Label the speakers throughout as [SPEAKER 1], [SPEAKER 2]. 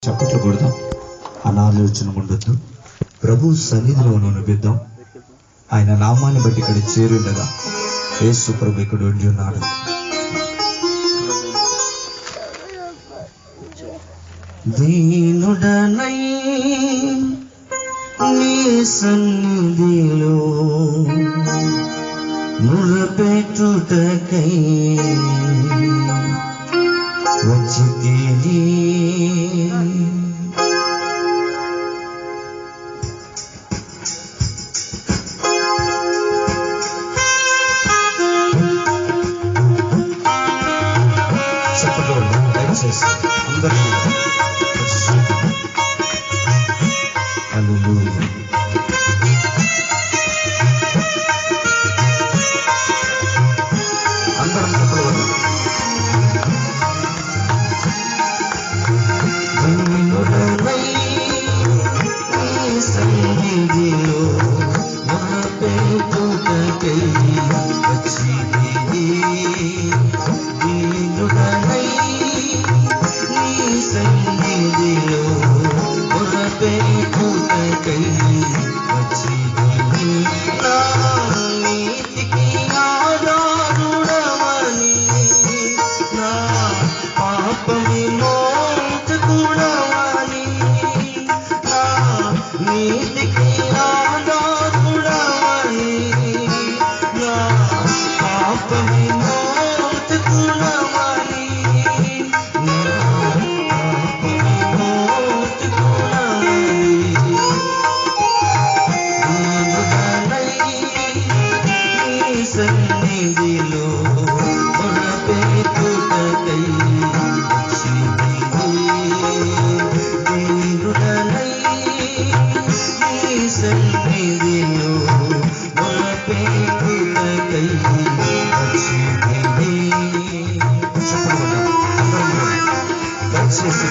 [SPEAKER 1] చప్పట్లు కొడదాం, అనాలోచన ఉండొద్దు. ప్రభు సన్నిధిలో నిలబెద్దాం. ఆయన నామాన్ని బట్టి ఇక్కడ చేరుండగా యేసు ప్రభు ఇక్కడ ఉండి ఉన్నాడు. దీనుడనై నీ సన్నిధిలో మొరపెట్టుటకై వచ్చితిని. దయచేసి అందరూ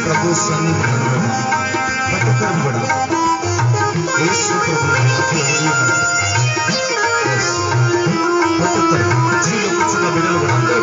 [SPEAKER 1] ప్రభు సన్నిధిలో కూడా యేసు ప్రభు కూర్చున్న బిడ్డలు కూడా అందరూ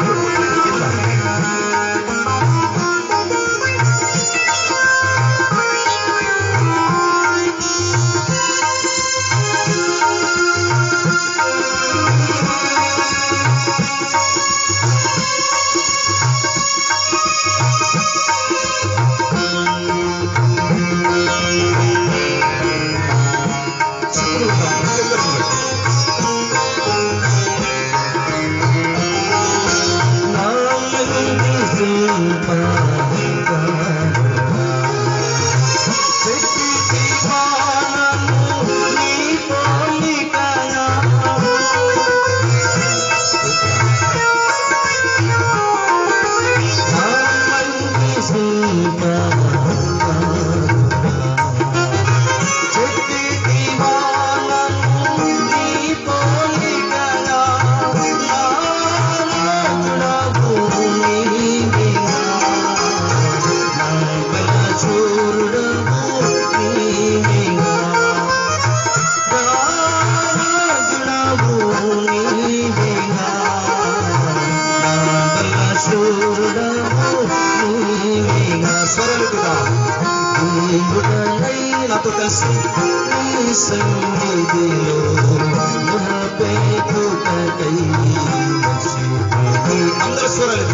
[SPEAKER 1] నాతో కలిసి సన్నిధిలో అందరూ స్వరాలు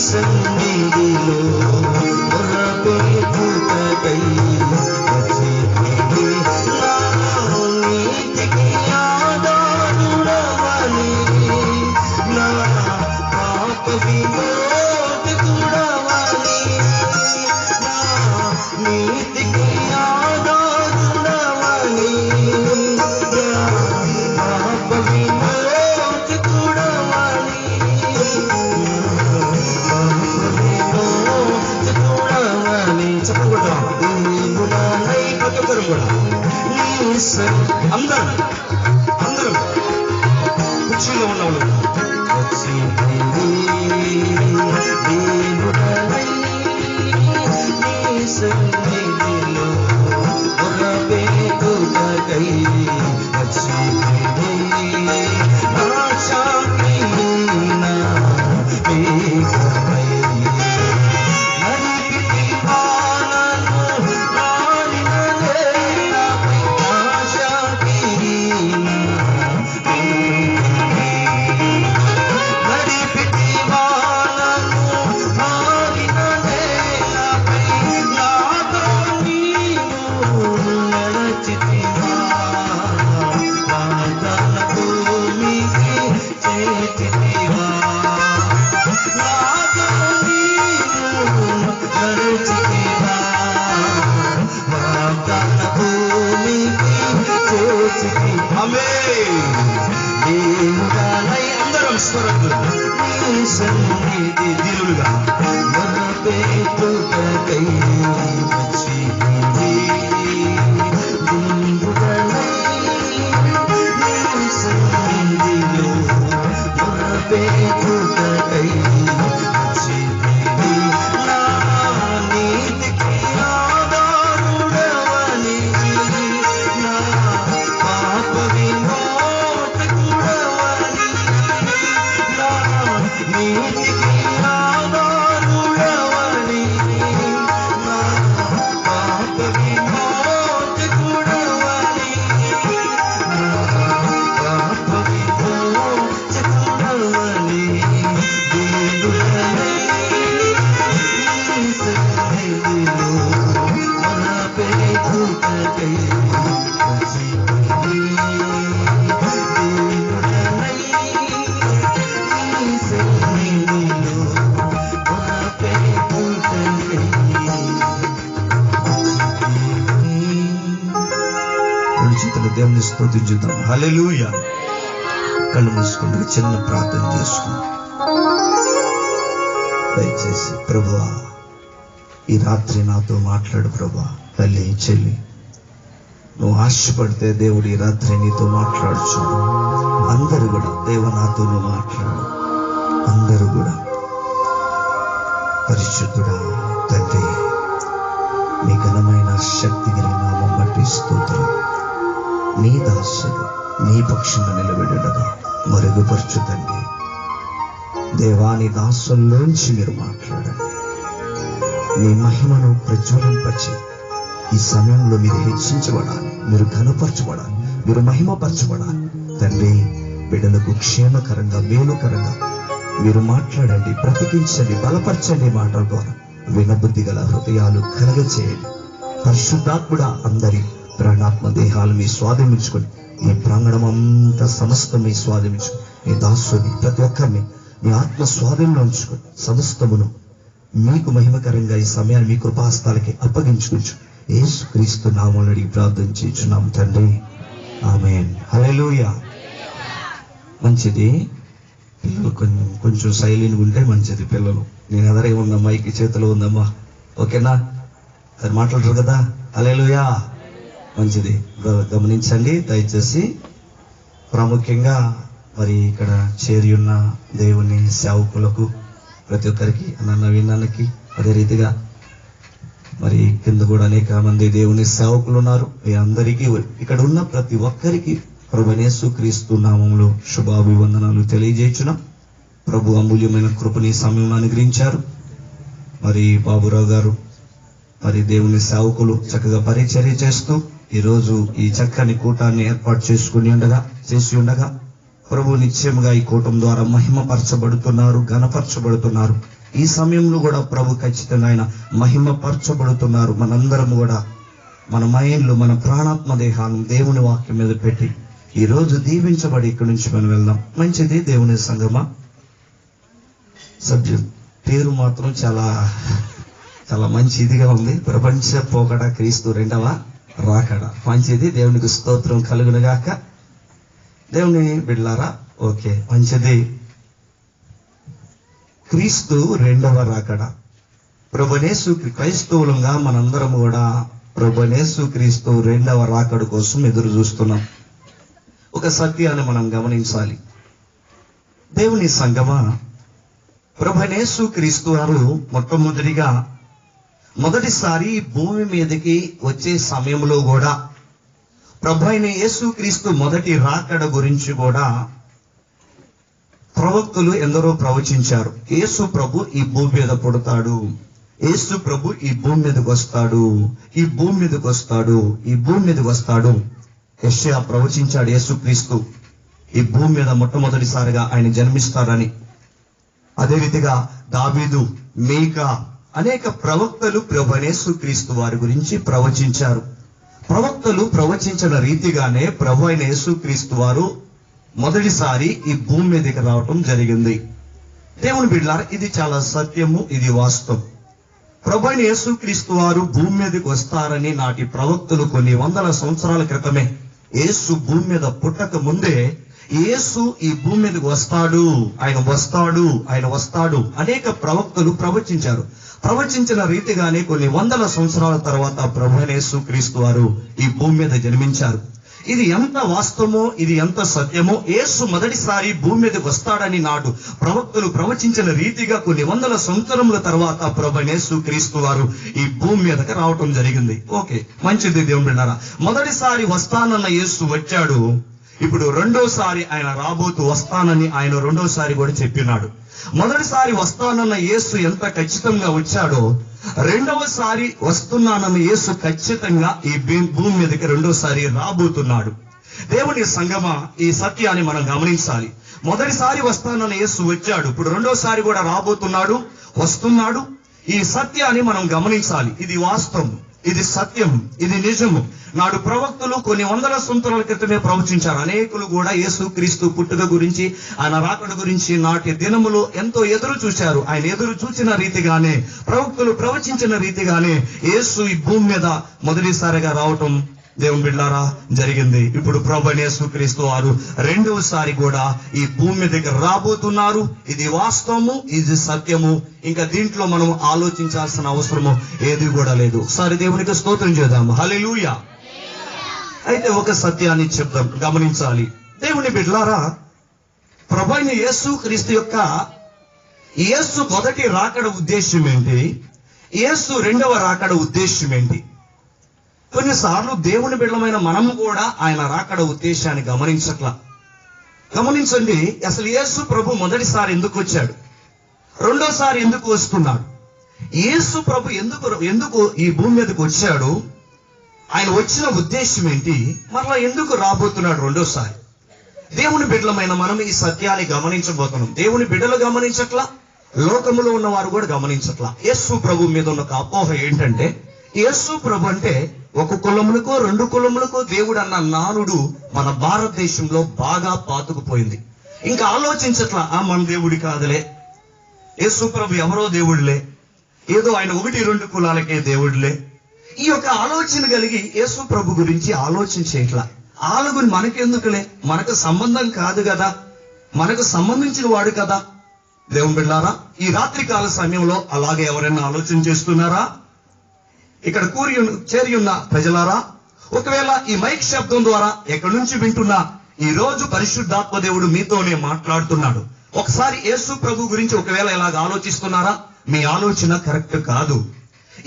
[SPEAKER 1] సన్నిధిలో అందరం కుర్చీలో ఉన్నవాళ్ళు శాంతి పెట్టుటకై వచ్చితివి. దీనుడనై నీ సన్నిధిలో మొరపెట్టుటకై వచ్చితివి. నా నీతికి ఆధారుడవని, నా పాప విమోచకుడవని, నా నీతికి ఆధారుడవని, నా పాప విమోచకుడవని, నా పాప విమోచకుడవని, దీనుడనై నీ సన్నిధిలో మొరపెట్టుటకై వచ్చితివి. దీనుడనై నీ సన్నిధిలో మొరపెట్టుటకై వచ్చితివి. రెండు చేతులు దేవుని స్తుతించుదాం. హల్లెలూయా. కళ్ళు మూసుకుంటూ చిన్న ప్రార్థన చేసుకుందాం. దయచేసి ప్రభువా, ఈ రాత్రి నాతో మాట్లాడు ప్రభువా. తల్లి, చెల్లి, నువ్వు ఆశపడితే దేవుడు ఈ రాత్రి నీతో మాట్లాడచ్చు. అందరూ కూడా దేవ నాతో నువ్వు మాట్లాడు. అందరూ కూడా పరిశుద్ధుడా తండ్రి, నీ ఘనమైన శక్తి కలిగిన నామం బట్టి స్తోత్రం. నీ దాసుడు నీ పక్షంగా నిలబెడగా మరుగుపరచు తండ్రి. దేవాని దాసుల్లోంచి మీరు మాట్లాడండి. నీ మహిమను ప్రజ్వలింపచి ఈ సమయంలో మీరు హెచ్చించబడాలి, మీరు ఘనపరచబడాలి, మీరు మహిమపరచబడాలి తండ్రి. బిడ్డలకు క్షేమకరంగా మేలుకరంగా మీరు మాట్లాడండి, బ్రతికించండి, బలపరచండి. మాటల ద్వారా వినబుద్ధి గల హృదయాలు కలగచేయండి. పరిశుద్ధాత్ముడా అందరి ప్రాణాత్మ దేహాలు మీ స్వాధీనించుకొని ఈ ప్రాంగణం అంతా సమస్తం మీ స్వాధీనించుకొని ఈ దాసుని ప్రతి ఒక్కరిని మీ ఆత్మ స్వాధీనంలో ఉంచుకొని సమస్తమును మీకు మహిమకరంగా ఈ సమయాన్ని మీ కృపాస్తాలకి అప్పగించుకోవచ్చు. యేసుక్రీస్తు నామములో అడిగి ప్రార్థన చేయుచున్నాం తండ్రి, ఆమేన్. హల్లెలూయా. మంచిది. పిల్లలు కొంచెం సైలెంట్గా ఉంటే మంచిది. పిల్లలు నేను ఎదరే ఉందమ్మా, ఈ చేతిలో ఉందమ్మా, ఓకేనా? సరే మాట్లాడరు కదా. హల్లెలూయా. మంచిది. గమనించండి దయచేసి. ప్రాముఖ్యంగా మరి ఇక్కడ చేరి ఉన్న దేవుని సేవకులకు ప్రతి ఒక్కరికి, అన్న నవీనానికి, అదే రీతిగా మరి కింద కూడా అనేక మంది దేవుని సేవకులు ఉన్నారు. మీ అందరికీ, ఇక్కడ ఉన్న ప్రతి ఒక్కరికి ప్రభువైన యేసుక్రీస్తు నామములో శుభాభివందనాలు తెలియజేయుచున్నాం. ప్రభు అమూల్యమైన కృపని సమయంలో అనుగ్రహించారు. మరి బాబురావు గారు మరి దేవుని సేవకులు చక్కగా పరిచర్య చేస్తూ ఈరోజు ఈ చక్కని కూటాన్ని ఏర్పాటు చేసి ఉండగా ప్రభు నిశ్చయముగా ఈ కూటం ద్వారా మహిమపరచబడుతున్నారు, ఘనపరచబడుతున్నారు. ఈ సమయంలో కూడా ప్రభు ఖచ్చితంగా ఆయన మహిమపరచబడుతున్నారు. మనందరం కూడా మన మైండ్లు, మన ప్రాణాత్మ దేహాలను దేవుని వాక్యం మీద పెట్టి ఈ రోజు దీవించబడి ఇక్కడి నుంచి మనం వెళ్దాం. మంచిది. దేవుని సంగమా సబ్జెక్ట్ పేరు మాత్రం చాలా చాలా మంచి ఇదిగా ఉంది. ప్రపంచ పోకడ క్రీస్తు రెండవ రాకడ. మంచిది. దేవునికి స్తోత్రం కలుగునుగాక. దేవుని బిడ్డలారా, ఓకే, మంచిది. క్రీస్తు రెండవ రాకడ. ప్రభునేసు క్రైస్తవులంగా మనందరం కూడా ప్రభునేసు క్రీస్తు రెండవ రాకడ కోసం ఎదురు చూస్తున్నాం. ఒక సత్యాన్ని మనం గమనించాలి. దేవుని సంగమా, ప్రభునేసు క్రీస్తు వారు మొదటిసారి భూమి మీదకి వచ్చే సమయంలో కూడా ప్రభు అయిన యేసుక్రీస్తు మొదటి రాకడ గురించి కూడా ప్రవక్తలు ఎందరో ప్రవచించారు. యేసు ప్రభు ఈ భూమి మీద పుడతాడు, యేసు ప్రభు ఈ భూమి మీదకి వస్తాడు, ఈ భూమి మీదకి వస్తాడు, ఈ భూమి మీదకి వస్తాడు. యెషయా ప్రవచించాడు యేసుక్రీస్తు ఈ భూమి మీద మొట్టమొదటిసారిగా ఆయన జన్మిస్తాడని. అదే రీతిగా దావీదు, మీకా అనేక ప్రవక్తలు ప్రభు యేసుక్రీస్తు వారి గురించి ప్రవచించారు. ప్రవక్తలు ప్రవచించిన రీతిగానే ప్రభు అయిన యేసుక్రీస్తు వారు మొదటిసారి ఈ భూమి మీదకి రావటం జరిగింది. దేవుని బిడ్డలారా, ఇది చాలా సత్యము, ఇది వాస్తవం. ప్రభు అయిన యేసుక్రీస్తు వారు భూమి మీదకి వస్తారని నాటి ప్రవక్తలు కొన్ని వందల సంవత్సరాల క్రితమే, యేసు భూమి మీద పుట్టక ముందే యేసు ఈ భూమి మీదకి వస్తాడు, ఆయన వస్తాడు అనేక ప్రవక్తలు ప్రవచించారు. ప్రవచించిన రీతిగానే కొన్ని వందల సంవత్సరాల తర్వాత ప్రభువైన యేసు క్రీస్తు వారు ఈ భూమి మీద జన్మించారు. ఇది ఎంత వాస్తవమో, ఇది ఎంత సత్యమో, యేసు మొదటిసారి భూమి మీదకి వస్తాడని నాడు ప్రవక్తలు ప్రవచించిన రీతిగా కొన్ని వందల సంవత్సరముల తర్వాత ప్రభువైన యేసు క్రీస్తు వారు ఈ భూమి మీదకి రావటం జరిగింది. ఓకే, మంచిది దేవుని బిడ్డలారా. మొదటిసారి వస్తానన్న యేసు వచ్చాడు. ఇప్పుడు రెండోసారి ఆయన వస్తానని ఆయన రెండోసారి కూడా చెప్పినాడు. మొదటిసారి వస్తానన్న యేసు ఎంత ఖచ్చితంగా వచ్చాడో, రెండవసారి వస్తున్నానన్న యేసు ఖచ్చితంగా ఈ భూమి మీదకి రెండోసారి రాబోతున్నాడు. దేవుని సంగమా, ఈ సత్యాన్ని మనం గమనించాలి. మొదటిసారి వస్తానన్న యేసు వచ్చాడు, ఇప్పుడు రెండోసారి కూడా రాబోతున్నాడు, వస్తున్నాడు. ఈ సత్యాన్ని మనం గమనించాలి. ఇది వాస్తవం, ఇది సత్యం, ఇది నిజము. నాడు ప్రవక్తలు కొన్ని వందల సంవత్సరాల క్రితమే ప్రవచించారు. అనేకులు కూడా యేసు క్రీస్తు పుట్టుక గురించి, ఆయన రాకడ గురించి నాటి దినములో ఎంతో ఎదురు చూశారు. ఆయన ఎదురు చూసిన రీతిగానే, ప్రవక్తలు ప్రవచించిన రీతిగానే యేసు ఈ భూమి మీద మొదటిసారిగా రావటం దేవుని బిడ్డలారా జరిగింది. ఇప్పుడు ప్రభువైన యేసు క్రీస్తు వారు రెండవసారి కూడా ఈ భూమి మీదకి రాబోతున్నారు. ఇది వాస్తవము, ఇది సత్యము. ఇంకా దీంట్లో మనం ఆలోచించాల్సిన అవసరము ఏది కూడా లేదు. ఒకసారి దేవునికి స్తోత్రం చేద్దాం. హల్లెలూయా. అయితే ఒక సత్యాన్ని చెప్దాం, గమనించాలి. దేవుని బిడ్డలారా, ప్రభువైన యేసు క్రీస్తు యొక్క యేసు మొదటి రాకడ ఉద్దేశం ఏంటి, యేసు రెండవ రాకడ ఉద్దేశం ఏంటి? కొన్నిసార్లు దేవుని బిడ్డలమైన మనం కూడా ఆయన రాకడ ఉద్దేశాన్ని గమనించండి. అసలు యేసు ప్రభు మొదటిసారి ఎందుకు వచ్చాడు, రెండోసారి ఎందుకు వస్తున్నాడు? యేసు ప్రభు ఎందుకు ఈ భూమి మీదకి వచ్చాడు, ఆయన వచ్చిన ఉద్దేశం ఏంటి, మరలా ఎందుకు రాబోతున్నాడు రెండోసారి? దేవుని బిడ్డలమైన మనం ఈ సత్యాన్ని గమనించబోతున్నాం. దేవుని బిడ్డలు గమనించట్లా, లోకములో ఉన్న వారు కూడా గమనించట్లా. యేసు ప్రభు మీద ఉన్న ఒక అపోహ ఏంటంటే, యేసు ప్రభు అంటే ఒక కులములకో రెండు కులములకో దేవుడు అన్న నానుడు మన భారతదేశంలో బాగా పాతుకుపోయింది. ఇంకా ఆలోచించట్లా, మన దేవుడి కాదులే, యేసు ప్రభు ఎవరో దేవుడులే, ఏదో ఆయన 1-2 కులాలకే దేవుడులే. ఈ యొక్క ఆలోచన కలిగి యేసు ప్రభు గురించి ఆలోచన చేయట్లా. ఆలుగుని మనకెందుకులే, మనకు సంబంధం కాదు కదా, మనకు సంబంధించిన వాడు కదా. దేవుని బిడ్డలారా, ఈ రాత్రి కాల సమయంలో అలాగే ఎవరైనా ఆలోచన చేస్తున్నారా? ఇక్కడ చేరి ఉన్న ప్రజలారా, ఒకవేళ ఈ మైక్ శబ్దం ద్వారా ఎక్కడి నుంచి వింటున్నా, ఈ రోజు పరిశుద్ధాత్మ దేవుడు మీతోనే మాట్లాడుతున్నాడు. ఒకసారి యేసు ప్రభు గురించి ఒకవేళ ఇలాగ ఆలోచిస్తున్నారా? మీ ఆలోచన కరెక్ట్ కాదు.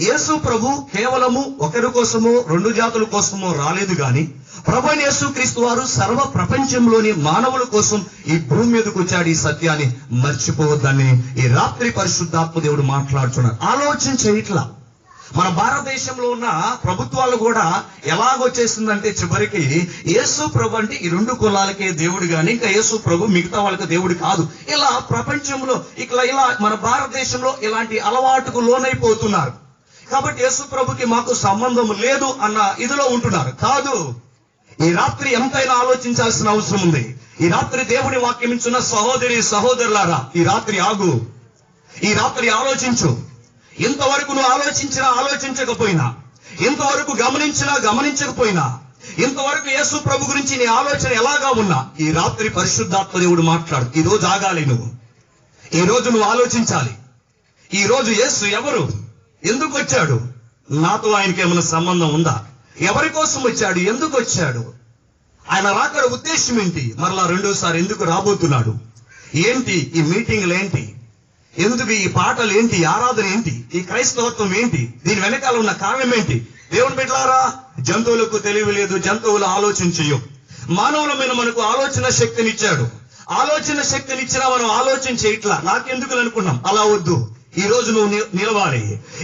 [SPEAKER 1] యేసు ప్రభు కేవలము ఒకరి కోసమో 2 జాతుల కోసమో రాలేదు గాని, ప్రభువైన యేసు క్రీస్తు వారు సర్వ ప్రపంచంలోని మానవుల కోసం ఈ భూమి మీదకి వచ్చాడు. ఈ సత్యాన్ని మర్చిపోవద్దని ఈ రాత్రి పరిశుద్ధాత్మ దేవుడు మాట్లాడుతున్నారు. ఆలోచన చేయట్లా. మన భారతదేశంలో ఉన్న ప్రభుత్వాలు కూడా ఎలాగొచ్చేసిందంటే చివరికి యేసు ప్రభు అంటే ఈ 2 కులాలకే దేవుడు గాని, ఇంకా యేసు ప్రభు మిగతా వాళ్ళకి దేవుడు కాదు. ఇలా ప్రపంచంలో ఇలా మన భారతదేశంలో ఇలాంటి అలవాటుకు లోనైపోతున్నారు. కాబట్టి యేసు ప్రభుకి మాకు సంబంధం లేదు అన్న ఇదిలో ఉంటున్నారు. కాదు, ఈ రాత్రి ఎంతైనా ఆలోచించాల్సిన అవసరం ఉంది. ఈ రాత్రి దేవుని వాక్యం ఇచ్చిన సహోదరులారా, ఈ రాత్రి ఆగు, ఈ రాత్రి ఆలోచించు. ఇంతవరకు నువ్వు ఆలోచించకపోయినా, ఇంతవరకు గమనించకపోయినా, ఇంతవరకు యేసు ప్రభు గురించి నీ ఆలోచన ఎలాగా ఉన్నా, ఈ రాత్రి పరిశుద్ధాత్మ దేవుడు మాట్లాడు. ఈ రోజు ఆగాలి, ఈ రోజు నువ్వు ఆలోచించాలి. ఈ రోజు యేసు ఎవరు, ఎందుకు వచ్చాడు, నాతో ఆయనకి ఏమైనా సంబంధం ఉందా, ఎవరి కోసం వచ్చాడు, ఎందుకు వచ్చాడు, ఆయన రాకడ ఉద్దేశం ఏంటి, మరలా రెండోసారి ఎందుకు రాబోతున్నాడు, ఏంటి ఈ మీటింగ్లు, ఏంటి, ఎందుకు ఈ పాటలు ఏంటి, ఆరాధన ఏంటి, ఈ క్రైస్తవత్వం ఏంటి, దీని వెనకాల ఉన్న కారణం ఏంటి? దేవుని బిడ్డలారా, జంతువులకు తెలివి లేదు, జంతువులు ఆలోచన చేయవు. మానవుల మీద మనకు ఆలోచన శక్తినిచ్చాడు. ఆలోచన శక్తినిచ్చినా మనం ఆలోచన చేయట్లా. నాకెందుకు అనుకున్నాం. అలా వద్దు. ఈ రోజు నువ్వు నిలవాలి,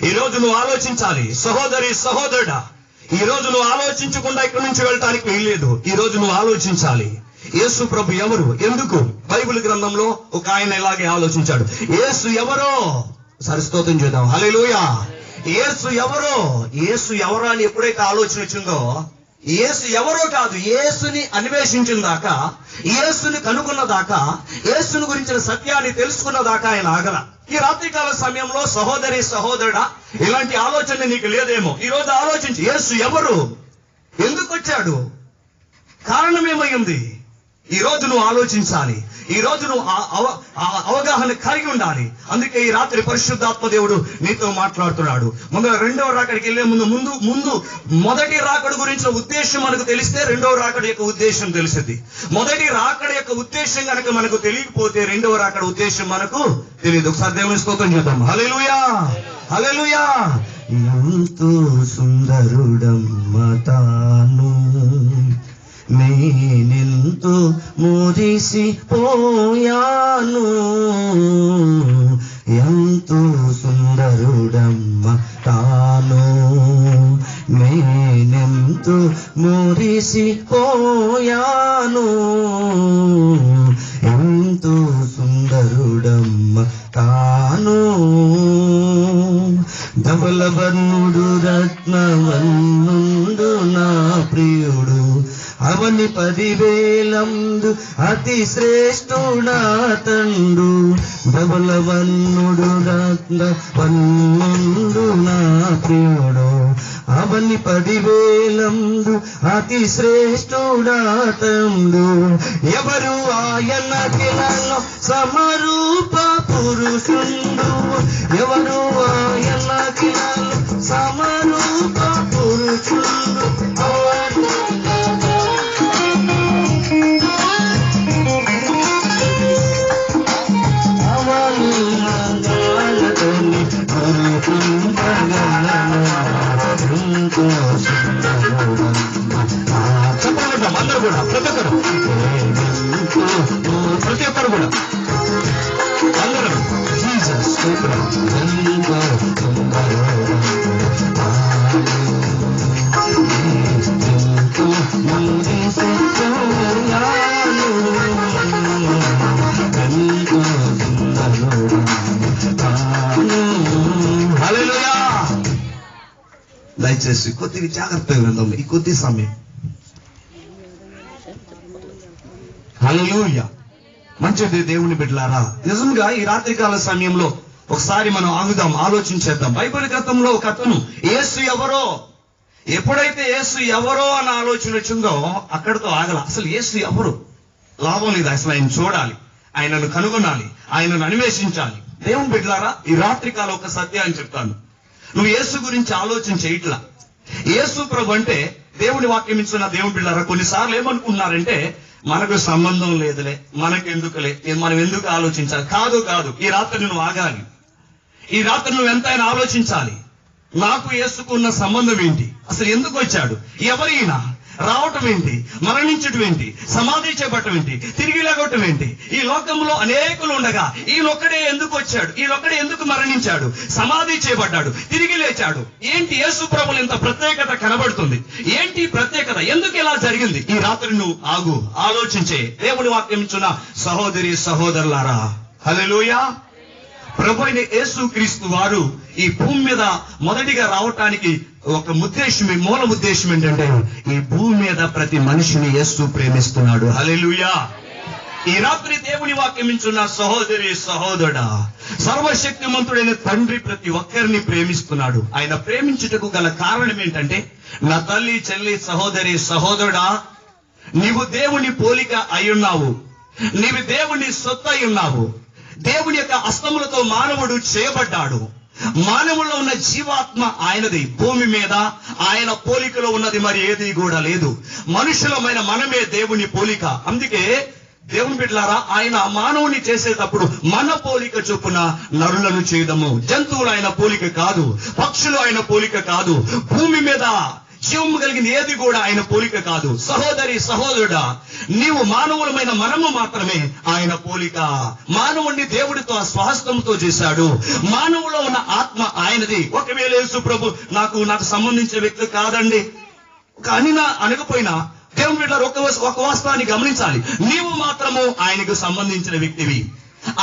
[SPEAKER 1] ఈ రోజు నువ్వు ఆలోచించాలి. సహోదరుడా, ఈ రోజు నువ్వు ఆలోచించకుండా ఇక్కడి నుంచి వెళ్ళటానికి వీల్లేదు. ఈ రోజు నువ్వు ఆలోచించాలి. యేసు ప్రభు ఎవరు, ఎందుకు? బైబిల్ గ్రంథంలో ఒక ఆయన ఇలాగే ఆలోచించాడు. యేసు ఎవరో స్తోత్రం చేద్దాం. హల్లెలూయా. యేసు ఎవరో అని ఎప్పుడైతే ఆలోచన వచ్చిందో, యేసు ఎవరో కాదు, యేసుని అన్వేషించిన దాకా, యేసుని కనుగొన్న దాకా, యేసుని గురించిన సత్యాన్ని తెలుసుకున్న దాకా ఆయన ఆగల. ఈ రాత్రికాల సమయంలో సహోదరుడా, ఇలాంటి ఆలోచన నీకు లేదేమో. ఈ రోజు ఆలోచించి, యేసు ఎవరు, ఎందుకు వచ్చాడు, కారణం ఏమైంది, ఈ రోజు నువ్వు ఆలోచించాలి, ఈ రోజు నువ్వు అవగాహన కలిగి ఉండాలి. అందుకే ఈ రాత్రి పరిశుద్ధాత్మ దేవుడు నీతో మాట్లాడుతున్నాడు. ముందు రెండవ రాకడికి వెళ్లే ముందు మొదటి రాకడ గురించిన ఉద్దేశం మనకు తెలిస్తే రెండవ రాకడ యొక్క ఉద్దేశం తెలిసింది. మొదటి రాకడ యొక్క ఉద్దేశం కనుక మనకు తెలియకపోతే రెండవ రాకడ ఉద్దేశం మనకు తెలియదు. ఒకసారి దేవుని స్తోత్రం చేద్దాం. హల్లెలూయా, హల్లెలూయా. ఎంతో సుందరుడమ్మ తాను, నేనెంతో మురిసిపోయాను. ఎంతో సుందరుడమ్మ తాను, నేనెంతో మురిసిపోయాను. ఎంతో సుందరుడమ్మ తాను. ధవలవర్ణుడు రత్నవర్ణుడు నా ప్రియుడు, అవని 10,000 అతి శ్రేష్ఠుడా తండు. ధవలవర్ణుడు రత్నవర్ణుడు నా ప్రియుడు, అవని 10,000 అతి శ్రేష్ఠుడా తండు. ఎవరు ఆయనకిలలో సమరూప పురుషుండు, ఎవరు ఆయనకిలలో సమరూప పురుషుండు. అందరూ కూడా ప్రతి ఒక్కరు కూడా అందరూ జీసస్ హల్లెలూయా. దయచేసి కొద్దిగా జాగ్రత్తగా విందాం ఈ కొద్ది సమయం. హల్లెలూయా. మంచిది దేవుని బిడ్డలారా. నిజంగా ఈ రాత్రికాల సమయంలో ఒకసారి మనం ఆగుదాం, ఆలోచించేద్దాం. బైబిల్ గ్రంథంలో ఒక అతను యేసు ఎవరో, ఎప్పుడైతే యేసు ఎవరో అన్న ఆలోచన వచ్చిందో అక్కడితో ఆగల. అసలు యేసు ఎవరు? లాభం లేదు, అసలు ఆయన చూడాలి, ఆయనను కనుగొనాలి, ఆయనను అన్వేషించాలి. దేవుని బిడ్డలారా, ఈ రాత్రికాలం ఒక సత్యాన్ని చెప్తాను. నువ్వు యేసు గురించి ఆలోచన చేయట్లా. యేసు ప్రభు అంటే దేవుని వాక్యం ఇచ్చిన దేవుని బిడ్డలారా, కొన్నిసార్లు ఏమనుకుంటున్నారంటే మనకు సంబంధం లేదులే, మనకెందుకులే, మనం ఎందుకు ఆలోచించాలి. కాదు కాదు, ఈ రాత్రి నువ్వు ఆగాలి. ఈ రాత్రి నువ్వు ఎంతైనా ఆలోచించాలి. నాకు యేసుకున్న సంబంధం ఏంటి, అసలు ఎందుకు వచ్చాడు, ఎవరైనా రావటం ఏంటి, మరణించటం ఏంటి, సమాధి చేపట్టం ఏంటి, తిరిగి లేగొట్టం ఏంటి. ఈ లోకంలో అనేకులు ఉండగా ఈయనొక్కడే ఎందుకు వచ్చాడు, ఈయనొక్కడే ఎందుకు మరణించాడు, సమాధి చేయబడ్డాడు, తిరిగి లేచాడు. ఏంటి యేసు ప్రభువులో ఇంత ప్రత్యేకత కనబడుతుంది, ఏంటి ప్రత్యేకత, ఎందుకు ఇలా జరిగింది? ఈ రాత్రి నువ్వు ఆగు, ఆలోచించే. దేవుని వాక్యం ఇచ్చిన సహోదరి సహోదరులారా, హల్లెలూయా. ప్రభు అయిన యేసు క్రీస్తు వారు ఈ భూమి మీద మొదటిగా రావటానికి ఒక మూల ఉద్దేశం ఏంటంటే, ఈ భూమి మీద ప్రతి మనిషిని యేసు ప్రేమిస్తున్నాడు. హల్లెలూయా. ఈ రాత్రి దేవుని వాక్యం ఇచ్చిన సహోదరి సహోదరుడా, సర్వశక్తిమంతుడైన తండ్రి ప్రతి ఒక్కరిని ప్రేమిస్తున్నాడు. ఆయన ప్రేమించుటకు గల కారణం ఏంటంటే, నా తల్లి చెల్లి సహోదరి సహోదరుడా, నీవు దేవుని పోలిక అయ్యున్నావు, నీవు దేవుని సొత్తు అయ్యున్నావు. దేవుని యొక్క హస్తములతో మానవుడు చేయబడ్డాడు. మానవుల్లో ఉన్న జీవాత్మ ఆయనది. భూమి మీద ఆయన పోలికలో ఉన్నది మరి ఏది కూడా లేదు. మనుషులమైన మనమే దేవుని పోలిక. అందుకే దేవుని బిడ్డలారా, ఆయన మానవుని చేసేటప్పుడు మన పోలిక చొప్పున నరులను చేయదము. జంతువులు ఆయన పోలిక కాదు, పక్షులు ఆయన పోలిక కాదు, భూమి మీద జీవము కలిగింది ఏది కూడా ఆయన పోలిక కాదు. సహోదరి సహోదరుడా, నీవు మానవులమైన మనము మాత్రమే ఆయన పోలిక. మానవుణ్ణి దేవుడితో స్వహస్తంతో చేశాడు. మానవులో ఉన్న ఆత్మ ఆయనది. ఒకవేళ యేసు ప్రభు నాకు సంబంధించిన వ్యక్తి కాదండి కానీ అనకపోయినా, దేవుని బిడ్డలారా, ఒక వాస్తవాన్ని గమనించాలి. నీవు మాత్రము ఆయనకు సంబంధించిన వ్యక్తివి.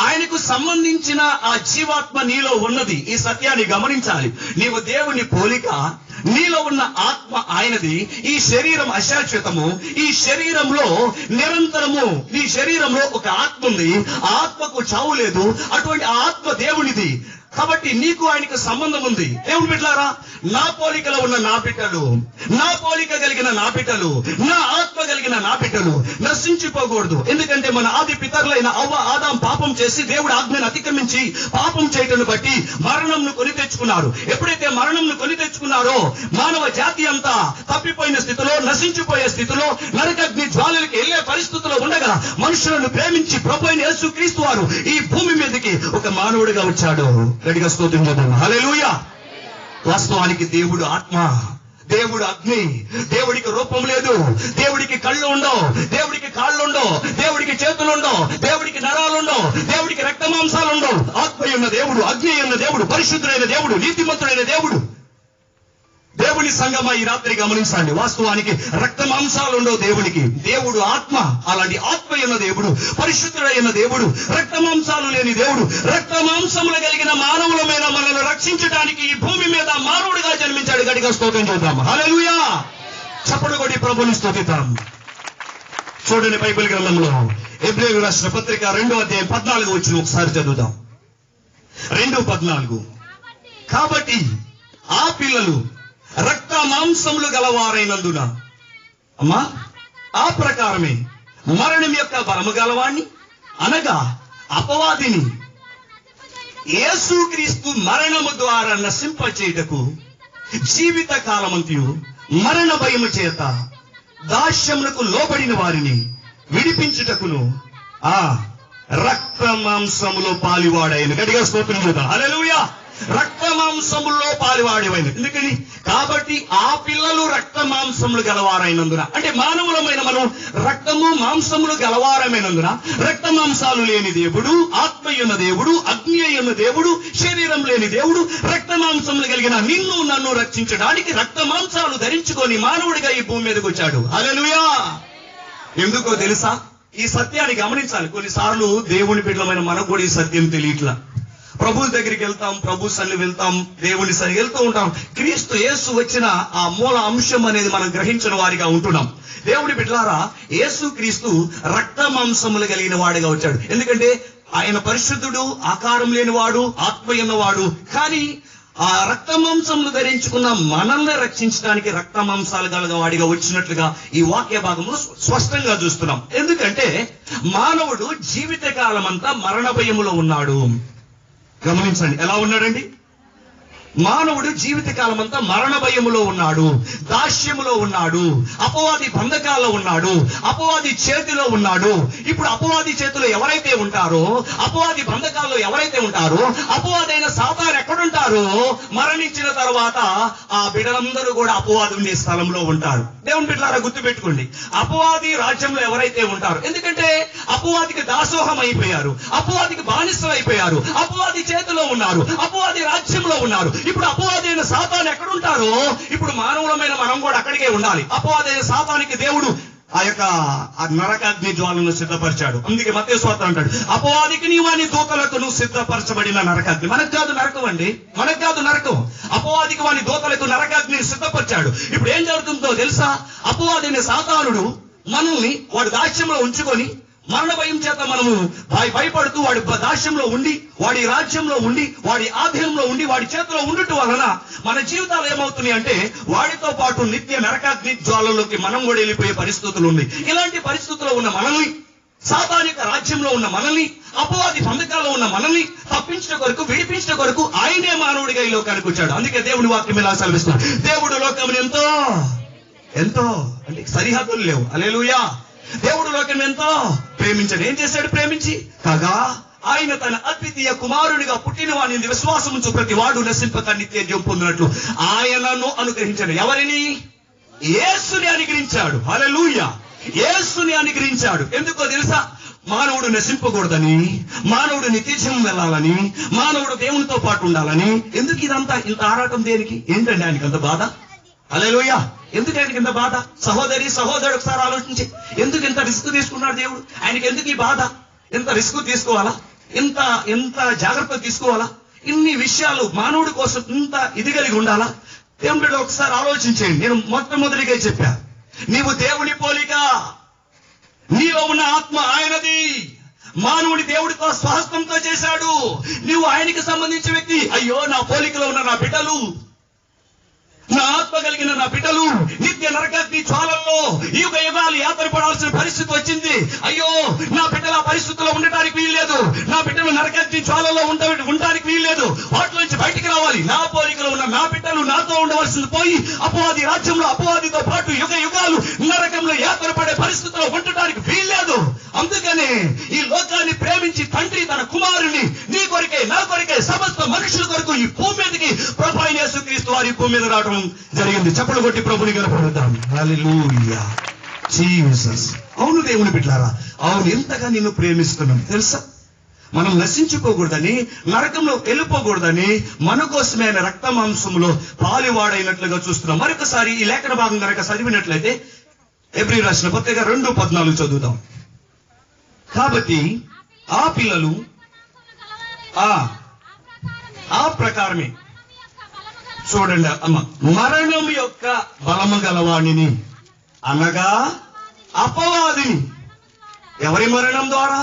[SPEAKER 1] ఆయనకు సంబంధించిన ఆ జీవాత్మ నీలో ఉన్నది. ఈ సత్యాన్ని గమనించాలి. నీవు దేవుని పోలిక, నీలో ఉన్న ఆత్మ ఆయనది. ఈ శరీరం అశాశ్వతము. ఈ శరీరంలో నిరంతరము నీ శరీరంలో ఒక ఆత్మ ఉంది. ఆ ఆత్మకు చావు లేదు. అటువంటి ఆత్మ దేవునిది. కాబట్టి నీకు ఆయనకు సంబంధం ఉంది. దేవుని బిడ్డలారా,
[SPEAKER 2] నా పోలికలో ఉన్న నా బిడ్డలు, నా పోలిక కలిగిన నా బిడ్డలు, నా ఆత్మ కలిగిన నా బిడ్డలు నశించిపోకూడదు. ఎందుకంటే మన ఆది పితరులైన అవ్వ ఆదాం పాపం చేసి దేవుడు ఆజ్ఞను అతిక్రమించి పాపం చేయటను బట్టి మరణంను కొని తెచ్చుకున్నారు. ఎప్పుడైతే మరణంను కొని తెచ్చుకున్నారో మానవ జాతి అంతా తప్పిపోయిన స్థితిలో, నశించిపోయే స్థితిలో, నరకాగ్ని జ్వాలలకి వెళ్లే పరిస్థితిలో ఉండగా మనుషులను ప్రేమించి ప్రభువైన యేసుక్రీస్తు వారు ఈ భూమి మీదకి ఒక మానవుడిగా వచ్చాడు. గట్టిగా స్తోత్రం చేద్దాం. హల్లెలూయా. వాస్తవానికి దేవుడు ఆత్మ, దేవుడు అగ్ని. దేవుడికి రూపం లేదు, దేవుడికి కళ్ళు ఉండవు, దేవుడికి కాళ్ళు ఉండవు, దేవుడికి చేతులు ఉండవు, దేవుడికి నరాలు ఉండవు, దేవుడికి రక్త మాంసాలు ఉండవు. ఆత్మ ఉన్న దేవుడు, అగ్ని ఉన్న దేవుడు, పరిశుద్ధుడైన దేవుడు, నీతిమంతుడైన దేవుడు. దేవుని సంగమా ఈ రాత్రి గమనించండి. వాస్తవానికి రక్త మాంసాలు ఉండవు దేవుడికి. దేవుడు ఆత్మ. అలాంటి ఆత్మ ఉన్న దేవుడు, పరిశుద్ధుడైన దేవుడు, రక్త మాంసాలు లేని దేవుడు, రక్త మాంసములు కలిగిన మానవుల మీద మనల్ని రక్షించడానికి ఈ భూమి మీద మానవుడిగా జన్మించాడు. గట్టిగా స్తోత్రం చేద్దాం. హల్లెలూయా. చప్పట్లు కొట్టి ప్రభువుని స్తుతిద్దాం. చూడండి బైబిల్ గ్రంథంలో హెబ్రీయులకు రాసిన పత్రిక 2వ అధ్యాయం 14 వచ్చిన ఒకసారి చదువుదాం. 2:14. కాబట్టి ఆ పిల్లలు రక్త మాంసములు గలవారైనందున అమ్మా ఆ ప్రకారమే మరణం యొక్క బలము గలవాణ్ణి అనగా అపవాదిని యేసుక్రీస్తు మరణము ద్వారా నశింపచేయుటకు జీవిత కాలమంతయు మరణ భయము చేత దాస్యములకు లోబడిన వారిని విడిపించుటకును ఆ రక్త మాంసములో పాలివాడైన. గట్టిగా స్తోత్రం చేద్దాం. హల్లెలూయా. రక్త మాంసముల్లో పాలివాడైన. ఎందుకని? కాబట్టి ఆ పిల్లలు రక్త మాంసములు గలవారైనందున, అంటే మానవులమైన మనం రక్తము మాంసములు గలవారమైనందున, రక్త మాంసాలు లేని దేవుడు, ఆత్మయున్న దేవుడు, అగ్ని అయ్యున్న దేవుడు, శరీరం లేని దేవుడు, రక్త మాంసములు కలిగిన నిన్ను నన్ను రక్షించడానికి రక్త మాంసాలు ధరించుకొని మానవుడిగా ఈ భూమి మీదకి వచ్చాడు. హల్లెలూయా. ఎందుకో తెలుసా? ఈ సత్యాన్ని గమనించాలి. కొన్నిసార్లు దేవుని బిడ్డలమైన మనకు కూడా ఈ సత్యం తెలియట్లా. ప్రభు దగ్గరికి వెళ్తాం, ప్రభు సన్ని వెళ్తాం, దేవుని సన్ని వెళ్తూ ఉంటాం. క్రీస్తు యేసు వచ్చిన ఆ మూల అంశం అనేది మనం గ్రహించిన వారిగా ఉంటున్నాం. దేవుని బిడ్డలారా, యేసు క్రీస్తు రక్త మాంసములు కలిగిన వాడిగా వచ్చాడు. ఎందుకంటే ఆయన పరిశుద్ధుడు, ఆకారం లేనివాడు, ఆత్మ ఉన్నవాడు. కానీ ఆ రక్త మాంసములు ధరించుకున్న మనల్ని రక్షించడానికి రక్త మాంసాలు గల వాడిగా వచ్చినట్లుగా ఈ వాక్య భాగంలో స్పష్టంగా చూస్తున్నాం. ఎందుకంటే మానవుడు జీవితకాలం అంతా మరణ భయములో ఉన్నాడు. గమనించండి, ఎలా ఉన్నాడండి? మానవుడు జీవితకాలం అంతా మరణ భయములో ఉన్నాడు, దాస్యములో ఉన్నాడు, అపవాది బంధకాల్లో ఉన్నాడు, అపవాది చేతిలో ఉన్నాడు. ఇప్పుడు అపవాది చేతిలో ఎవరైతే ఉంటారో, అపవాది బంధకాల్లో ఎవరైతే ఉంటారో, అపవాదైన సాతాను ఎక్కడుంటారో మరణించిన తర్వాత ఆ బిడ్డలందరూ కూడా అపవాది ఉండే స్థలంలో ఉంటారు. దేవుని బిడ్డలారా గుర్తుపెట్టుకోండి, అపవాది రాజ్యంలో ఎవరైతే ఉంటారో, ఎందుకంటే అపవాదికి దాసోహం అయిపోయారు, అపవాదికి బానిసలు అయిపోయారు, అపవాది చేతిలో ఉన్నారు, అపవాది రాజ్యంలో ఉన్నారు. ఇప్పుడు అపవాదైన సాతాను ఎక్కడుంటారో ఇప్పుడు మానవులమైన మనం కూడా అక్కడికే ఉండాలి. అపవాదైన సాతానికి దేవుడు ఆ యొక్క నరకాగ్ని జ్వాలను సిద్ధపరిచాడు. అందుకే మత్తయి సువార్త అంటాడు, అపవాదికి నీ వాని దూతలకు నువ్వు సిద్ధపరచబడిన నరకాగ్ని. మనకు కాదు నరకం అండి, మనకు కాదు నరకం. అపవాదికి వాని దూతలకు నరకాగ్ని సిద్ధపరిచాడు. ఇప్పుడు ఏం జరుగుతుందో తెలుసా? అపవాదైన సాతానుడు మనల్ని వాడి దాస్యంలో ఉంచుకొని మరణ భయం చేత మనము భయపడుతూ వాడి దాస్యంలో ఉండి, వాడి రాజ్యంలో ఉండి, వాడి ఆధీనంలో ఉండి, వాడి చేతిలో ఉండటం వలన మన జీవితాలు ఏమవుతున్నాయి అంటే వాడితో పాటు నిత్య నరకాగ్ని జ్వాలలోకి మనం కూడా వెళ్ళిపోయే పరిస్థితులు ఉన్నాయి. ఇలాంటి పరిస్థితుల్లో ఉన్న మనల్ని, సాతానిక రాజ్యంలో ఉన్న మనల్ని, అపవాది బంధకాల్లో ఉన్న మనల్ని తప్పించడం కొరకు, విడిపించడం కొరకు ఆయనే మానవుడిగా ఈ లోకానికి వచ్చాడు. అందుకే దేవుడి వాక్యం ఇలా సెలవిస్తున్నాడు, దేవుడు లోకమును ఎంతో ఎంతో అంటే సరిహద్దులు లేవు. హల్లెలూయా. దేవుడు లోకం ఎంతో ప్రేమించాడు. ఏం చేశాడు? ప్రేమించి కాగా ఆయన తన అద్వితీయ కుమారునిగా పుట్టిన వాడిని విశ్వాసం ఉంచు ప్రతి వాడు నశింపక నిత్య జీవం పొందినట్లు ఆయనను అనుగ్రహించాడు. ఎవరిని? యేసుని అనుగ్రహించాడు. హల్లెలూయా. యేసుని అనుగ్రహించాడు. ఎందుకో తెలుసా? మానవుడు నశింపకూడదని, మానవుడు నిత్యజీవం వెళ్ళాలని, మానవుడు దేవునితో పాటు ఉండాలని. ఎందుకు ఇదంతా ఇంత ఆరాటం? దేనికి? ఏంటండి ఆయనకి అంత బాధ? హల్లెలూయా. ఎందుకు ఆయనకి ఇంత బాధ? సహోదరి సహోదరుడు ఒకసారి ఆలోచించి, ఎందుకు ఇంత రిస్క్ తీసుకున్నాడు దేవుడు? ఆయనకి ఎందుకు ఈ బాధ? ఎంత రిస్క్ తీసుకోవాలా? ఎంత జాగ్రత్త తీసుకోవాలా? ఇన్ని విషయాలు మానవుడి కోసం ఇంత ఇది కలిగి ఉండాలా? దేవుని బిడ్డ ఒకసారి ఆలోచించేయండి. నేను మొట్టమొదటిగా చెప్పా, నీవు దేవుని పోలిక, నీలో ఉన్న ఆత్మ ఆయనది. మానవుడి దేవుడితో స్వహస్తంతో చేశాడు. నువ్వు ఆయనకి సంబంధించిన వ్యక్తి. అయ్యో నా పోలికలో ఉన్న నా బిడ్డలు, నమ్మగలిగిన నా బిడ్డలు నిత్య నరకాగ్ని జ్వాలల్లో యుగ యుగాలు యాత్ర పడాల్సిన పరిస్థితి వచ్చింది. అయ్యో, నా బిడ్డలు ఆ పరిస్థితుల్లో ఉండటానికి వీల్లేదు. నా బిడ్డలు నరకాగ్ని జ్వాలల్లో ఉండడానికి వీల్లేదు. వాటిలో నుంచి బయటికి రావాలి. నా పోలికలో ఉన్న నా బిడ్డలు నాతో ఉండవలసింది పోయి అపవాది రాజ్యంలో అపవాదితో పాటు యుగ యుగాలు నరకంలో యాత్ర పడే పరిస్థితుల్లో ఉండటానికి వీల్లేదు. అందుకనే ఈ లోకాన్ని ప్రేమించి తండ్రి తన కుమారుని నీ కొరికే నా కొరికే సమస్త మనుషుల కొరకు ఈ భూమి మీదకి ప్రభు అయిన యేసుక్రీస్తు వారి భూమి మీద రావడం జరిగింది. చప్పలు కొట్టి ప్రభుని కనపడతాం. హల్లెలూయా, జీసస్. అవును దేవుని బిడ్డలారా, అవును, ఎంతగా నిన్ను ప్రేమిస్తున్నాం తెలుసా. మనం నశించుకోకూడదని, నరకంలో వెళ్ళిపోకూడదని మన కోసమే ఆయన రక్త మాంసంలో పాలువాడైనట్లుగా చూస్తున్నాం. మరొకసారి ఈ లేఖన భాగం కనుక చదివినట్లయితే ఎబ్రీ రాసిన పత్రిక 2:14 చదువుతాం. కాబట్టి ఆ పిల్లలు ఆ ప్రకారమే చూడండి అమ్మ, మరణం యొక్క బలము గలవాణిని అనగా అపవాదిని. ఎవరి మరణం ద్వారా?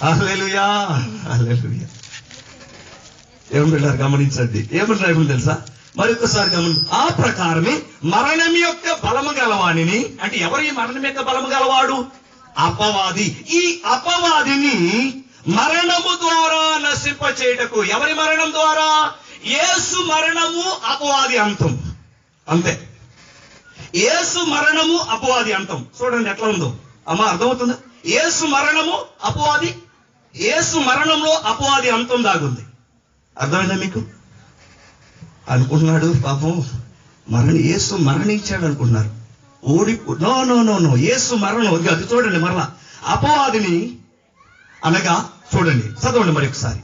[SPEAKER 2] హల్లెలూయా, హల్లెలూయా. ఏమంటారు గమనించండి, ఏమంటారు తెలుసా? మరొకసారి గమనించండి. ఆ ప్రకారమే మరణం యొక్క బలము గలవాణిని, అంటే ఎవరి మరణం యొక్క బలము గలవాడు? అపవాది. ఈ అపవాదిని మరణము ద్వారా నశింప చేయటకు. ఎవరి మరణం ద్వారా? యేసు మరణము అపవాది అంతం. అంతే, యేసు మరణము అపవాది అంతం. చూడండి ఎట్లా ఉందో అమ్మా, అర్థమవుతుందా? యేసు మరణము అపవాది, యేసు మరణంలో అపవాది అంతం దాగుంది. అర్థమైందా మీకు? అనుకుంటున్నాడు పాపం యేసు మరణించాడు అనుకుంటున్నారు. నో నో నో నో, యేసు మరణం అది. చూడండి మరలా అపవాదిని అనగా, చూడండి చదవండి మరి ఒకసారి.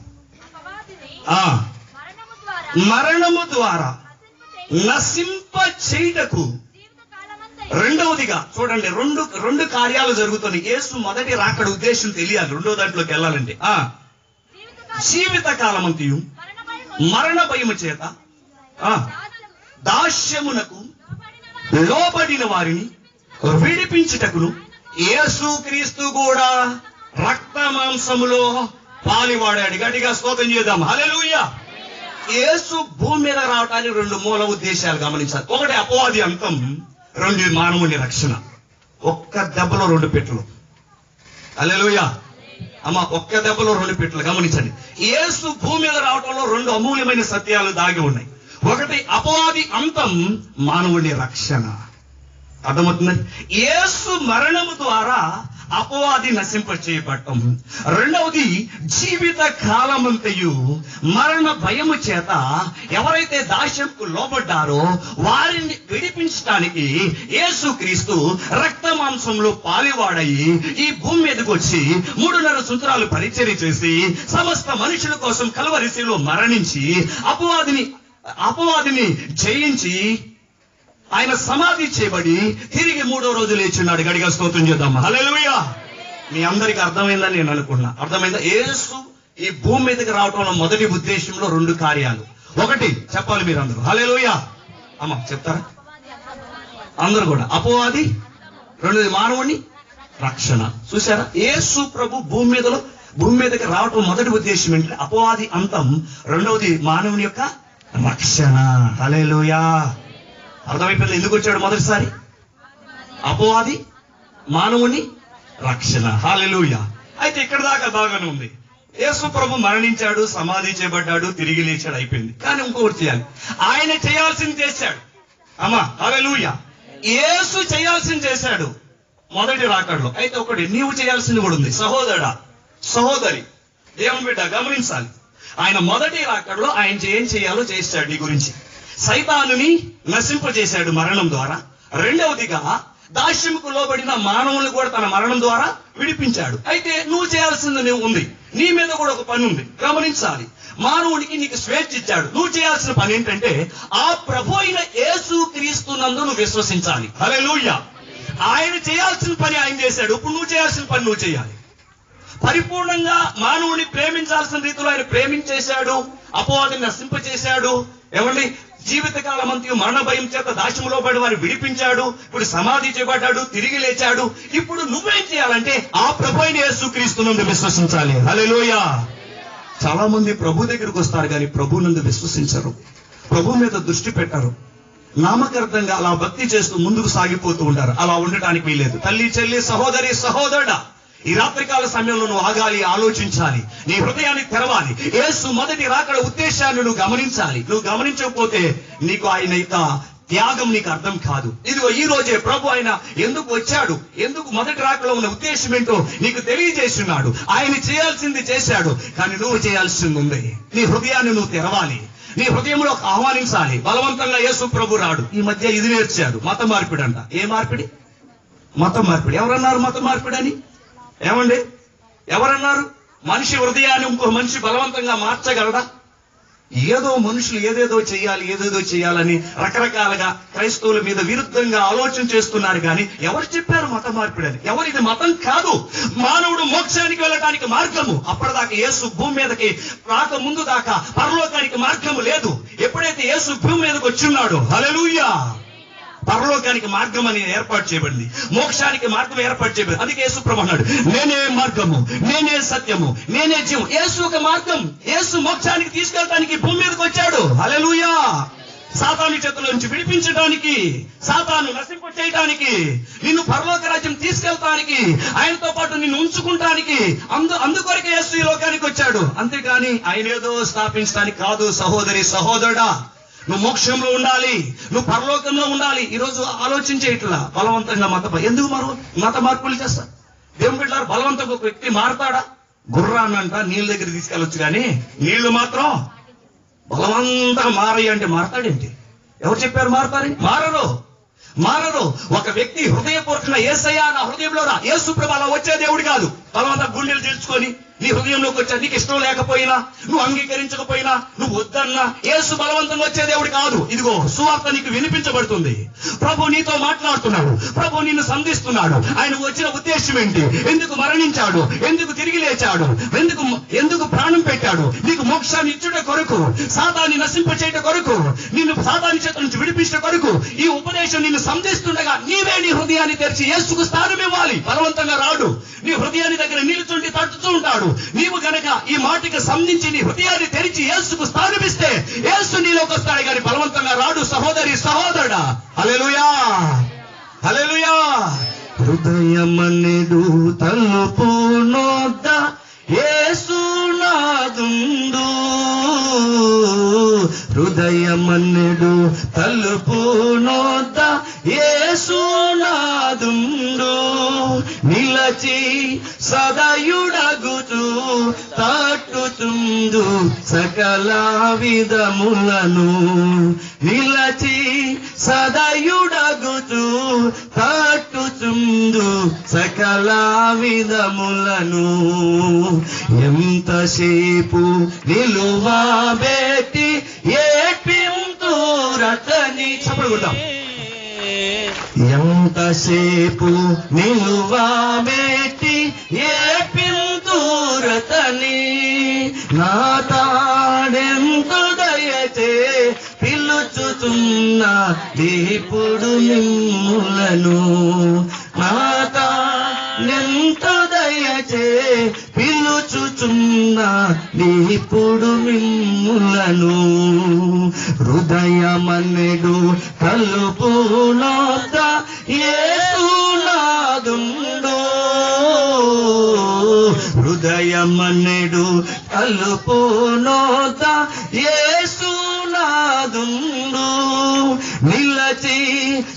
[SPEAKER 2] మరణము ద్వారా నశింప చేయుటకు. రెండవదిగా చూడండి, రెండు కార్యాలు జరుగుతున్నాయి. యేసు మొదటి రాకడ ఉద్దేశం తెలియాలి. రెండో దాంట్లోకి వెళ్ళాలంటే జీవిత కాలమంతయు మరణ భయము చేత దాస్యమునకు లోబడిన వారిని విడిపించుటకును యేసుక్రీస్తు కూడా రక్త మాంసములో పాలివాడాడు. గట్టిగా స్తోత్రం చేద్దాం. హల్లెలూయా. యేసు భూమి మీద రావడానికి రెండు మూల ఉద్దేశాలు గమనించాలి. ఒకటి అపవాది అంతం, రెండు మానవుని రక్షణ. ఒక్క దెబ్బలో రెండు పెట్లు. హల్లెలూయా అమ్మ, ఒక్క దెబ్బలో రెండు పెట్లు. గమనించండి, యేసు భూమి మీద రావడంలో రెండు అమూల్యమైన సత్యాలు దాగి ఉన్నాయి. ఒకటి అపవాది అంతం, మానవుని రక్షణ. అర్థమవుతుందండి? యేసు మరణము ద్వారా అపవాది నశింప చేయబడటం. రెండవది, జీవిత కాలమంతయు మరణ భయము చేత ఎవరైతే దాస్యంకు లోబడ్డారో వారిని విడిపించడానికి యేసుక్రీస్తు రక్త మాంసంలో పాలివాడయి ఈ భూమి మీదకి వచ్చి 3.5 సంవత్సరాలు పరిచర్య చేసి సమస్త మనుషుల కోసం కల్వరిశిలో మరణించి అపవాదిని జయించి ఆయన సమాధి చేయబడి తిరిగి 3వ రోజు లేచున్నాడు. గడిగా స్తోత్రం చేద్దాం. హల్లెలూయా. మీ అందరికీ అర్థమైందని నేను అనుకున్నా. అర్థమైందా? యేసు ఈ భూమి మీదకి రావటంలో మొదటి ఉద్దేశంలో రెండు కార్యాలు. ఒకటి చెప్పాలి మీరు అందరూ. హల్లెలూయా అమ్మ, చెప్తారా అందరూ కూడా? అపవాది, రెండోది మానవుని రక్షణ. చూసారా? యేసు ప్రభు భూమి మీదకి రావటం మొదటి ఉద్దేశం ఏంటంటే అపవాది అంతం, రెండవది మానవుని యొక్క రక్షణ. హల్లెలూయా. అర్థమైపోయింది ఎందుకు వచ్చాడు మొదటిసారి? అపవాది, మానవుని రక్షణ. హల్లెలూయా. అయితే ఇక్కడ దాకా బాగానే ఉంది. యేసు ప్రభు మరణించాడు, సమాధి చేయబడ్డాడు, తిరిగి లేచాడు, అయిపోయింది. కానీ ఇంకొకటి చేయాలి. ఆయన చేయాల్సింది చేశాడు. అమ్మా హల్లెలూయా. యేసు చేయాల్సింది చేశాడు మొదటి రాకడలో. అయితే ఒకటి నీవు చేయాల్సింది కూడా ఉంది. సహోదరుడా, సహోదరి, దేవుని బిడ్డ గమనించాలి. ఆయన మొదటి రాకడలో ఆయన ఏం చేయాలో చేశాడు. నీ గురించి సైతానుని నశింపజేశాడు మరణం ద్వారా. రెండవదిగా దాస్యముకు లోబడిన మానవులను కూడా తన మరణం ద్వారా విడిపించాడు. అయితే నువ్వు చేయాల్సింది ఉంది. నీ మీద కూడా ఒక పని ఉంది. గమనించాలి. మానవునికి నీకు స్వేచ్ఛ ఇచ్చాడు. నువ్వు చేయాల్సిన పని ఏంటంటే ఆ ప్రభు అయిన యేసుక్రీస్తునందు నువ్వు విశ్వసించాలి. హల్లెలూయా. ఆయన చేయాల్సిన పని ఆయన చేశాడు. ఇప్పుడు నువ్వు చేయాల్సిన పని నువ్వు చేయాలి. పరిపూర్ణంగా మానవుని ప్రేమించాల్సిన రీతిలో ఆయన ప్రేమించేశాడు. అపవాదిని నశింపచేశాడు. ఏమండి? జీవితకాలం అంతా మరణ భయం చేత దాస్యములో పడి వారిని విడిపించాడు. ఇప్పుడు సమాధి చేయబడ్డాడు, తిరిగి లేచాడు. ఇప్పుడు నువ్వేం చేయాలంటే ఆ ప్రభు అయిన యేసుక్రీస్తునందు విశ్వసించాలి. హల్లెలూయా. చాలా మంది ప్రభు దగ్గరికి వస్తారు కానీ ప్రభు నందు విశ్వసించరు, ప్రభు మీద దృష్టి పెట్టరు. నామకార్థంగా అలా భక్తి చేస్తూ ముందుకు సాగిపోతూ ఉంటారు. అలా ఉండటానికి వీలేదు. తల్లి, చెల్లి, సహోదరి, సహోదరుడా, ఈ రాత్రికాల సమయంలో నువ్వు ఆగాలి, ఆలోచించాలి, నీ హృదయాన్ని తెరవాలి. యేసు మొదటి రాకడ ఉద్దేశాన్ని నువ్వు గమనించాలి. నువ్వు గమనించకపోతే నీకు ఆయన యొక్క త్యాగం నీకు అర్థం కాదు. ఇదిగో ఈ రోజే ప్రభు ఆయన ఎందుకు వచ్చాడు, ఎందుకు మొదటి రాకలో ఉన్న ఉద్దేశం ఏంటో నీకు తెలియజేస్తున్నాడు. ఆయన చేయాల్సింది చేశాడు, కానీ నువ్వు చేయాల్సింది ఉంది. నీ హృదయాన్ని నువ్వు తెరవాలి, నీ హృదయంలో ఆహ్వానించాలి. బలవంతంగా యేసు ప్రభు రాడు. ఈ మధ్య ఇది నేర్చాడు, మత మార్పిడి అంట. ఏ మార్పిడి? మత మార్పిడి. ఎవరన్నారు మత మార్పిడి అని? ఏమండి, ఎవరన్నారు? మనిషి హృదయాన్ని ఇంకో మనిషి బలవంతంగా మార్చగలడా? ఏదో మనుషులు ఏదేదో చేయాలని రకరకాలుగా క్రైస్తవుల మీద విరుద్ధంగా ఆలోచన చేస్తున్నారు. కానీ ఎవరు చెప్పారు మత మార్పిడి అని? ఎవరు? ఇది మతం కాదు. మానవుడు మోక్షానికి వెళ్ళటానికి మార్గము. అప్పటిదాకా యేసు భూమి మీదకి రాక ముందు దాకా పరలోకానికి మార్గము లేదు. ఎప్పుడైతే యేసు భూమి మీదకి వచ్చున్నాడో, హల్లెలూయా, పరలోకానికి మార్గం అని ఏర్పాటు చేయబడింది, మోక్షానికి మార్గం ఏర్పాటు చేయబడింది. అందుకే యేసు ప్రభు అన్నాడు, నేనే మార్గము, నేనే సత్యము, నేనే జీవం. యేసు ఒక మార్గం. యేసు మోక్షానికి తీసుకెళ్ళడానికి భూమి మీదకి వచ్చాడు. హల్లెలూయా. సాతాను చేతుల నుంచి విడిపించడానికి, సాతాను నశింప చేయడానికి, నిన్ను పరలోక రాజ్యం తీసుకెళ్తానికి, ఆయనతో పాటు నిన్ను ఉంచుకుంటానికి, అందుకొరకే యేసు ఈ లోకానికి వచ్చాడు. అంతేగాని ఆయన ఏదో స్థాపించడానికి కాదు. సహోదరి, సహోదరుడా, నువ్వు మోక్షంలో ఉండాలి, నువ్వు పరలోకంలో ఉండాలి. ఈరోజు ఆలోచించే ఇట్లా బలవంతంగా ఎందుకు మత మార్పులు చేస్తారు? దేవుని బిడ్డలారా, బలవంతంగా ఒక వ్యక్తి మారతాడా? గుర్రాన్నంట నీళ్ళ దగ్గర తీసుకెళ్ళొచ్చు, కానీ నీళ్లు మాత్రం బలవంతంగా మారయ్య అంటే మారతాడేంటి? ఎవరు చెప్పారు మారతారని? మారరు. ఒక వ్యక్తి హృదయపూర్వకంగా యేసయ్యా నా హృదయంలో రా, యేసు ప్రభు అలా వచ్చే దేవుడు కాదు. బలవంతంగా గుండెలు తెలుసుకొని నీ హృదయంలోకి వచ్చా, నీకు ఇష్టం లేకపోయినా, నువ్వు అంగీకరించకపోయినా, నువ్వు వద్దన్నా, యేసు బలవంతంగా వచ్చే దేవుడు కాదు. ఇదిగో సువార్త నీకు వినిపించబడుతుంది. ప్రభు నీతో మాట్లాడుతున్నాడు, ప్రభు నిన్ను సంధిస్తున్నాడు. ఆయన వచ్చిన ఉద్దేశం ఏంటి? ఎందుకు మరణించాడు, ఎందుకు తిరిగి లేచాడు, ఎందుకు ప్రాణం పెట్టాడు? నీకు మోక్షాన్ని ఇచ్చుట కొరకు, సాతాన్ని నశింప చేయట కొరకు, నిన్ను సాతాని చేత నుంచి విడిపించట కొరకు ఈ ఉపదేశం నిన్ను సంధిస్తుండగా నీవే నీ హృదయాన్ని తెరిచి యేసుకు స్థానం ఇవ్వాలి. బలవంతంగా రాడు. నీ హృదయాన్ని దగ్గర నిలుచుండి తట్టుతూ ఉంటాడు. నీవు గనక ఈ మాటకి సంధించి నీ హృదయాన్ని తెరిచి యేసుకు స్థానమిస్తే యేసు నీలోకి వస్తాడు, కానీ బలవంతంగా రాడు. సహోదరి, సహోదరుడా, హల్లెలూయా, హల్లెలూయా. హృదయమనెడు తలుపు నొద్ద యేసు నాదుండు, హృదయమనెడు తలుపు నొద్ద యేసు నాదుండు, నిలచి సదయుడగుచు తట్టుచుందు సకల విధములను, నిలచి సదయుడగుచు తట్టుచుందు సకల విధములను, ఎంతసేపు నిలువబెట్టి ఏడ్పింతురతని. చప్పుడు కొడదాం. ఎంతసేపు నిలువబెట్టి ఏడ్పింతురతని, నా తాడెంతో దయచే పిలుచుతున్న ఇప్పుడు మిమ్ములను, నా తాడెంతో దయచే పిలుచుచున్న ఇప్పుడు మిమ్ములను, హృదయమనెడు తలుపు నొద్ద యేసు నాదుండు, హృదయమనెడు తలుపు నొద్ద యేసు నాదుండు, నిలచి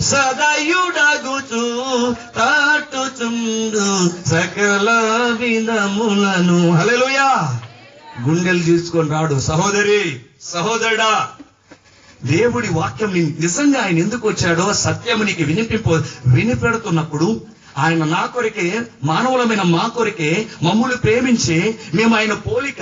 [SPEAKER 2] సదయుడగుచు తట్టుచుండు సకల విధములను. హల్లెలూయా. గుండెలు తీసుకొని రాడు. సహోదరి, సహోదరుడా, దేవుడి వాక్యం నిజంగా ఆయన ఎందుకు వచ్చాడో సత్యము నీకు వినిపెడుతున్నప్పుడు, ఆయన నా కొరికే, మానవులమైన మా కొరికే మమ్మల్ని ప్రేమించి, మేము ఆయన పోలిక,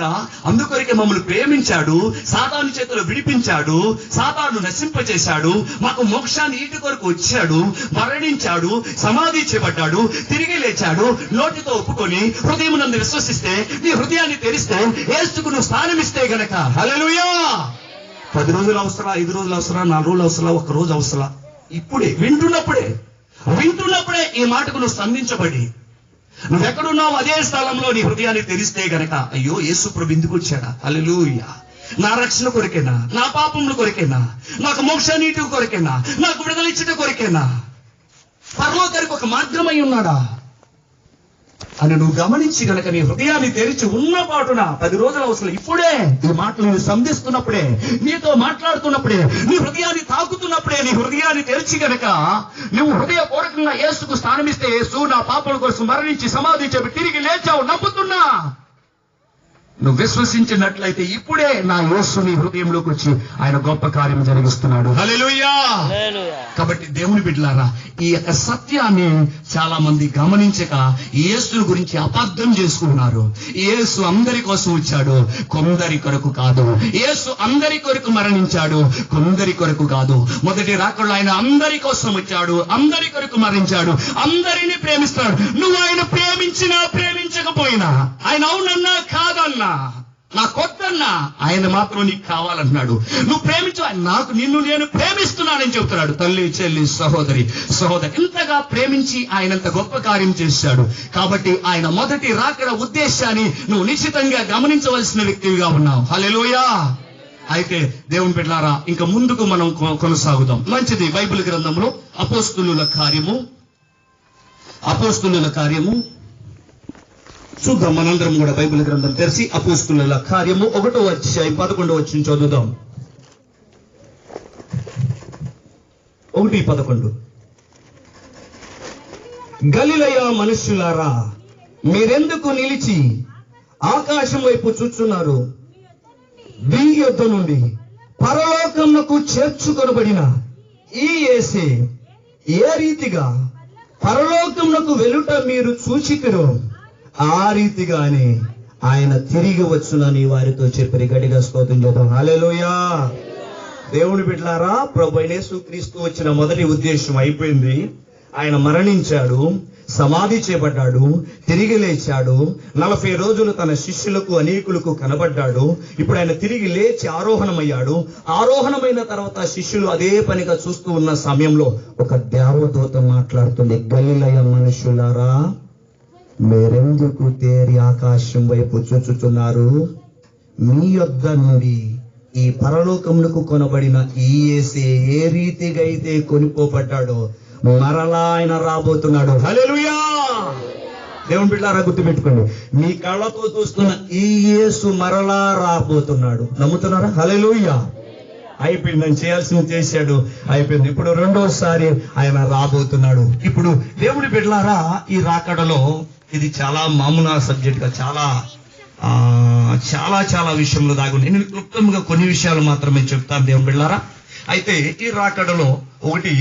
[SPEAKER 2] అందుకొరికే మమ్మల్ని ప్రేమించాడు, సాతాను చేతులు విడిపించాడు, సాతాను నశింపచేశాడు, మాకు మోక్షాన్ని ఈటి కొరకు వచ్చాడు, మరణించాడు, సమాధి చేయబడ్డాడు, తిరిగి లేచాడు. నోటితో ఒప్పుకొని హృదయమునందు విశ్వసిస్తే, నీ హృదయాన్ని తెరిస్తే, యేసుకు నువ్వు స్థానమిస్తే గనక, హల్లెలూయా. 10 రోజులు అవసరా, 5 రోజులు అవసరా, 4 రోజులు అవసరా, 1 రోజు అవసరా? ఇప్పుడే వింటున్నప్పుడే ఈ మాటకు నువ్వు స్పందించబడి, నువ్వెక్కడున్నావు అదే స్థలంలో నీ హృదయాన్ని తెరిస్తే గనక, అయ్యో యేసు ప్రభు ఎందుకు వచ్చాడా, హల్లెలూయా, నా రక్షణ కొరికేనా, నా పాపముల కొరికేనా, నాకు మోక్షానీటి కొరికేనా, నాకు విడుదలిచ్చుట కొరికేనా, పరలోకానికి ఒక మార్గమై ఉన్నాడా అని నువ్వు గమనించి గనక నీ హృదయాన్ని తెరిచి ఉన్న పాటున 10 రోజుల అవసరం ఇప్పుడే ఈ మాటలు నువ్వు సంధిస్తున్నప్పుడే, నీతో మాట్లాడుతున్నప్పుడే, నీ హృదయాన్ని తాకుతున్నప్పుడే, నీ హృదయాన్ని తెరిచి గనక నువ్వు హృదయపూర్వకంగా యేసుకు స్థానమిస్తే, యేసు నా పాపల కోసం మరణించి సమాధి చెప్పి తిరిగి లేచావు నమ్ముతున్నా, నువ్వు విశ్వసించినట్లయితే ఇప్పుడే నా యేసు నీ హృదయంలోకి వచ్చి ఆయన గొప్ప కార్యం జరిగిస్తున్నాడు. హల్లెలూయా. కాబట్టి దేవుని బిడ్డలారా, ఈ యొక్క సత్యాన్ని చాలా మంది గమనించక యేసు గురించి అబద్ధం చేసుకున్నారు. యేసు అందరి కోసం వచ్చాడు, కొందరి కొరకు కాదు. యేసు అందరి కొరకు మరణించాడు, కొందరి కొరకు కాదు. మొదటి రాకడలో ఆయన అందరి కోసం వచ్చాడు, అందరి కొరకు మరణించాడు, అందరినీ ప్రేమిస్తాడు. నువ్వు ఆయన ప్రేమించినా ప్రేమించకపోయినా, ఆయన అవునన్నా కాదన్నా, నా కొద్దన్నా, ఆయన మాత్రం నీకు కావాలన్నాడు. నువ్వు ప్రేమించు, నాకు నిన్ను నేను ప్రేమిస్తున్నానని చెబుతున్నాడు. తల్లి, చెల్లి, సహోదరి, ఇంతగా ప్రేమించి ఆయనంత గొప్ప కార్యం చేశాడు. కాబట్టి ఆయన మొదటి రాకడ ఉద్దేశాన్ని నువ్వు నిశ్చితంగా గమనించవలసిన వ్యక్తిగా ఉన్నావు. హల్లెలూయా. అయితే దేవుని బిడ్డలారా, ఇంకా ముందుకు మనం కొనసాగుదాం. మంచిది. బైబిల్ గ్రంథంలో అపోస్తలుల కార్యము చూద్దాం. మనందరం కూడా బైబిల్ గ్రంథం తెరిచి అపోస్తలుల కార్యము 1వ అధ్యాయం 11వ వచనం చదువుదాం. 1:11. గలిలయ మనుష్యులారా, మీరెందుకు నిలిచి ఆకాశం వైపు చూచున్నారు? మీ యొద్ద నుండి పరలోకమునకు చేర్చుకొనబడిన ఈ యేసే ఏ రీతిగా పరలోకమునకు వెలుట మీరు చూచితిరో, ఆ రీతిగానే ఆయన తిరిగి వచ్చునని వారితో చెప్పి గట్టిగా స్తోత్రం చేద్దాం. హల్లెలూయా. దేవుని బిడ్డలారా, ప్రభువైన యేసుక్రీస్తు వచ్చిన మొదటి ఉద్దేశం అయిపోయింది. ఆయన మరణించాడు, సమాధి చేయబడ్డాడు, తిరిగి లేచాడు, 40 రోజులు తన శిష్యులకు అనేకులకు కనబడ్డాడు. ఇప్పుడు ఆయన తిరిగి లేచి ఆరోహణమయ్యాడు. ఆరోహణమైన తర్వాత శిష్యులు అదే పనిగా చూస్తూ ఉన్న సమయంలో ఒక దేవదూత మాట్లాడుతుంది. గలిలయ మనుషులారా, మీరెందుకు తేరి ఆకాశం వైపు చూచుతున్నారు? మీ యొద్ద నుండి ఈ పరలోకమునకు కొనబడిన ఈ యేసే ఏ రీతిగా అయితే కొనిపోబడ్డాడో మరలా ఆయన రాబోతున్నాడు. హల్లెలూయా. దేవుని బిడ్డలారా, గుర్తుపెట్టుకోండి, మీ కళ్ళతో చూస్తున్న ఈ యేసు మరలా రాబోతున్నాడు. నమ్ముతున్నారా? హల్లెలూయా. అయిపోయిందని చేయాల్సింది చేశాడు, అయిపోయింది. ఇప్పుడు రెండోసారి ఆయన రాబోతున్నాడు. ఇప్పుడు దేవుని బిడ్డలారా, ఈ రాకడలో ఇది చాలా మామూలు సబ్జెక్ట్ గా చాలా విషయంలో దాగుంది. నేను క్లుప్తంగా కొన్ని విషయాలు మాత్రమే చెప్తాను దేవుని బిడ్డలారా. అయితే ఈ రాకడలో ఒకటి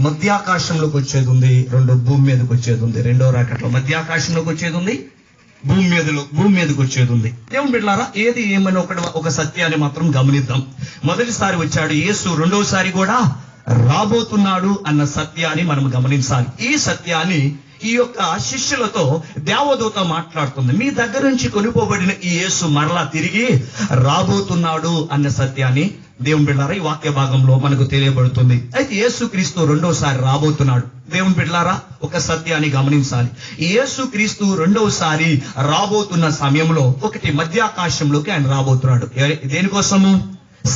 [SPEAKER 2] మధ్యాకాశంలోకి వచ్చేది ఉంది, 2 భూమి మీదకి వచ్చేది ఉంది. రెండో రాకడలో మధ్యాకాశంలోకి వచ్చేది ఉంది, భూమి మీదకి వచ్చేది ఉంది. దేవుని బిడ్డలారా, ఏది ఏమైనా ఒక సత్యాన్ని మాత్రం గమనిద్దాం. మొదటిసారి వచ్చాడు యేసు, రెండోసారి కూడా రాబోతున్నాడు అన్న సత్యాన్ని మనం గమనించాలి. ఈ సత్యాన్ని ఈ యొక్క శిష్యులతో దేవదూత మాట్లాడుతుంది. మీ దగ్గర నుంచి కొనిపోబడిన ఈ యేసు మరలా తిరిగి రాబోతున్నాడు అన్న సత్యాన్ని దేవుని బిడ్డలారా ఈ వాక్య భాగంలో మనకు తెలియబడుతుంది. అయితే యేసుక్రీస్తు రెండోసారి రాబోతున్నాడు. దేవుని బిడ్డలారా, ఒక సత్యాన్ని గమనించాలి. యేసుక్రీస్తు రెండోసారి రాబోతున్న సమయంలో ఒకటి మధ్యాకాశంలోకి ఆయన రాబోతున్నాడు. దేనికోసము?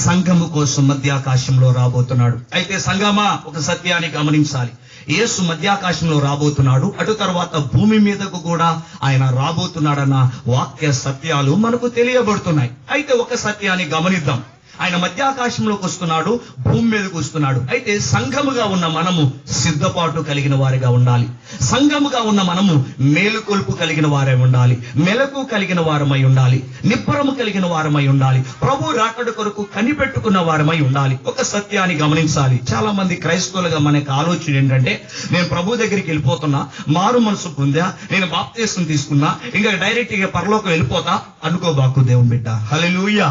[SPEAKER 2] సంఘము కోసం మధ్యాకాశంలో రాబోతున్నాడు. అయితే సంఘమా, ఒక సత్యాన్ని గమనించాలి. యేసు మధ్యాకాశంలో రాబోతున్నాడు, అటు తర్వాత భూమి మీదకు కూడా ఆయన రాబోతున్నాడన్న వాక్య సత్యాలు మనకు తెలియబడుతున్నాయి. అయితే ఒక సత్యాన్ని గమనిద్దాం. ఆయన మధ్యాకాశంలోకి వస్తున్నాడు, భూమి మీదకు వస్తున్నాడు. అయితే సంఘముగా ఉన్న మనము సిద్ధపాటు కలిగిన వారిగా ఉండాలి. సంఘముగా ఉన్న మనము మేలుకొల్పు కలిగిన వారై ఉండాలి, మెలకు కలిగిన వారమై ఉండాలి, నిబ్బరము కలిగిన వారమై ఉండాలి, ప్రభు రాకడ కొరకు కనిపెట్టుకున్న వారమై ఉండాలి. ఒక సత్యాన్ని గమనించాలి. చాలా మంది క్రైస్తవులుగా మనకి ఆలోచన ఏంటంటే, నేను ప్రభు దగ్గరికి వెళ్ళిపోతున్నా, మారు మనసు పొందా, నేను బాప్తిసం తీసుకున్నా, ఇంకా డైరెక్ట్ గా పరలోకం వెళ్ళిపోతా అనుకోబాకు దేవుని బిడ్డ. హల్లెలూయా.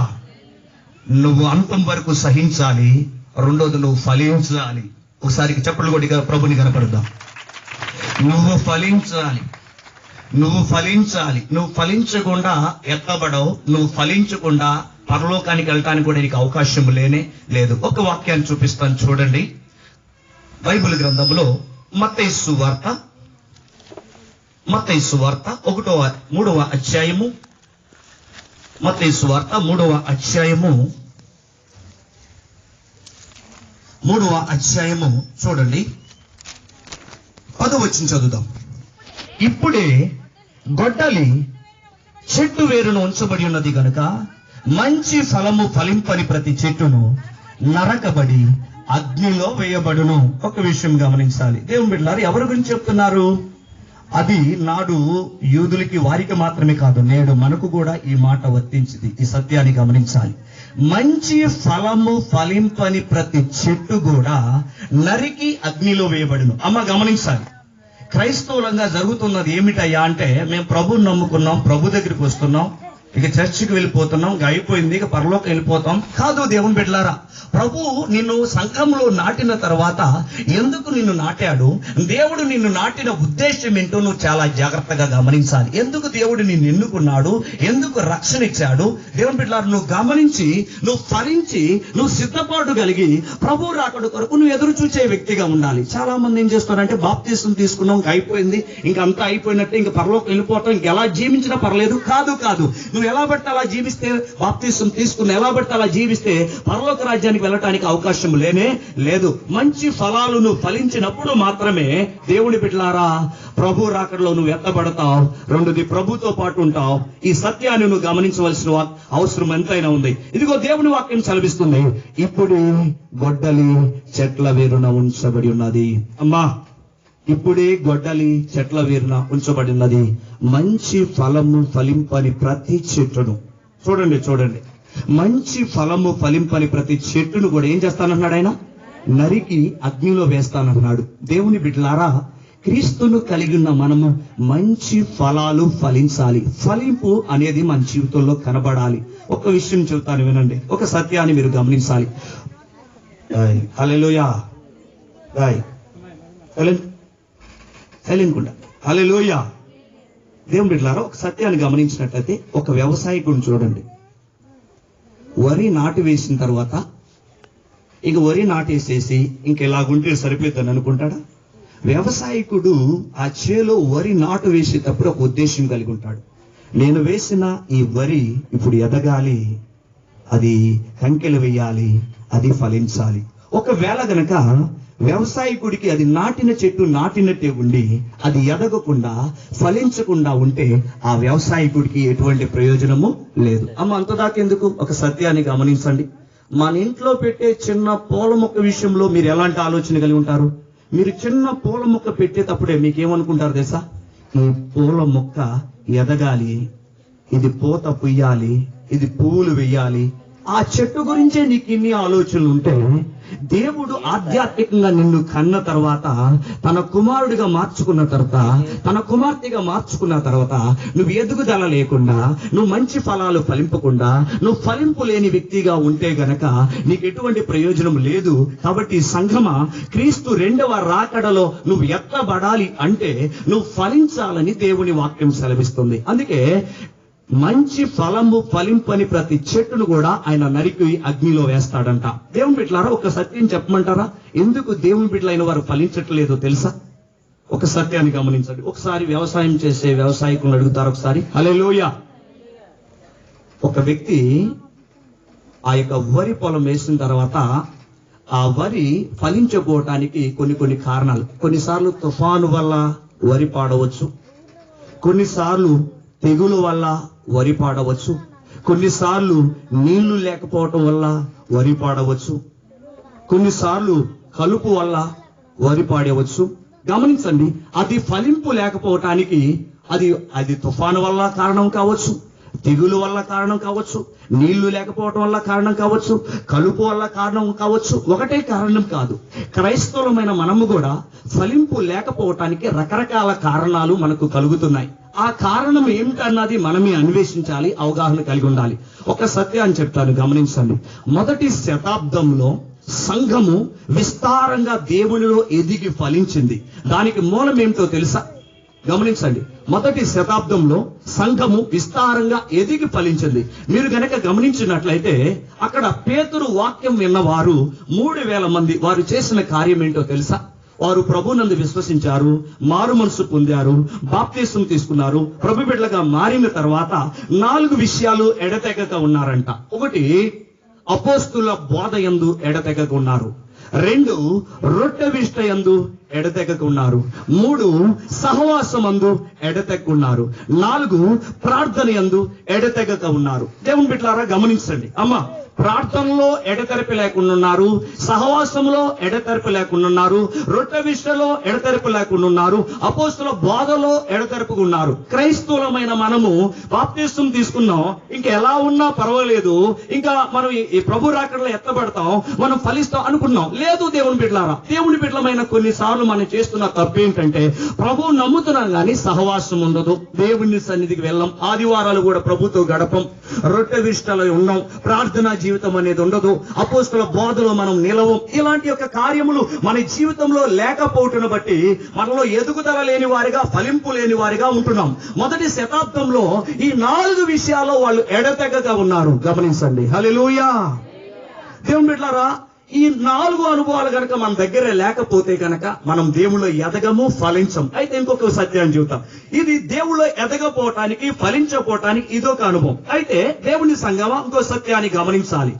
[SPEAKER 2] నువ్వు అంతం వరకు సహించాలి, రెండోది నువ్వు ఫలించాలి. ఒకసారి చప్పట్లు కొట్టి ప్రభుని కనపడదాం. నువ్వు ఫలించాలి. నువ్వు ఫలించకుండా ఎత్తబడవు. నువ్వు ఫలించకుండా పరలోకానికి వెళ్ళటానికి కూడా నీకు అవకాశం లేదు. ఒక వాక్యాన్ని చూపిస్తాను చూడండి. బైబిల్ గ్రంథంలో మత్తయి సువార్త 3వ అధ్యాయము మత్తయి సువార్త 3వ అధ్యాయము చూడండి, 10వ వచనం చదువుదాం. ఇప్పుడే గొడ్డలి చెట్టు వేరును ఉంచబడి ఉన్నది గనుక మంచి ఫలము ఫలింపని ప్రతి చెట్టును నరకబడి అగ్నిలో వేయబడును. ఒక విషయం గమనించాలి దేవుని బిడ్డలారా, ఎవరి గురించి చెప్తున్నారు? అది నాడు యూదులకి వారికి మాత్రమే కాదు, నేడు మనకు కూడా ఈ మాట వర్తించింది. ఈ సత్యాన్ని గమనించాలి. మంచి ఫలము ఫలింపని ప్రతి చెట్టు కూడా నరికి అగ్నిలో వేయబడును. అమ్మ గమనించాలి, క్రైస్తవులంగా జరుగుతున్నది ఏమిటయ్యా అంటే, మేము ప్రభువుని నమ్ముకున్నాం, ప్రభు దగ్గరికి వస్తున్నాం, ఇక చర్చికి వెళ్ళిపోతున్నాం, ఇక అయిపోయింది, ఇక పరలోకం వెళ్ళిపోతాం. కాదు దేవుని బిడ్డలారా, ప్రభు నిన్ను సంఘంలో నాటిన తర్వాత ఎందుకు నిన్ను నాటాడు, దేవుడు నిన్ను నాటిన ఉద్దేశం ఏంటో నువ్వు చాలా జాగ్రత్తగా గమనించాలి. ఎందుకు దేవుడు నిన్ను ఎన్నుకున్నాడు, ఎందుకు రక్షణ ఇచ్చాడు, దేవుని బిడ్డలారా నువ్వు గమనించి, నువ్వు ఫలించి, నువ్వు సిద్ధపాటు కలిగి ప్రభు రాకడ కొరకు నువ్వు ఎదురు చూసే వ్యక్తిగా ఉండాలి. చాలా మంది ఏం చేస్తారంటే, బాప్తీసం తీసుకున్నాం, ఇంక అయిపోయింది, ఇంక అంతా అయిపోయినట్టే, ఇంక పరలోకం వెళ్ళిపోతాం, ఇంక ఎలా జీవించినా పర్లేదు. కాదు, నువ్వు ఎలా పడితే అలా జీవిస్తే, బాప్తీసం తీసుకుని ఎలా పడితే అలా జీవిస్తే పరలోక రాజ్యానికి వెళ్ళటానికి అవకాశం లేనే లేదు. మంచి ఫలాలు నువ్వు ఫలించినప్పుడు మాత్రమే దేవుని బిడ్డలారా ప్రభు రాకడలో నువ్వు ఎత్తబడతావు. రెండోది, ప్రభుతో పాటు ఉంటావు. ఈ సత్యాన్ని నువ్వు గమనించవలసిన అవసరం ఎంతైనా ఉంది. ఇదిగో దేవుని వాక్యం సెలవిస్తుంది, ఇప్పుడు గొడ్డలి చెట్ల వేరున ఉంచబడి ఉన్నది. అమ్మా, ఇప్పుడే గొడ్డలి చెట్ల వేరున ఉంచబడి ఉన్నది. మంచి ఫలము ఫలింపని ప్రతి చెట్టును, చూడండి, మంచి ఫలము ఫలింపని ప్రతి చెట్టును కూడా ఏం చేస్తానన్నాడు ఆయన? నరికి అగ్నిలో వేస్తానన్నాడు. దేవుని బిడ్డలారా, క్రీస్తును కలిగి ఉన్న మనము మంచి ఫలాలు ఫలించాలి. ఫలింపు అనేది మన జీవితంలో కనబడాలి. ఒక విషయం చెబుతాను వినండి, ఒక సత్యాన్ని మీరు గమనించాలి. హల్లెలూయా, హల్లెలూయా. దేవుని బిడ్డలారా, ఒక సత్యాన్ని గమనించినట్లయితే, ఒక వ్యవసాయకుడిని చూడండి. వరి నాటు వేసిన తర్వాత ఇక వరి నాటేసేసి ఇంక ఇలాగుంటే సరిపోతుందని అనుకుంటాడా? వ్యవసాయకుడు ఆ చేలో వరి నాటు వేసేటప్పుడు ఒక ఉద్దేశం కలిగి ఉంటాడు. నేను వేసిన ఈ వరి ఇప్పుడు ఎదగాలి, అది కంకెలు వేయాలి, అది ఫలించాలి. ఒకవేళ గనక వ్యవసాయకుడికి అది నాటిన చెట్టు నాటినట్టే ఉండి అది ఎదగకుండా ఫలించకుండా ఉంటే ఆ వ్యవసాయకుడికి ఎటువంటి ప్రయోజనము లేదు. అమ్మ, అంతదాకెందుకు? ఒక సత్యాన్ని గమనించండి. మన ఇంట్లో పెట్టే చిన్న పూల మొక్క విషయంలో మీరు ఎలాంటి ఆలోచన కలిగి ఉంటారు? మీరు చిన్న పూల మొక్క పెట్టేటప్పుడే మీకేమనుకుంటారు తెలుసా? ఈ పూల మొక్క ఎదగాలి, ఇది పూత పుయ్యాలి, ఇది పువ్వులు వెయ్యాలి. ఆ చెట్టు గురించే నీకు ఇన్ని ఆలోచనలు ఉంటే, దేవుడు ఆధ్యాత్మికంగా నిన్ను కన్న తర్వాత, తన కుమారుడిగా మార్చుకున్న తర్వాత, తన కుమార్తెగా మార్చుకున్న తర్వాత నువ్వు ఎదుగుదల లేకుండా, నువ్వు మంచి ఫలాలు ఫలింపకుండా, నువ్వు ఫలింపు లేని వ్యక్తిగా ఉంటే గనక నీకు ఎటువంటి ప్రయోజనం లేదు. కాబట్టి సంఘమా, క్రీస్తు రెండవ రాకడలో నువ్వు ఎత్తబడాలి అంటే నువ్వు ఫలించాలని దేవుని వాక్యం సెలవిస్తుంది. అందుకే మంచి ఫలము ఫలింపని ప్రతి చెట్టును కూడా ఆయన నరికి అగ్నిలో వేస్తాడంట. దేవుని బిడ్డలారా, ఒక సత్యం చెప్పమంటారా? ఎందుకు దేవుని బిడ్డలైన వారు ఫలించట్లేదో తెలుసా? ఒక సత్యాన్ని గమనించండి. ఒకసారి వ్యవసాయం చేసే వ్యవసాయకులను అడుగుతారు ఒకసారి. హల్లెలూయా. ఒక వ్యక్తి ఆ యొక్క వరి పొలం వేసిన తర్వాత ఆ వరి ఫలించకపోవటానికి కొన్ని కారణాలు. కొన్నిసార్లు తుఫాను వల్ల వరి పాడవచ్చు, కొన్నిసార్లు తెగులు వల్ల వరి పాడవచ్చు, కొన్నిసార్లు నీళ్లు లేకపోవటం వల్ల వరి పాడవచ్చు, కొన్నిసార్లు కలుపు వల్ల వరి పాడవచ్చు. గమనించండి, అది ఫలింపు లేకపోవటానికి అది తుఫాను వల్ల కారణం కావచ్చు, తెగులు వల్ల కారణం కావచ్చు, నీళ్లు లేకపోవటం వల్ల కారణం కావచ్చు, కలుపు వల్ల కారణం కావచ్చు. ఒకటే కారణం కాదు. క్రైస్తవులమైన మనము కూడా ఫలింపు లేకపోవటానికి రకరకాల కారణాలు మనకు కలుగుతున్నాయి. ఆ కారణం ఏమిటన్నది మనమే అన్వేషించాలి, అవగాహన కలిగి ఉండాలి. ఒక సత్యాన్ని చెప్తాను, గమనించండి. మొదటి శతాబ్దంలో సంఘము విస్తారంగా దేవునిలో ఎదిగి ఫలించింది. దానికి మూలం ఏమిటో తెలుసా? గమనించండి. మొదటి శతాబ్దంలో సంఘము విస్తారంగా ఎదిగి ఫలించింది. మీరు గనక గమనించినట్లయితే అక్కడ పేతురు వాక్యం విన్నవారు 3000 మంది. వారు చేసిన కార్యం ఏంటో తెలుసా? వారు ప్రభునందు విశ్వసించారు, మారు మనసు పొందారు, బాప్తిసం తీసుకున్నారు, ప్రభు బిడ్డలుగా మారిన తర్వాత 4 విషయాలు ఎడతెగక ఉన్నారంట. 1, అపోస్తుల బోధ యందు ఎడతెగక ఉన్నారు. 2, రొట్టె విష్ట యందు ఎడతెగక ఉన్నారు. 3, సహవాసమందు ఎడతెగక ఉన్నారు. 4, ప్రార్థన యందు ఎడతెగక ఉన్నారు. దేవుని బిడ్డలారా గమనించండి. అమ్మా, ప్రార్థనలో ఎడతెరపి లేకుండా ఉన్నారు, సహవాసంలో ఎడతెరపి లేకుండా ఉన్నారు, రొట్టె విషయంలో ఎడతెరపి లేకుండా ఉన్నారు, అపోస్తుల బోధలో ఎడతెరపు ఉన్నారు. క్రైస్తవులమైన మనము బాప్తిసం తీసుకున్నాం, ఇంకా ఎలా ఉన్నా పర్వాలేదు, ఇంకా మనం ఈ ప్రభు రాకడలో ఎత్తబడతాం, మనం ఫలిస్తాం అనుకున్నాం. లేదు దేవుని బిడ్డలారా, దేవుని బిడ్డలమైన కొన్నిసార్లు మనం చేస్తున్న తప్పు ఏంటంటే ప్రభు నమ్ముతున్నాం కానీ సహవాసం ఉండదు, దేవుని సన్నిధికి వెళ్ళాం, ఆదివారాలు కూడా ప్రభుతో గడపం, రొట్టె విషయాలు ఉన్నాం, ప్రార్థన జీవితం అనేది ఉండదు, అపోస్తుల బోధలో మనం నిలవం. ఇలాంటి యొక్క కార్యములు మన జీవితంలో లేకపోవటం బట్టి మనలో ఎదుగుదల లేని వారిగా, ఫలింపు లేని వారిగా ఉంటున్నాం. మొదటి శతాబ్దంలో ఈ 4 విషయాల్లో వాళ్ళు ఎడతెగగా ఉన్నారు. గమనించండి. హల్లెలూయా. దేవుని బిడ్డలారా, ఈ 4 అనుభవాలు కనుక మన దగ్గర లేకపోతే కనుక మనం దేవుళ్ళో ఎదగము, ఫలించం. అయితే ఇంకొక సత్యాన్ని చెబుతాం. ఇది దేవుళ్ళో ఎదగపోవటానికి, ఫలించపోవటానికి ఇదొక అనుభవం. అయితే దేవుని సంగమా ఇంకో సత్యాన్ని గమనించాలి.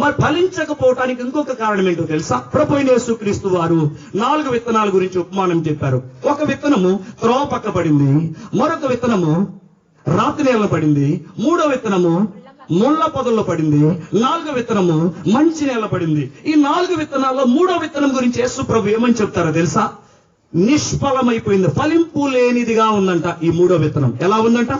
[SPEAKER 2] మరి ఫలించకపోవటానికి ఇంకొక కారణం ఏంటో తెలుసా? ప్రభువైన యేసుక్రీస్తు వారు 4 విత్తనాల గురించి ఉపమానం చెప్పారు. ఒక విత్తనము త్రోవ పక్క పడింది, మరొక విత్తనము రాతి నేల పడింది, 3వ విత్తనము ముళ్ళ పొదల్లో పడింది, 4వ విత్తనము మంచి నేల పడింది. ఈ 4 విత్తనాల్లో 3వ విత్తనం గురించి యేసు ప్రభు ఏమని చెప్తారో తెలుసా? నిష్ఫలమైపోయింది, ఫలింపు లేనిదిగా ఉందంట. ఈ 3వ విత్తనం ఎలా ఉందంట?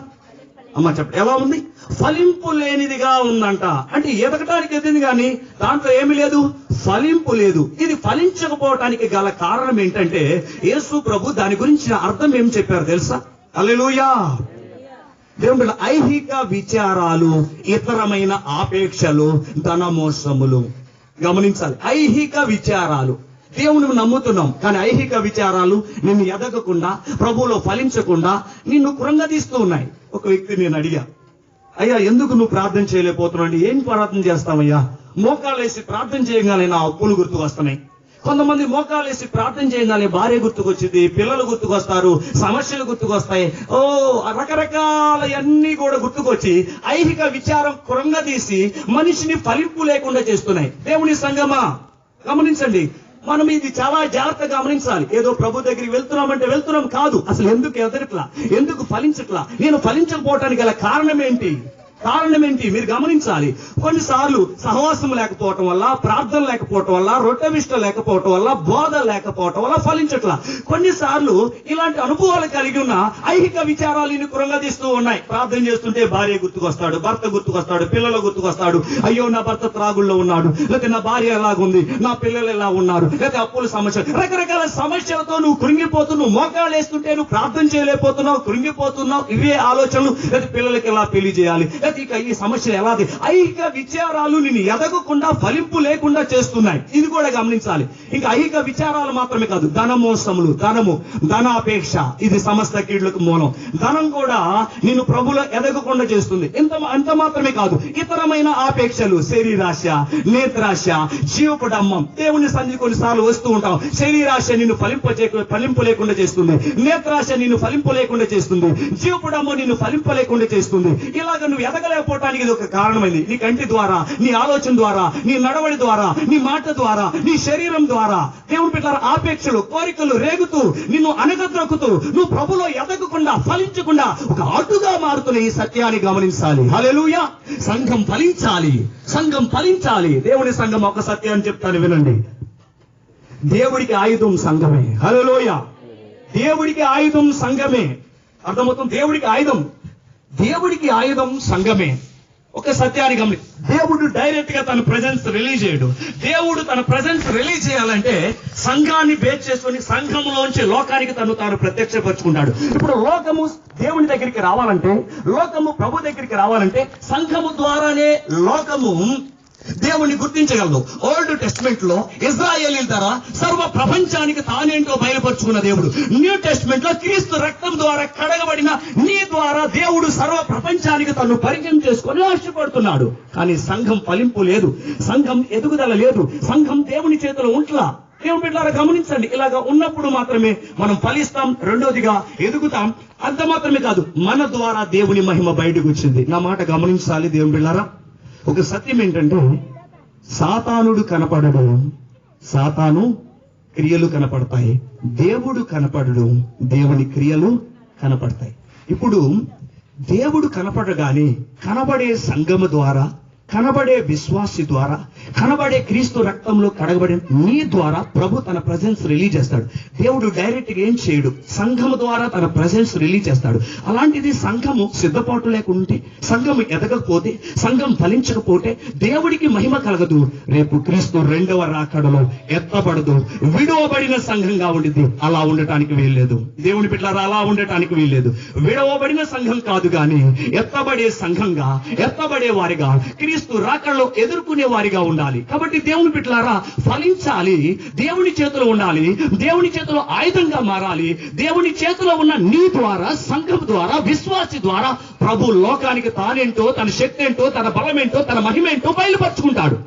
[SPEAKER 2] అమ్మ చెప్పండి, ఎలా ఉంది? ఫలింపు లేనిదిగా ఉందంట. అంటే ఎదగటానికి ఎదిగింది కానీ దాంట్లో ఏమీ లేదు, ఫలింపు లేదు. ఇది ఫలించకపోవటానికి గల కారణం ఏంటంటే యేసు ప్రభు దాని గురించి అర్థం ఏం చెప్పారు తెలుసా? హల్లెలూయా. దేవుడు, ఐహిక విచారాలు, ఇతరమైన ఆపేక్షలు, ధనమోసములు. గమనించాలి. ఐహిక విచారాలు, దేవుని నమ్ముతున్నాం కానీ ఐహిక విచారాలు నిన్ను ఎదగకుండా, ప్రభువులో ఫలించకుండా నిన్ను కృంగదీస్తూ ఉన్నాయి. ఒక వ్యక్తి నేను అడిగా, అయ్యా ఎందుకు నువ్వు ప్రార్థన చేయలేకపోతున్నావు? ఏం ప్రార్థన చేస్తావయ్యా? మోకాలేసి ప్రార్థన చేయగానే నా అప్పులు గుర్తుకు వస్తున్నాయి. కొంతమంది మోకాలేసి ప్రార్థన చేయగానే భార్య గుర్తుకొచ్చింది, పిల్లలు గుర్తుకొస్తారు, సమస్యలు గుర్తుకొస్తాయి, రకరకాల అన్ని కూడా గుర్తుకొచ్చి ఐహిక విచారం కృంగదీసి మనిషిని ఫలింపు లేకుండా చేస్తున్నాయి. దేవుని సంగమా గమనించండి. మనం ఇది చాలా జాగ్రత్తగా గమనించాలి. ఏదో ప్రభు దగ్గరికి వెళ్తున్నామంటే వెళ్తున్నాం కాదు. అసలు ఎందుకు ఎదగట్లా, ఎందుకు ఫలించట్లా, నేను ఫలించకపోవటానికి గల కారణం ఏంటి? మీరు గమనించాలి. కొన్నిసార్లు సహవాసం లేకపోవటం వల్ల, ప్రార్థన లేకపోవటం వల్ల, రొట్టె విష్ట లేకపోవటం వల్ల, బోధ లేకపోవటం వల్ల ఫలించట్లా. కొన్నిసార్లు ఇలాంటి అనుభవాలు కలిగి ఉన్న ఐహిక విచారాలు కృంగదీస్తూ ఉన్నాయి. ప్రార్థన చేస్తుంటే భార్య గుర్తుకొస్తాడు, భర్త గుర్తుకొస్తాడు, పిల్లలు గుర్తుకొస్తాడు. అయ్యో నా భర్త త్రాగుల్లో ఉన్నాడు, లేకపోతే నా భార్య ఎలాగుంది, నా పిల్లలు ఎలా ఉన్నారు, లేకపోతే అప్పుల సమస్య, రకరకాల సమస్యలతో నువ్వు కృంగిపోతున్నావు. మోకాలు వేస్తుంటే నువ్వు ప్రార్థన చేయలేకపోతున్నావు, కృంగిపోతున్నావు. ఇవే ఆలోచనలు. లేకపోతే పిల్లలకి ఎలా పెళ్లి చేయాలి, ఇక ఈ సమస్యలు ఎలా, ఐహిక విచారాలు నిన్ను ఎదగకుండా, ఫలింపు లేకుండా చేస్తున్నాయి. ఇది కూడా గమనించాలి. ఇంకా ఐహిక విచారాలు మాత్రమే కాదు, ధనమోసములు, ధనాపేక్ష, ఇది సమస్త కీడులకు మూలం. ధనం కూడా నిన్ను ప్రభులో ఎదగకుండా చేస్తుంది. ఎంత మాత్రమే కాదు, ఇతరమైన ఆపేక్షలు, శరీరాశ, నేత్రాశ, జీవపు డమ్మం. దేవుని సన్నిధి కొన్నిసార్లు వస్తూ ఉంటాం. శరీరాశ నిన్ను ఫలింపు లేకుండా చేస్తుంది, నేత్రాశ నిన్ను ఫలింపు లేకుండా చేస్తుంది, జీవపు డమ్మం నిన్ను ఫలింపు లేకుండా చేస్తుంది. ఇలాగ నువ్వు ఎదగలేకపోవటానికి ఇది ఒక కారణమైంది. నీ కంటి ద్వారా, నీ ఆలోచన ద్వారా, నీ నడవడి ద్వారా, నీ మాట ద్వారా, నీ శరీరం ద్వారా దేవుని బిడ్డలారా ఆపేక్షలు, కోరికలు రేగుతూ నిన్ను అనగద్రొక్కుతూ నువ్వు ప్రభులో ఎదగకుండా, ఫలించకుండా ఒక అడ్డుగా మారుతున్న ఈ సత్యాన్ని గమనించాలి. హల్లెలూయా. సంఘం ఫలించాలి. దేవుని సంఘం ఒక సత్యాన్ని చెప్తాను వినండి. దేవుడికి ఆయుధం సంఘమే. హల్లెలూయా. దేవుడికి ఆయుధం సంఘమే. అర్థమవుతుంది? దేవుడికి ఆయుధం సంఘమే. ఒక సత్యాన్ని గమని, దేవుడు డైరెక్ట్ గా తన ప్రెజెన్స్ రిలీజ్ చేయడు. దేవుడు తన ప్రెజెన్స్ రిలీజ్ చేయాలంటే సంఘాన్ని బేస్ చేసుకుని సంఘంలోంచి లోకానికి తాను ప్రత్యక్షపరుచుకుంటాడు. ఇప్పుడు లోకము దేవుని దగ్గరికి రావాలంటే, లోకము ప్రభు దగ్గరికి రావాలంటే సంఘము ద్వారానే లోకము దేవుణ్ణి గుర్తించగలదు. ఓల్డ్ టెస్ట్మెంట్ లో ఇజ్రాయేలీల ద్వారా సర్వ ప్రపంచానికి తానేంటో బయలుపరుచుకున్న దేవుడు, న్యూ టెస్ట్మెంట్ లో క్రీస్తు రక్తం ద్వారా కడగబడిన నీ ద్వారా దేవుడు సర్వ ప్రపంచానికి తను పరిచయం చేసుకొని ఆశపడుతున్నాడు. కానీ సంఘం ఫలింపు లేదు, సంఘం ఎదుగుదల లేదు, సంఘం దేవుని చేతిలో ఉంట్లా. దేవుని బిడ్డలారా గమనించండి, ఇలాగా ఉన్నప్పుడు మాత్రమే మనం ఫలిస్తాం, రెండోదిగా ఎదుగుతాం. అంత మాత్రమే కాదు, మన ద్వారా దేవుని మహిమ బయటకు వచ్చింది. నా మాట గమనించాలి దేవుని బిడ్డలారా. ఒక సత్యం ఏంటంటే, సాతానుడు కనపడడు, సాతాను క్రియలు కనపడతాయి. దేవుడు కనపడడు, దేవుని క్రియలు కనపడతాయి. ఇప్పుడు దేవుడు కనపడగానే కనబడే సంఘము ద్వారా, కనబడే విశ్వాసి ద్వారా, కనబడే క్రీస్తు రక్తంలో కడగబడిన నీ ద్వారా ప్రభు తన ప్రెజెన్స్ రిలీజ్ చేస్తాడు. దేవుడు డైరెక్ట్ గా ఏం చేయడు, సంఘము ద్వారా తన ప్రెజెన్స్ రిలీజ్ చేస్తాడు. అలాంటిది సంఘము సిద్ధపాటు లేకుంటే, సంఘము ఎదగకపోతే, సంఘం ఫలించకపోతే దేవుడికి మహిమ కలగదు. రేపు క్రీస్తు రెండవ రాకడలో ఎత్తబడదు, విడువబడిన సంఘంగా ఉండిద్ది. అలా ఉండటానికి వీల్లేదు దేవుని బిడ్డలారా, అలా ఉండటానికి వీల్లేదు. విడవబడిన సంఘం కాదు గాని ఎత్తబడే సంఘంగా, ఎత్తబడే వారిగా, క్రీస్తు రాకడలో ఎదుర్కొనే వారిగా ఉండాలి. కాబట్టి దేవుని బిడ్డలారా, ఫలించాలి, దేవుని చేతిలో ఉండాలి, దేవుని చేతిలో ఆయుధంగా మారాలి. దేవుని చేతిలో ఉన్న నీ ద్వారా, సంఘం ద్వారా, విశ్వాసి ద్వారా ప్రభు లోకానికి తానేంటో, తన శక్తి ఏంటో, తన బలమేంటో, తన మహిమేంటో బయలుపరుచుకుంటాడు.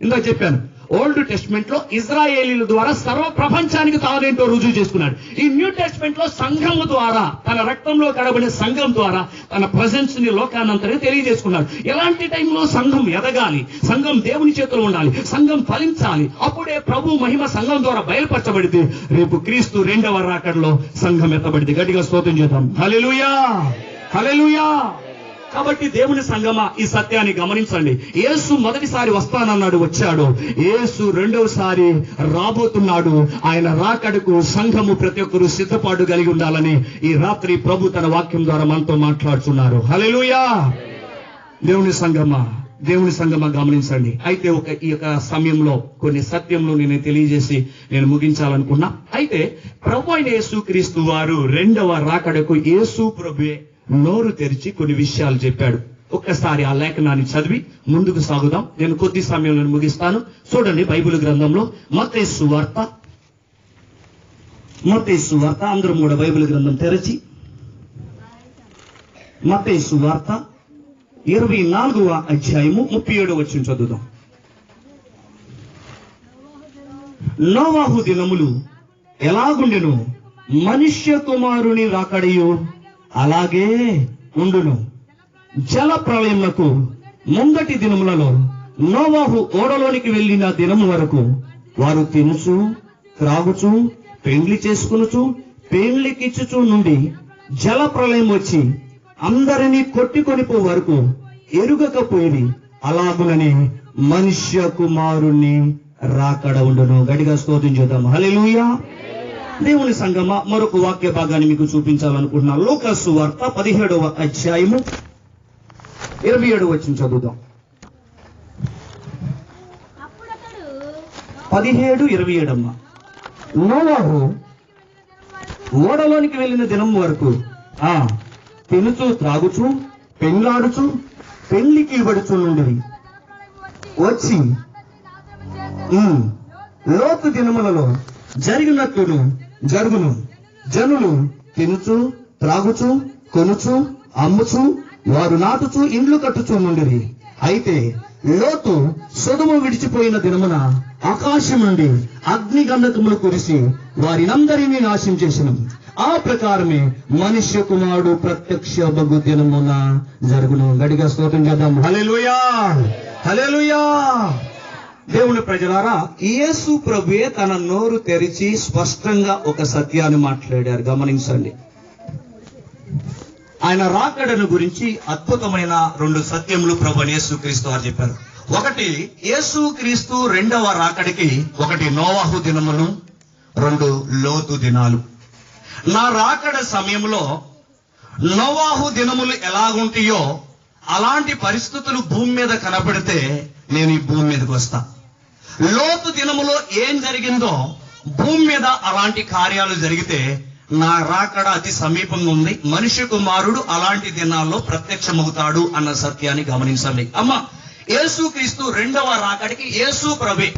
[SPEAKER 2] ఇందాక చెప్పాను, ఓల్డ్ టెస్ట్మెంట్ లో ఇజ్రాయేలీల ద్వారా సర్వ ప్రపంచానికి తానేంటో రుజువు చేసుకున్నాడు. ఈ న్యూ టెస్ట్మెంట్ లో సంఘము ద్వారా, తన రక్తంలో కడబడిన సంఘం ద్వారా తన ప్రెజెన్స్ ని లోకానంతనే తెలియజేసుకున్నాడు. ఎలాంటి టైంలో సంఘం ఎదగాలి, సంఘం దేవుని చేతిలో ఉండాలి, సంఘం ఫలించాలి. అప్పుడే ప్రభు మహిమ సంఘం ద్వారా బయలుపరచబడింది. రేపు క్రీస్తు రెండవ రాకడలో సంఘం ఎత్తబడింది. గట్టిగా స్తోత్రం చేద్దాం. హల్లెలూయా, హల్లెలూయా. కాబట్టి దేవుని సంఘమా, ఈ సత్యాన్ని గమనించండి. యేసు మొదటిసారి వస్తానన్నాడు, వచ్చాడు. యేసు రెండవసారి రాబోతున్నాడు. ఆయన రాకడకు సంఘము ప్రతి ఒక్కరూ సిద్ధపాటు కలిగి ఉండాలని ఈ రాత్రి ప్రభు తన వాక్యం ద్వారా మనతో మాట్లాడుతున్నారు. హల్లెలూయా. దేవుని సంఘమా గమనించండి. అయితే ఈ యొక్క సమయంలో కొన్ని సత్యంలో నేను తెలియజేసి నేను ముగించాలనుకున్నా. అయితే ప్రభు అయిన యేసుక్రీస్తు వారు రెండవ రాకడకు యేసు ప్రభువే నోరు తెరిచి కొన్ని విషయాలు చెప్పాడు. ఒక్కసారి ఆ లేఖనాన్ని చదివి ముందుకు సాగుదాం. నేను కొద్ది సమయంలో ముగిస్తాను. చూడండి, బైబిల్ గ్రంథంలో మత్తయి సువార్త, అందరం కూడా బైబిల్ గ్రంథం తెరచి మత్తయి సువార్త 24వ అధ్యాయము 37వ వచనం చదువుదాం. నోవాహు దినములు ఎలాగుండెను, మనుష్య కుమారుని రాకడయు అలాగే ఉండును. జల ప్రళయమునకు ముందటి దినములలో నోవాహు ఓడలోనికి వెళ్ళిన దినము వరకు వారు తినుచు, త్రాగుచు, పెండ్లి చేసుకునుచు, పెండ్లికిచ్చుచు నుండి జల ప్రళయం వచ్చి అందరినీ కొట్టికొనిపో వరకు ఎరుగకపోయి, అలాగునని మనుష్య కుమారుని రాకడ ఉండును. గట్టిగా స్తోత్రం చేద్దాం. హల్లెలూయా. దేవుని సంగమా, మరొక వాక్య భాగాన్ని మీకు చూపించాలనుకుంటున్నాను. లూకాసు సువార్త 17వ అధ్యాయము 27వ వచనం చదువుదాం. 17:27 అమ్మా. నోవాహు ఓడలోనికి వెళ్ళిన దినం వరకు తినుచు, త్రాగుచు, పెండ్లాడుచు, పెండ్లికి ఇవ్వడుచు నుండి వచ్చి లోతు దినములలో జరిగినట్లు జరుగును. జనులు తినుచు, త్రాగుచు, కొనుచు, అమ్ముచు, వారు నాటుచు, ఇండ్లు కట్టుచు నుండిరి. అయితే లోతు సొదొమ విడిచిపోయిన దినమున ఆకాశం నుండి అగ్ని గంధకములు కురిసి వారినందరినీ నాశనం చేసినం. ఆ ప్రకారమే మనుష్య కుమారుడు ప్రత్యక్ష బగు దినమున జరుగును. గట్టిగా స్తోత్రం చేద్దాం. హల్లెలూయా, హల్లెలూయా. దేవుని ప్రజలారా, యేసు ప్రభువే తన నోరు తెరిచి స్పష్టంగా ఒక సత్యాన్ని మాట్లాడారు. గమనించండి. ఆయన రాకడను గురించి అద్భుతమైన 2 సత్యములు ప్రభు యేసుక్రీస్తు వారు చెప్పారు. ఒకటి, యేసుక్రీస్తు రెండవ రాకడికి 1 నోవాహు దినములు, 2 లోతు దినాలు. నా రాకడ సమయంలో నోవాహు దినములు ఎలాగుంటాయో అలాంటి పరిస్థితులు భూమి మీద కనపడితే నేను ఈ భూమి మీదకి వస్తా. లోతు దినములో ఏం జరిగిందో భూమి మీద అలాంటి కార్యాలు జరిగితే నా రాకడ అతి సమీపంగా ఉంది. మనిషి కుమారుడు అలాంటి దినాల్లో ప్రత్యక్షమవుతాడు అన్న సత్యాన్ని గమనించండి. అమ్మ, యేసుక్రీస్తు రెండవ రాకడికి యేసు ప్రభే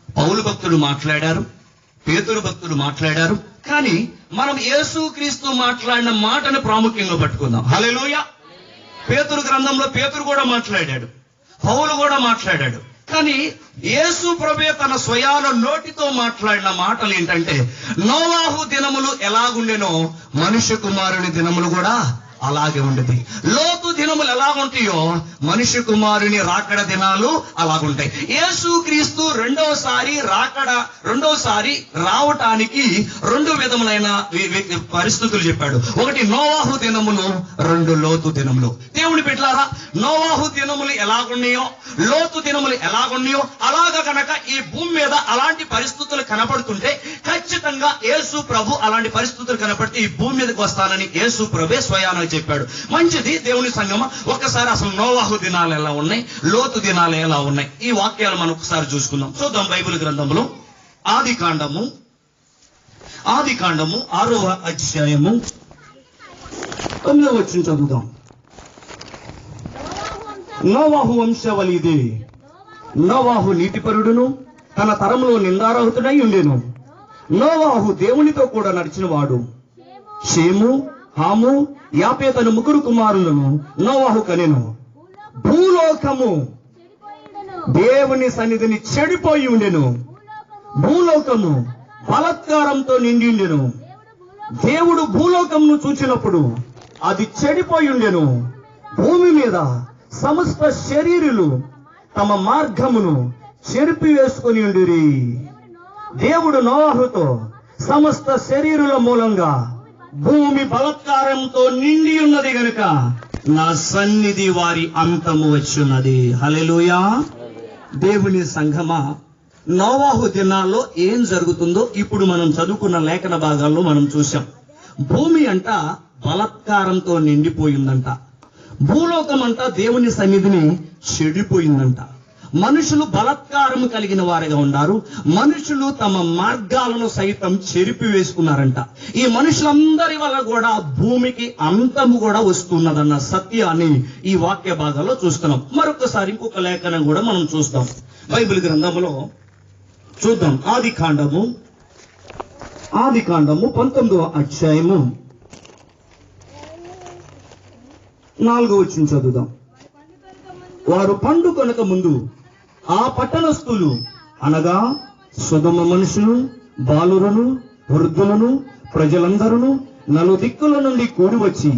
[SPEAKER 2] పౌలు భక్తుడు మాట్లాడారు, పేతురు భక్తుడు మాట్లాడారు. కానీ మనం యేసుక్రీస్తు మాట్లాడిన మాటను ప్రాముఖ్యంగా పట్టుకుందాం. హల్లెలూయా. పేతురు గ్రంథంలో పేతురు కూడా మాట్లాడాడు, పౌలు కూడా మాట్లాడాడు. కానీ యేసు ప్రభువే తన స్వయాన నోటితో మాట్లాడిన మాటలు ఏంటంటే, నోవాహు దినములు ఎలాగుండెనో మనుష్య కుమారుని దినములు కూడా అలాగే ఉండేది. లోతు దినములు ఎలాగుంటాయో మనుష్య కుమారుని రాకడ దినాలు అలాగుంటాయి. యేసు క్రీస్తు రెండోసారి రావటానికి రెండు విధములైన పరిస్థితులు చెప్పాడు. ఒకటి నోవాహు దినములు, రెండు లోతు దినములు. దేవుని బిడ్డలారా, నోవాహు దినములు ఎలాగున్నాయో, లోతు దినములు ఎలాగున్నాయో అలాగా కనుక ఈ భూమి మీద అలాంటి పరిస్థితులు కనపడుతుంటే ఖచ్చితంగా యేసు ప్రభు అలాంటి పరిస్థితులు కనపడితే ఈ భూమి మీదకి వస్తానని యేసు ప్రభే స్వయాన చెప్పాడు. మంచిది దేవుని సంగమ, ఒక్కసారి అసలు నోవాహు దినాలు ఎలా ఉన్నాయి, లోతు దినాలు ఎలా ఉన్నాయి, ఈ వాక్యాలు మనం ఒకసారి చూసుకుందాం. చూద్దాం బైబిల్ గ్రంథంలో ఆది కాండము 6వ అధ్యాయము 9వ వచనం చదువుదాం. నోవాహు వంశావళి ఇది. నోవాహు నీతిపరుడును తన తరంలో నిందారహితుడై ఉండెను. నోవాహు దేవునితో కూడా నడిచిన వాడు. షేము, హాము, యాపేతను ముగ్గురు కుమారులను నోవాహు కనెను. భూలోకము దేవుని సన్నిధిని చెడిపోయి ఉండెను. భూలోకము బలత్కారంతో నిండి ఉండెను. దేవుడు భూలోకమును చూచినప్పుడు అది చెడిపోయి ఉండెను. భూమి మీద సమస్త శరీరులు తమ మార్గమును చెరిపి వేసుకుని ఉండిరి. దేవుడు నోవాహుతో సమస్త శరీరుల మూలంగా భూమి బలత్కారంతో నిండి ఉన్నది గనుక నా సన్నిధి వారి అంతము వచ్చున్నది. హల్లెలూయా. దేవుని సంఘమా, నోవాహు దినాల్లో ఏం జరుగుతుందో ఇప్పుడు మనం చదువుకున్న లేఖన భాగాల్లో మనం చూసాం. భూమి అంట బలత్కారంతో నిండిపోయిందంట. భూలోకం అంట దేవుని సన్నిధిని చెడిపోయిందంట. మనుషులు బలత్కారం కలిగిన వారిగా ఉన్నారు. మనుషులు తమ మార్గాలను సైతం చెరిపి వేసుకున్నారంట. ఈ మనుషులందరి వల్ల కూడా భూమికి అంతము కూడా వస్తున్నదన్న సత్యాన్ని ఈ వాక్య భాగాల్లో చూస్తున్నాం. మరొకసారి ఇంకొక లేఖనం కూడా మనం చూస్తాం బైబిల్ గ్రంథంలో. చూద్దాం ఆది కాండము 19వ అధ్యాయము 4వ వచనం చదువుదాం. వారు పండు కొనక ముందు ఆ పట్టణస్థులు అనగా సొదొమ మనుషులు, బాలురను, వృద్ధులను, ప్రజలందరూ నలుదిక్కుల నుండి కూడి వచ్చి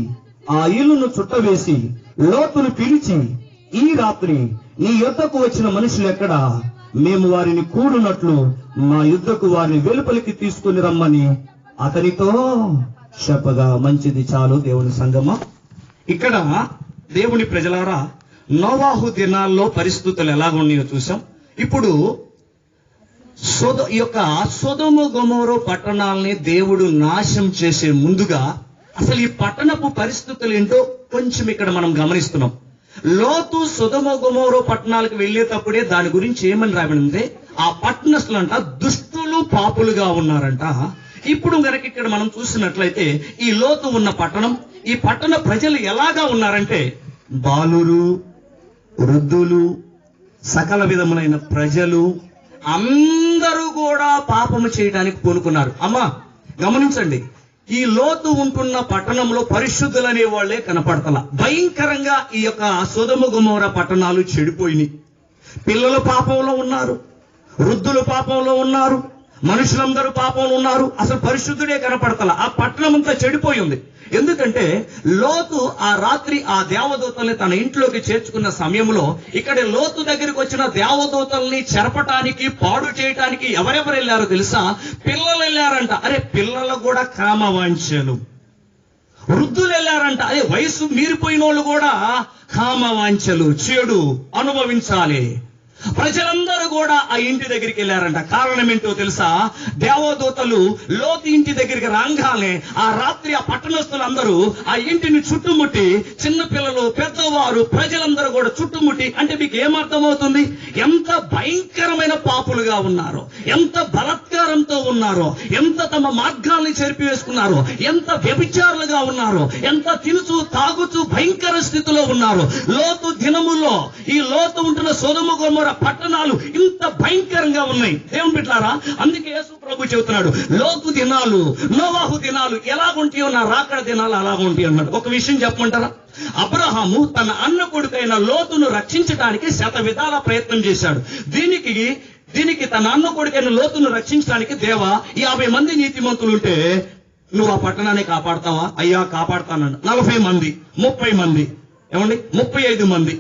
[SPEAKER 2] ఆ ఇల్లును చుట్టవేసి లోతును పిలిచి, ఈ రాత్రి నీ యొద్దకు వచ్చిన మనుషులు ఎక్కడా? మేము వారిని కూడినట్లు మా యుద్ధకు వారిని వెలుపలికి తీసుకుని రమ్మని అతనితో చెప్పగా. మంచిది, చాలు దేవుని సంగమా. ఇక్కడ దేవుని ప్రజలారా, నోవాహు దినాల్లో పరిస్థితులు ఎలాగున్నాయో చూసాం. ఇప్పుడు ఈ యొక్క సొదొమ గొమొర పట్టణాలని దేవుడు నాశనం చేసే ముందుగా అసలు ఈ పట్టణపు పరిస్థితులు ఏంటో కొంచెం ఇక్కడ మనం గమనిస్తున్నాం. లోతు సొదొమ గొమొర పట్టణాలకు వెళ్ళేటప్పుడే దాని గురించి ఏమని రాబడింది, ఆ పట్టణస్తులంట దుష్టులు పాపులుగా ఉన్నారంట. ఇప్పుడు గనక ఇక్కడ మనం చూసినట్లయితే ఈ లోతు ఉన్న పట్టణం, ఈ పట్టణ ప్రజలు ఎలాగా ఉన్నారంటే బాలురు, వృద్ధులు, సకల విధములైన ప్రజలు అందరూ కూడా పాపము చేయడానికి పూనుకున్నారు. అమ్మా గమనించండి, ఈ లోతు ఉంటున్న పట్టణంలో పరిశుద్ధులనే వాళ్లే కనపడతలా. భయంకరంగా ఈ యొక్క సొదొమ గొమొర పట్టణాలు చెడిపోయినాయి. పిల్లలు పాపంలో ఉన్నారు, వృద్ధులు పాపంలో ఉన్నారు, మనుషులందరూ పాపంలో ఉన్నారు. అసలు పరిశుద్ధుడే కనపడతలా. ఆ పట్టణం అంతా చెడిపోయి ఉంది. ఎందుకంటే లోతు ఆ రాత్రి ఆ దేవదూతల్ని తన ఇంట్లోకి చేర్చుకున్న సమయంలో ఇక్కడ లోతు దగ్గరికి వచ్చిన దేవదూతల్ని చెరపటానికి, పాడు చేయటానికి ఎవరెవరు వెళ్ళారో తెలుసా? పిల్లలు వెళ్ళారంట. అరే, పిల్లలు కూడా కామవాంఛలు. వృద్ధులు వెళ్ళారంట. అదే వయసు మీరిపోయిన వాళ్ళు కూడా కామవాంఛలు, చెడు అనుభవించాలి. ప్రజలందరూ కూడా ఆ ఇంటి దగ్గరికి వెళ్ళారంట. కారణం ఏంటో తెలుసా? దేవదూతలు లోతు ఇంటి దగ్గరికి రాగానే ఆ రాత్రి ఆ పట్టణస్తులందరూ ఆ ఇంటిని చుట్టుముట్టి, చిన్నపిల్లలు, పెద్దవారు, ప్రజలందరూ కూడా చుట్టుముట్టి, అంటే మీకు ఏమర్థమవుతుంది? ఎంత భయంకరమైన పాపులుగా ఉన్నారో, ఎంత బలత్కారంతో ఉన్నారో, ఎంత తమ మార్గాల్ని చెరిపి వేసుకున్నారో, ఎంత వ్యభిచారులుగా ఉన్నారో, ఎంత తినుచు తాగుచు భయంకర స్థితిలో ఉన్నారు. లోతు దినములో ఈ లోతు ఉంటున్న సొదొమ గొమొర పట్టణాలు ఇంత భయంకరంగా ఉన్నాయి. దేవుని బిడ్డలారా, అందుకే యేసు ప్రభు చెబుతున్నాడు, లోతు దినాలు, నోవాహు దినాలు ఎలాగుంటాయో నా రాకడ దినాలు అలాగుంటాయి అన్నాడు. ఒక విషయం చెప్పమంటారా? అబ్రహాము తన అన్న కొడుకైన లోతును రక్షించడానికి శత విధాల ప్రయత్నం చేశాడు. దీనికి తన అన్న కొడుకైన లోతును రక్షించడానికి దేవా 50 మంది నీతిమంతులు ఉంటే నువ్వు ఆ పట్టణాన్ని కాపాడతావా? అయ్యా కాపాడతానన్నాడు. 40 మంది, 30 మంది, ఏమండి 35 మంది,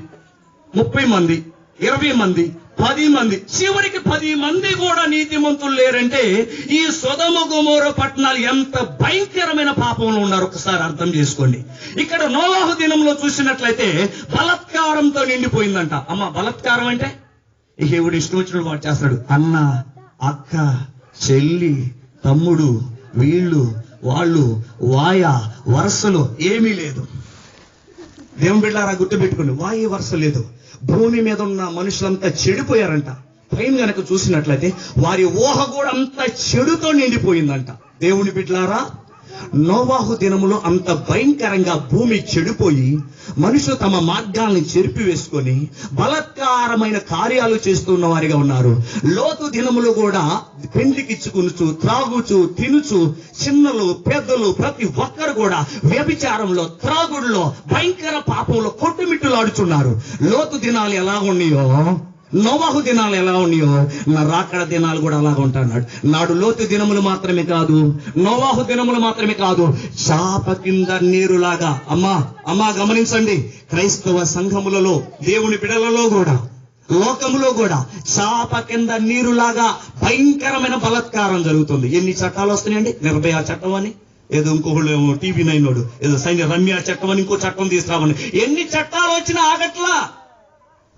[SPEAKER 2] 30 మంది, 20 మంది, 10 మంది, చివరికి 10 మంది కూడా నీతిమంతులు లేరంటే ఈ సొదొమ గొమొర్రా పట్టణాలు ఎంత భయంకరమైన పాపంలో ఉన్నారు ఒకసారి అర్థం చేసుకోండి. ఇక్కడ నోవాహు దినంలో చూసినట్లయితే బలాత్కారంతో నిండిపోయిందంట. అమ్మ, బలాత్కారం అంటే ఇక ఎవడు ఇష్టం వచ్చినట్టు వాడు చేస్తాడు. అన్న, అక్క, చెల్లి, తమ్ముడు, వీళ్ళు వాళ్ళు, వాయ వరుసలు ఏమీ లేదు. దేవుని బిడ్డలారా గుర్తుపెట్టుకోండి, వాయి వరుస లేదు. భూమి మీద ఉన్న మనుషులంతా చెడిపోయారంట. పైన గనక చూసినట్లయితే వారి ఊహ కూడా అంత చెడుతో నిండిపోయిందంట. దేవుని బిడ్డలారా, నోవాహు దినములో అంత భయంకరంగా భూమి చెడిపోయి మనుషులు తమ మార్గాల్ని చెరిపివేసుకొని బలాత్కారమైన కార్యాలు చేస్తున్న వారిగా ఉన్నారు. లోతు దినములు కూడా పెండ్లికిచ్చుకునుచు, త్రాగుచు, తినుచు, చిన్నలు పెద్దలు ప్రతి ఒక్కరు కూడా వ్యభిచారంలో, త్రాగుడులో, భయంకర పాపంలో కొట్టుమిట్టులాడుచున్నారు. లోతు దినాలు ఎలా ఉన్నాయో, నోవాహు దినాలు ఎలా ఉన్నాయో నా రాకడ దినాలు కూడా అలాగ ఉంటాడు. నాడు లోతు దినములు మాత్రమే కాదు, నోవాహు దినములు మాత్రమే కాదు, చాప కింద నీరులాగా. అమ్మా గమనించండి, క్రైస్తవ సంఘములలో, దేవుని బిడలలో కూడా, లోకములో కూడా చాప కింద నీరులాగా భయంకరమైన బలాత్కారం జరుగుతుంది. ఎన్ని చట్టాలు వస్తున్నాయండి? నిర్భయ చట్టం అని, ఏదో ఇంకొకళ్ళు TV9 ఏదో రమ్య చట్టం అని, ఇంకో చట్టం తీసుకురావని, ఎన్ని చట్టాలు వచ్చినా ఆగట్లా.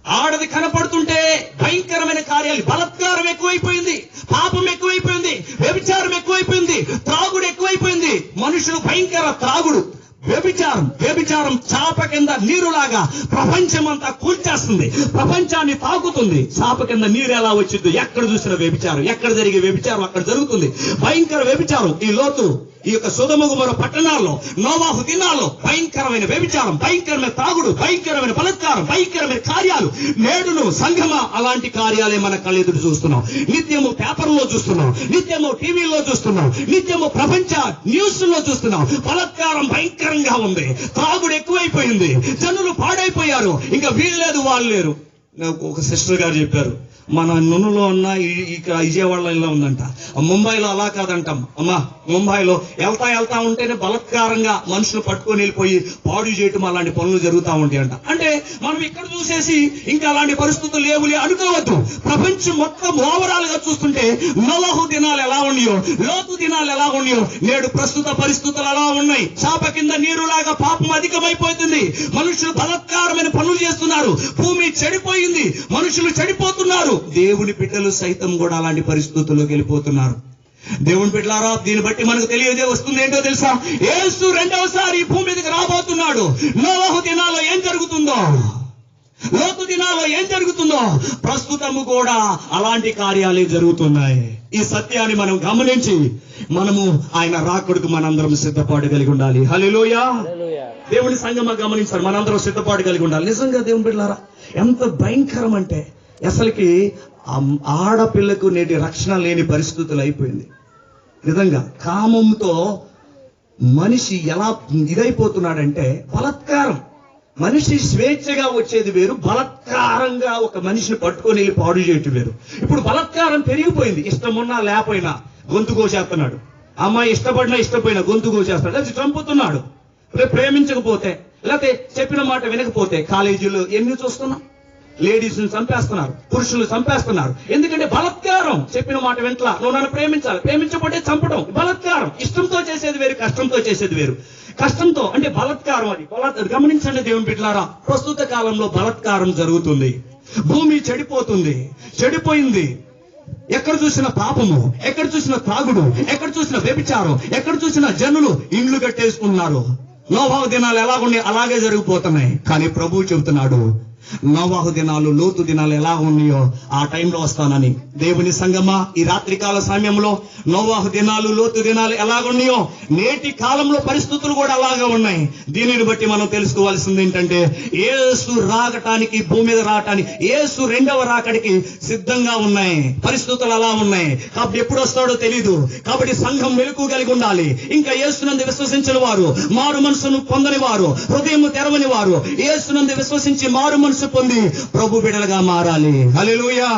[SPEAKER 2] ఆడది కనపడుతుంటే భయంకరమైన కార్యాలు, బలాత్కారం ఎక్కువైపోయింది, పాపం ఎక్కువైపోయింది, వ్యభిచారం ఎక్కువైపోయింది, త్రాగుడు ఎక్కువైపోయింది. మనుషులు భయంకర త్రాగుడు, వ్యభిచారం చాప కింద నీరులాగా ప్రపంచమంతా కూల్చేస్తుంది, ప్రపంచాన్ని తాకుతుంది. చాప కింద నీరు ఎలా వచ్చింది? ఎక్కడ చూసిన వ్యభిచారం, ఎక్కడ జరిగే వ్యభిచారం అక్కడ జరుగుతుంది. భయంకర వ్యభిచారం ఈ లోతు, ఈ యొక్క సొదొమ గొమొర్రా పట్టణాల్లో, నోవాహు దినాల్లో భయంకరమైన వ్యభిచారం, భయంకరమైన తాగుడు, భయంకరమైన బలాత్కారం, భయంకరమైన కార్యాలు. నేడును సంఘమా అలాంటి కార్యాలే మన కళ్ళెదురు చూస్తున్నాం. నిత్యము పేపర్లో చూస్తున్నాం, నిత్యము టీవీలో చూస్తున్నాం, నిత్యము ప్రపంచ న్యూస్ లో చూస్తున్నాం. బలాత్కారం భయంకరంగా ఉంది, తాగుడు ఎక్కువైపోయింది, జనులు పాడైపోయారు. ఇంకా వీళ్ళు లేదు వాళ్ళు లేరు. నాకు ఒక సిస్టర్ గారు చెప్పారు, మన నునులో ఉన్న ఇక్కడ విజయవాడలో ఇలా ఉందంట, ముంబైలో అలా కాదంటాం. అమ్మా, ముంబైలో వెళ్తా ఉంటేనే బలాత్కారంగా మనుషులు పట్టుకొని వెళ్ళిపోయి పాడు చేయటం, అలాంటి పనులు జరుగుతూ ఉంటాయి అంట. అంటే మనం ఇక్కడ చూసేసి ఇంకా అలాంటి పరిస్థితులు లేవులే అనుకోవద్దు. ప్రపంచం మొత్తం ఓవరాల్ గా చూస్తుంటే నోవాహు దినాలు ఎలా ఉన్నాయో, లోతు దినాలు ఎలా ఉన్నాయో, నేడు ప్రస్తుత పరిస్థితులు అలా ఉన్నాయి. చాప కింద నీరులాగా పాపం అధికమైపోతుంది. మనుషులు బలాత్కారమైన పనులు చేస్తున్నారు, భూమి చెడిపోయింది, మనుషులు చెడిపోతున్నారు. దేవుని బిడ్డలు సైతం కూడా అలాంటి పరిస్థితుల్లోకి వెళ్ళిపోతున్నారు. దేవుని బిడ్డలారా, దీన్ని బట్టి మనకు తెలియదే వస్తుంది ఏంటో తెలుసా? యేసు రెండవసారి ఈ భూమి మీదకి రాబోతున్నాడు. నోవాహు దినాల్లో ఏం జరుగుతుందో, లోతు దినాల్లో ఏం జరుగుతుందో ప్రస్తుతము కూడా అలాంటి కార్యాలే జరుగుతున్నాయి. ఈ సత్యాన్ని మనం గమనించి మనము ఆయన రాకడకు మనందరం సిద్ధపాటు కలిగి ఉండాలి. హల్లెలూయా. దేవుని సంగమా గమనించాలి, మనందరం సిద్ధపాటు కలిగి ఉండాలి. నిజంగా దేవుని బిడ్డలారా, ఎంత భయంకరం అంటే అసలుకి ఆడపిల్లకు నేటి రక్షణ లేని పరిస్థితులు అయిపోయింది. నిజంగా కామంతో మనిషి ఎలా ఇదైపోతున్నాడంటే, బలాత్కారం. మనిషి స్వేచ్ఛగా వచ్చేది వేరు, బలాత్కారంగా ఒక మనిషిని పట్టుకొని వెళ్ళి పాడు చేయటం వేరు. ఇప్పుడు బలాత్కారం పెరిగిపోయింది. ఇష్టమున్నా లేకపోయినా గొంతు కోసేస్తున్నాడు. అమ్మాయి ఇష్టపడినా ఇష్టపోయినా గొంతు కోసేస్తున్నాడు, అది చంపుతున్నాడు. ప్రేమించకపోతే, లేకపోతే చెప్పిన మాట వినకపోతే కాలేజీలో ఎన్ని చూస్తున్నాం, లేడీస్ ని చంపేస్తున్నారు, పురుషులు చంపేస్తున్నారు. ఎందుకంటే బలాత్కారం. చెప్పిన మాట వెంటలా, నువ్వు నన్ను ప్రేమించాలి, ప్రేమించకపోతే చంపడం. బలాత్కారం. ఇష్టంతో చేసేది వేరు, కష్టంతో చేసేది వేరు. కష్టంతో అంటే బలాత్కారం. అది గమనించండి దేవుని బిడ్డలారా, ప్రస్తుత కాలంలో బలాత్కారం జరుగుతుంది. భూమి చెడిపోయింది. ఎక్కడ చూసిన పాపము, ఎక్కడ చూసిన తాగుడు, ఎక్కడ చూసిన వ్యభిచారం, ఎక్కడ చూసిన జనులు ఇండ్లు కట్టేసుకున్నారు. నోవాహు దినాలు ఎలాగుండి అలాగే జరిగిపోతున్నాయి. కానీ ప్రభువు చెబుతున్నాడు, నోవాహు దినాలు, లోతు దినాలు ఎలా ఉన్నాయో ఆ టైంలో వస్తానని. దేవుని సంగమా, ఈ రాత్రికాల సమయంలో నోవాహు దినాలు, లోతు దినాలు ఎలాగున్నాయో నేటి కాలంలో పరిస్థితులు కూడా అలాగే ఉన్నాయి. దీనిని బట్టి మనం తెలుసుకోవాల్సింది ఏంటంటే, యేసు రాకటానికి, భూమి మీద రావటానికి, యేసు రెండవ రాకడికి సిద్ధంగా ఉన్నాయి. పరిస్థితులు అలా ఉన్నాయి. కాబట్టి ఎప్పుడు వస్తాడో తెలీదు. కాబట్టి సంఘం మెలకువ కలిగి ఉండాలి. ఇంకా యేసునందు విశ్వసించిన వారు, మారు మనసును పొందని వారు, హృదయం తెరవని వారు యేసునందు విశ్వసించి మారు మనసు పొంది ప్రభు బిడ్డలుగా మారాలి. హల్లెలూయా.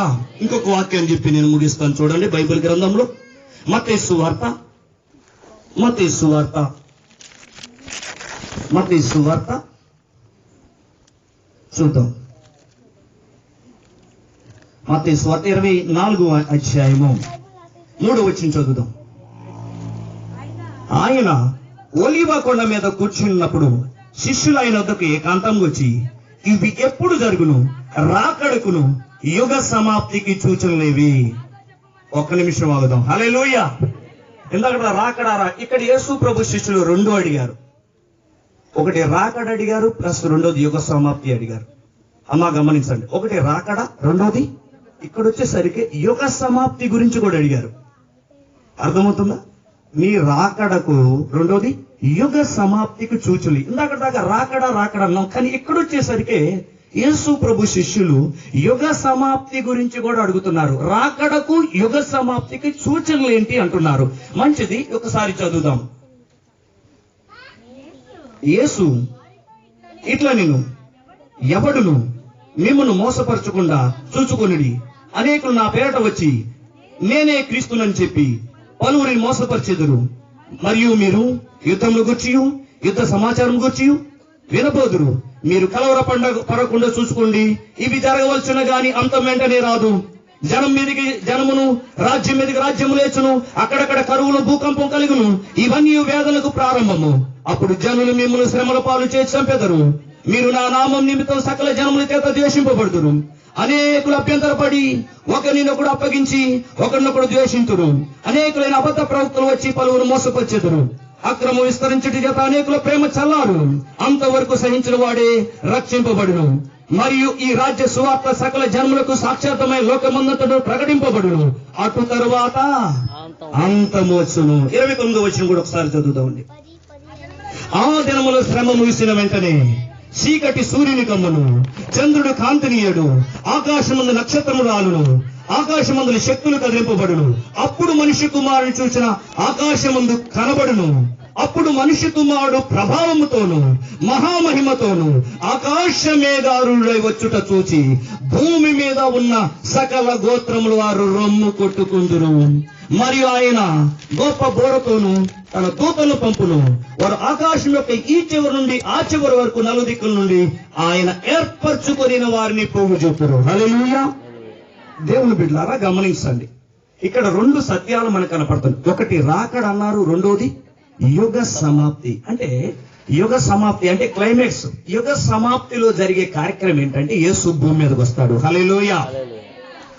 [SPEAKER 2] ఇంకొక వాక్యం చెప్పి నేను ముగిస్తాను. చూడండి బైబిల్ గ్రంథంలో మత్తయి సువార్త చూద్దాం. మత్తయి సువార్త 24వ అధ్యాయము 3వ వచనం చదువుదాం. ఆయన ఒలీవ కొండ మీద కూర్చున్నప్పుడు శిష్యులు ఆయన వద్దకు ఏకాంతంగా వచ్చి, ఇవి ఎప్పుడు జరుగును? రాకడకును యుగ సమాప్తికి సూచనలేవి. ఒక్క నిమిషం ఆగుదాం. హల్లెలూయా. ఇందాక రాకడారా, ఇక్కడ యేసు ప్రభు శిష్యులు రెండు అడిగారు. ఒకటి రాకడ అడిగారు, ప్లస్ రెండోది యుగ సమాప్తి అడిగారు. అమ్మా గమనించండి, ఒకటి రాకడ, రెండోది ఇక్కడ వచ్చేసరికి యుగ సమాప్తి గురించి కూడా అడిగారు. అర్థమవుతుందా? నీ రాకడకు, రెండోది యుగ సమాప్తికి సూచనలు. ఇందాక దాకా రాకడ అన్నాం, కానీ ఇక్కడ వచ్చేసరికి యేసు ప్రభు శిష్యులు యుగ సమాప్తి గురించి కూడా అడుగుతున్నారు. రాకడకు యుగ సమాప్తికి సూచనలు ఏంటి అంటున్నారు. మంచిది, ఒకసారి చదువుదాం. యేసు ఇట్లా, నేను ఎవడును మిమ్మను మోసపరచకుండా చూచుకొనిడి. అనేకులు నా పేరట వచ్చి నేనే క్రీస్తునని చెప్పి పలువురిని మోసపరిచెదరు. మరియు మీరు యుద్ధంలో గుర్చియు, యుద్ధ సమాచారం గుర్చియు వినబోదురు. మీరు కలవర పడకుండా చూసుకోండి. ఇవి జరగవలసిన గాని అంతం వెంటనే రాదు. జనం మీదకి జనమును, రాజ్యం మీదకి రాజ్యము లేచును. అక్కడక్కడ కరువులు, భూకంపం కలుగును. ఇవన్నీ వేదనకు ప్రారంభము. అప్పుడు జనులు మిమ్మల్ని శ్రమల పాలు చేసి చంపెదరు. మీరు నా నామం నిమిత్తం సకల జనముల చేత ద్వేషింపబడుదురు. అనేకులు అభ్యంతరపడి ఒకరినొకడు అప్పగించి ఒకరినొకడు ద్వేషింతురు. అనేకులైన అబద్ధ ప్రవక్తలు వచ్చి పలువురు మోసపరిచెదరు. అక్రమం విస్తరించుట చేత అనేకుల ప్రేమ చల్లారు. అంతవరకు సహించిన వాడే రక్షింపబడును. మరియు ఈ రాజ్య సువార్త సకల జన్మలకు సాక్షాత్తమై లోకమంతటా ప్రకటింపబడును. అటు తరువాత అంతము వచ్చును. 29వ వచనం కూడా ఒకసారి చదువుతామండి. ఆ దినములో శ్రమ ముగిసిన వెంటనే చీకటి సూర్యుని కమ్మును, చంద్రుడు కాంతినీయడు, ఆకాశమందు నక్షత్రము రాలును, ఆకాశమందుల శక్తులు కదిలింపబడును. అప్పుడు మనిషి కుమారుని చూసిన ఆకాశమందు కనబడును. అప్పుడు మనిషి కుమారుడు ప్రభావముతోను మహామహిమతోను ఆకాశ మేఘారులై వచ్చుట చూచి భూమి మీద ఉన్న సకల గోత్రములు వారు రొమ్ము కొట్టుకుందురు. మరియు ఆయన గొప్ప బోరతోను తన దూతలను పంపును. వారు ఆకాశం యొక్క ఈ చివరి నుండి ఆ చివరి వరకు నలుదిక్కుల నుండి ఆయన ఏర్పరచుకొనిన వారిని పోగు చూపురు. హల్లెలూయా. దేవుని బిడ్డలారా గమనించండి, ఇక్కడ రెండు సత్యాలు మనకు కనపడుతుంది. ఒకటి రాకడ అన్నారు, రెండోది యుగ సమాప్తి. అంటే యుగ సమాప్తి అంటే క్లైమాక్స్. యుగ సమాప్తిలో జరిగే కార్యక్రమం ఏంటంటే యేసు భూమి మీదకి వస్తాడు. హల్లెలూయా.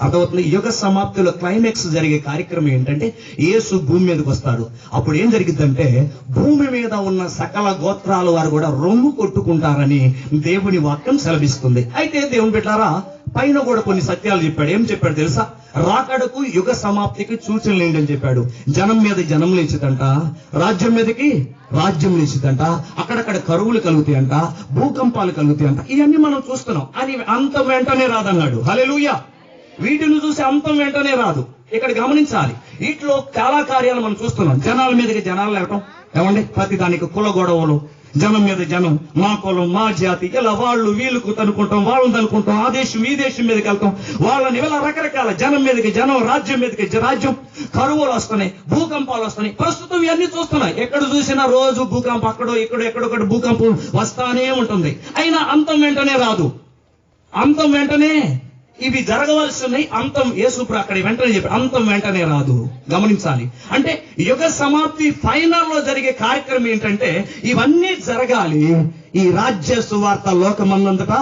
[SPEAKER 2] అర్థమవుతుంది? యుగ సమాప్తిలో క్లైమాక్స్ జరిగే కార్యక్రమం ఏంటంటే యేసు భూమి మీదకి వస్తాడు. అప్పుడు ఏం జరిగిద్దంటే భూమి మీద ఉన్న సకల గోత్రాల వారు కూడా రొమ్ము కొట్టుకుంటారని దేవుని వాక్యం సెలవిస్తుంది. అయితే దేవుని బిడ్డలారా, పైన కూడా కొన్ని సత్యాలు చెప్పాడు. ఏం చెప్పాడు తెలుసా? రాకడకు యుగ సమాప్తికి సూచనలు ఏంటని చెప్పాడు. జనం మీద జనం లేచిదంట, రాజ్యం మీదకి రాజ్యం లేచిదంట, అక్కడక్కడ కరువులు కలుగుతాయంట, భూకంపాలు కలుగుతాయంట. ఇవన్నీ మనం చూస్తున్నాం. అని అంతం వెంటనే రాదన్నాడు. హల్లెలూయా. వీటిని చూసి అంతం వెంటనే రాదు. ఇక్కడ గమనించాలి, వీటిలో చాలా కార్యాలు మనం చూస్తున్నాం. జనాల మీదకి జనాలు లేవటం, ఏమండి, ప్రతి దానికి కుల గొడవలు, జనం మీద జనం, మా కులం మా జాతి, ఇలా వాళ్ళు వీళ్ళకు తనుకుంటాం, వాళ్ళని తనుకుంటాం, ఆ దేశం ఈ దేశం మీదకి వెళ్తాం, వాళ్ళని ఇలా రకరకాల జనం మీదకి జనం, రాజ్యం మీదకి రాజ్యం, కరువులు వస్తున్నాయి, భూకంపాలు వస్తున్నాయి. ప్రస్తుతం ఇవన్నీ చూస్తున్నాయి. ఎక్కడ చూసినా రోజు భూకంపం, అక్కడో ఇక్కడో ఎక్కడొక్కడు భూకంపం వస్తానే ఉంటుంది. అయినా అంతం వెంటనే రాదు. అంతం వెంటనే ఇవి జరగవలసి ఉన్నాయి. అంతం యేసు అక్కడ వెంటనే చెప్పి అంతం వెంటనే రాదు. గమనించాలి. అంటే యుగ సమాప్తి ఫైనల్ లో జరిగే కార్యక్రమం ఏంటంటే ఇవన్నీ జరగాలి. ఈ రాజ్య సువార్త లోకమందంతటా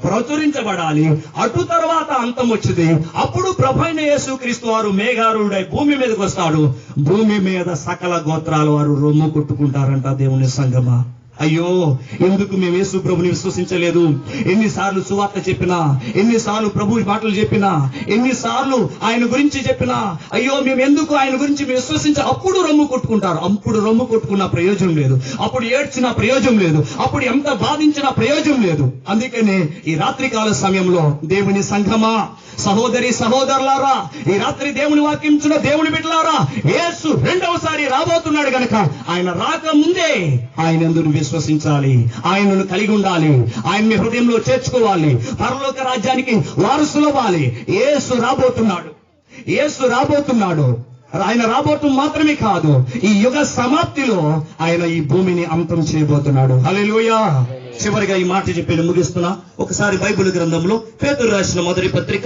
[SPEAKER 2] ప్రచురించబడాలి. అటు తర్వాత అంతం వచ్చింది. అప్పుడు ప్రభువైన యేసుక్రీస్తు వారు మేఘారుడై భూమి మీదకి వస్తాడు. భూమి మీద సకల గోత్రాల వారు రొమ్ము కొట్టుకుంటారంట. దేవుని సంగమా, అయ్యో, ఎందుకు మేము యేసు ప్రభుని విశ్వసించలేదు? ఎన్నిసార్లు సువార్త చెప్పినా, ఎన్నిసార్లు ప్రభు మాటలు చెప్పినా, ఎన్నిసార్లు ఆయన గురించి చెప్పినా, అయ్యో మేము ఎందుకు ఆయన గురించి అప్పుడు రొమ్ము కొట్టుకుంటారు. అప్పుడు రొమ్ము కొట్టుకున్న ప్రయోజనం లేదు, అప్పుడు ఏడ్చిన ప్రయోజనం లేదు, అప్పుడు ఎంత బాధించిన ప్రయోజనం లేదు. అందుకనే ఈ రాత్రికాల సమయంలో దేవుని సంఘమా, సహోదరి సహోదరులారా, ఈ రాత్రి దేవుని వాక్యించిన దేవుని బిడ్డలారా, యేసు రెండవసారి రాబోతున్నాడు గనక ఆయన రాకముందే ఆయన యందు విశ్వసించాలి, ఆయనను కలిగి ఉండాలి, ఆయన మీ హృదయంలో చేర్చుకోవాలి, పరలోక రాజ్యానికి వారసులవ్వాలి. యేసు రాబోతున్నాడు, యేసు రాబోతున్నాడు. ఆయన రాబోతు మాత్రమే కాదు, ఈ యుగ సమాప్తిలో ఆయన ఈ భూమిని అంతం చేయబోతున్నాడు. హల్లెలూయా. చివరిగా ఈ మాట చెప్పి ముగిస్తున్నా. ఒకసారి బైబిల్ గ్రంథంలో పేతురు రాసిన మొదటి పత్రిక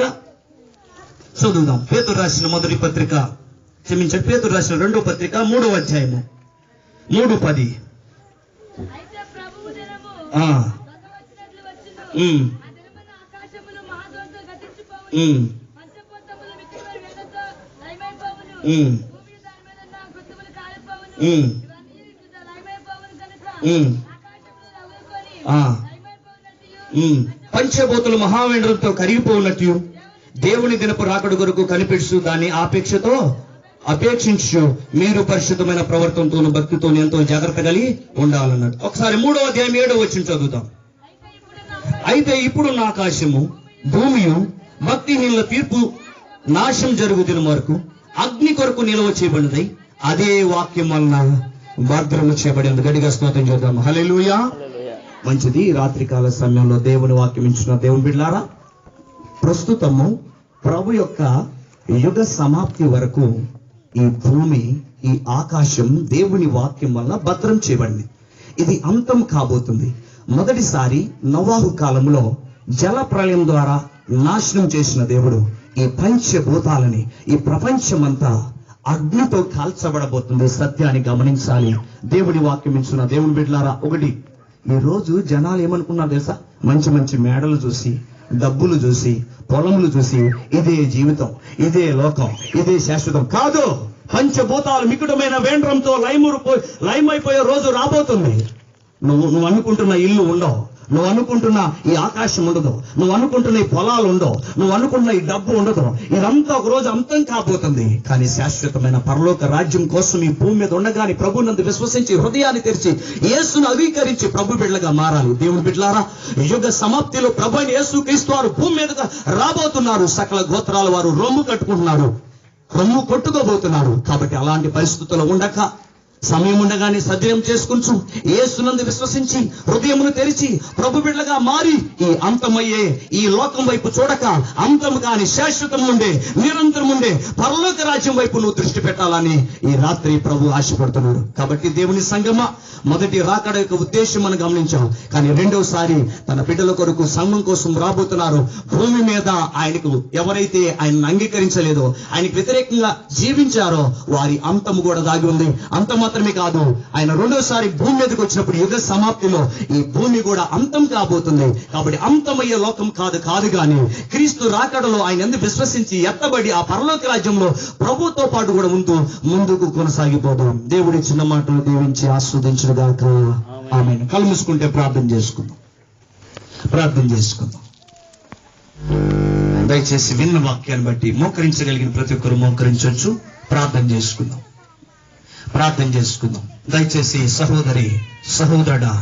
[SPEAKER 2] చదువుదాం. పేతురు రాసిన మొదటి పత్రిక, క్షమించండి, పేతురు రాసిన 2వ పత్రిక 3వ అధ్యాయము 3:10.
[SPEAKER 3] అయితే ప్రభువు దినము
[SPEAKER 2] ఆ,
[SPEAKER 3] వచ్చినట్లు వచ్చును. ఆ దినమున ఆకాశములు మహాజ్వాలతో గతించిపోవును. పంచభూతములు మిక్కిలి వేగంతో లయమైపోవును. భూమి దాని మీద ఉన్న కృత్యములు కాలిపోవును. ఇవన్నీ లయమైపోవును కనుక ఆకాశములు రగులుకొని లయమైపోవునట్టు
[SPEAKER 2] పంచభూతులు మహావేంద్రంతో కరిగిపోవునట్టు దేవుని దినపు రాకడ కొరకు కనిపెడుచు దాన్ని అపేక్షించు మీరు పరిశుద్ధమైన ప్రవర్తనతోను భక్తితోను ఎంతో జాగ్రత్త కలిగి ఉండాలన్నాడు. ఒకసారి 3వ అధ్యాయం 7వ వచనం చదువుతాం. అయితే ఇప్పుడున్న ఆకాశము భూమియు భక్తిహీనుల తీర్పు నాశం జరుగుతున్న వరకు అగ్ని కొరకు నిల్వ చేయబడినది. అదే వాక్యం వలన భద్రము చేయబడింది. గడిగా స్తోత్రం చేద్దాం. హల్లెలూయా. మంచిది. రాత్రికాల సమయంలో దేవుని వాక్యం ఇచ్చిన దేవుని బిడ్డలారా, ప్రస్తుతము ప్రభు యొక్క యుగ సమాప్తి వరకు ఈ భూమి, ఈ ఆకాశం దేవుని వాక్యం వల్ల భద్రం చేయబడింది. ఇది అంతం కాబోతుంది. మొదటిసారి నోవాహు కాలంలో జల ప్రళయం ద్వారా నాశనం చేసిన దేవుడు ఈ పంచభూతాలని, ఈ ప్రపంచమంతా అగ్నితో కాల్చబడబోతుంది. సత్యాన్ని గమనించాలి. దేవుని వాక్యం ఇచ్చిన దేవుని బిడ్డలారా, ఒకటి, ఈ రోజు జనాలు ఏమనుకున్నారు తెలుసా? మంచి మంచి మేడలు చూసి, డబ్బులు చూసి, పొలములు చూసి ఇదే జీవితం, ఇదే లోకం, ఇదే శాశ్వతం. కాదు. పంచభూతాలు మికుటమైన వేంద్రంతో లయమైపోయే రోజు రాబోతుంది. నువ్వు అనుకుంటున్న ఇల్లు ఉండవు, నువ్వు అనుకుంటున్న ఈ ఆకాశం ఉండదు, నువ్వు అనుకుంటున్న ఈ పొలాలు ఉండవు, నువ్వు అనుకుంటున్న ఈ డబ్బు ఉండదు. ఇదంతా ఒక రోజు అంతం కాబోతుంది. కానీ శాశ్వతమైన పరలోక రాజ్యం కోసం ఈ భూమి మీద ఉండగానే ప్రభునందు విశ్వసించి హృదయాన్ని తెరిచి యేసును అంగీకరించి ప్రభు బిడ్డలుగా మారాలి. దేవుని బిడ్డలారా, యుగ సమాప్తిలో ప్రభు అయిన యేసు క్రీస్తు వారు భూమి మీదగా రాబోతున్నారు. సకల గోత్రాల వారు రొమ్ము కట్టుకుంటున్నారు, రొమ్ము కొట్టుకోబోతున్నారు. కాబట్టి అలాంటి పరిస్థితుల్లో ఉండక సమయం ఉండగానే సద్వినియోగం చేసుకుంటూ యేసునందు విశ్వసించి హృదయమును తెరిచి ప్రభు బిడ్డలుగా మారి ఈ అంతమయ్యే ఈ లోకం వైపు చూడక అంతము కాని శాశ్వతం ఉండే, నిరంతరం ఉండే పరలోక రాజ్యం వైపు నువ్వు దృష్టి పెట్టాలని ఈ రాత్రి ప్రభు ఆశపడుతున్నాడు. కాబట్టి దేవుని సంగమా, మొదటి రాకడ యొక్క ఉద్దేశం మనం గమనించాం. కానీ రెండవసారి తన బిడ్డల కొరకు సంఘం కోసం రాబోతున్నారు. భూమి మీద ఆయనకు ఎవరైతే ఆయనను అంగీకరించలేదో, ఆయనకు వ్యతిరేకంగా జీవించారో వారి అంతము కూడా దాగి ఉంది. అంత మాత్రమే కాదు, ఆయన రెండోసారి భూమి మీదకి వచ్చినప్పుడు యుగ సమాప్తిలో ఈ భూమి కూడా అంతం కాబోతుంది. కాబట్టి అంతమయ్యే లోకం కాదు కానీ క్రీస్తు రాకడలో ఆయన ఎందుకు విశ్వసించి ఎత్తబడి ఆ పరలోక రాజ్యంలో ప్రభుతో పాటు కూడా ముందుకు కొనసాగిపోతాం. దేవుడి చిన్న మాటలు దీవించి ఆస్వాదించిన గాక. ఆమేన్. కళ్ళు మూసుకుంటే ప్రార్థన చేసుకుందాం. దయచేసి విన్న వాక్యాన్ని బట్టి మోకరించగలిగిన ప్రతి ఒక్కరు మోకరించవచ్చు. ప్రార్థన చేసుకుందాం. దయచేసి సహోదరి సహోదరుడా,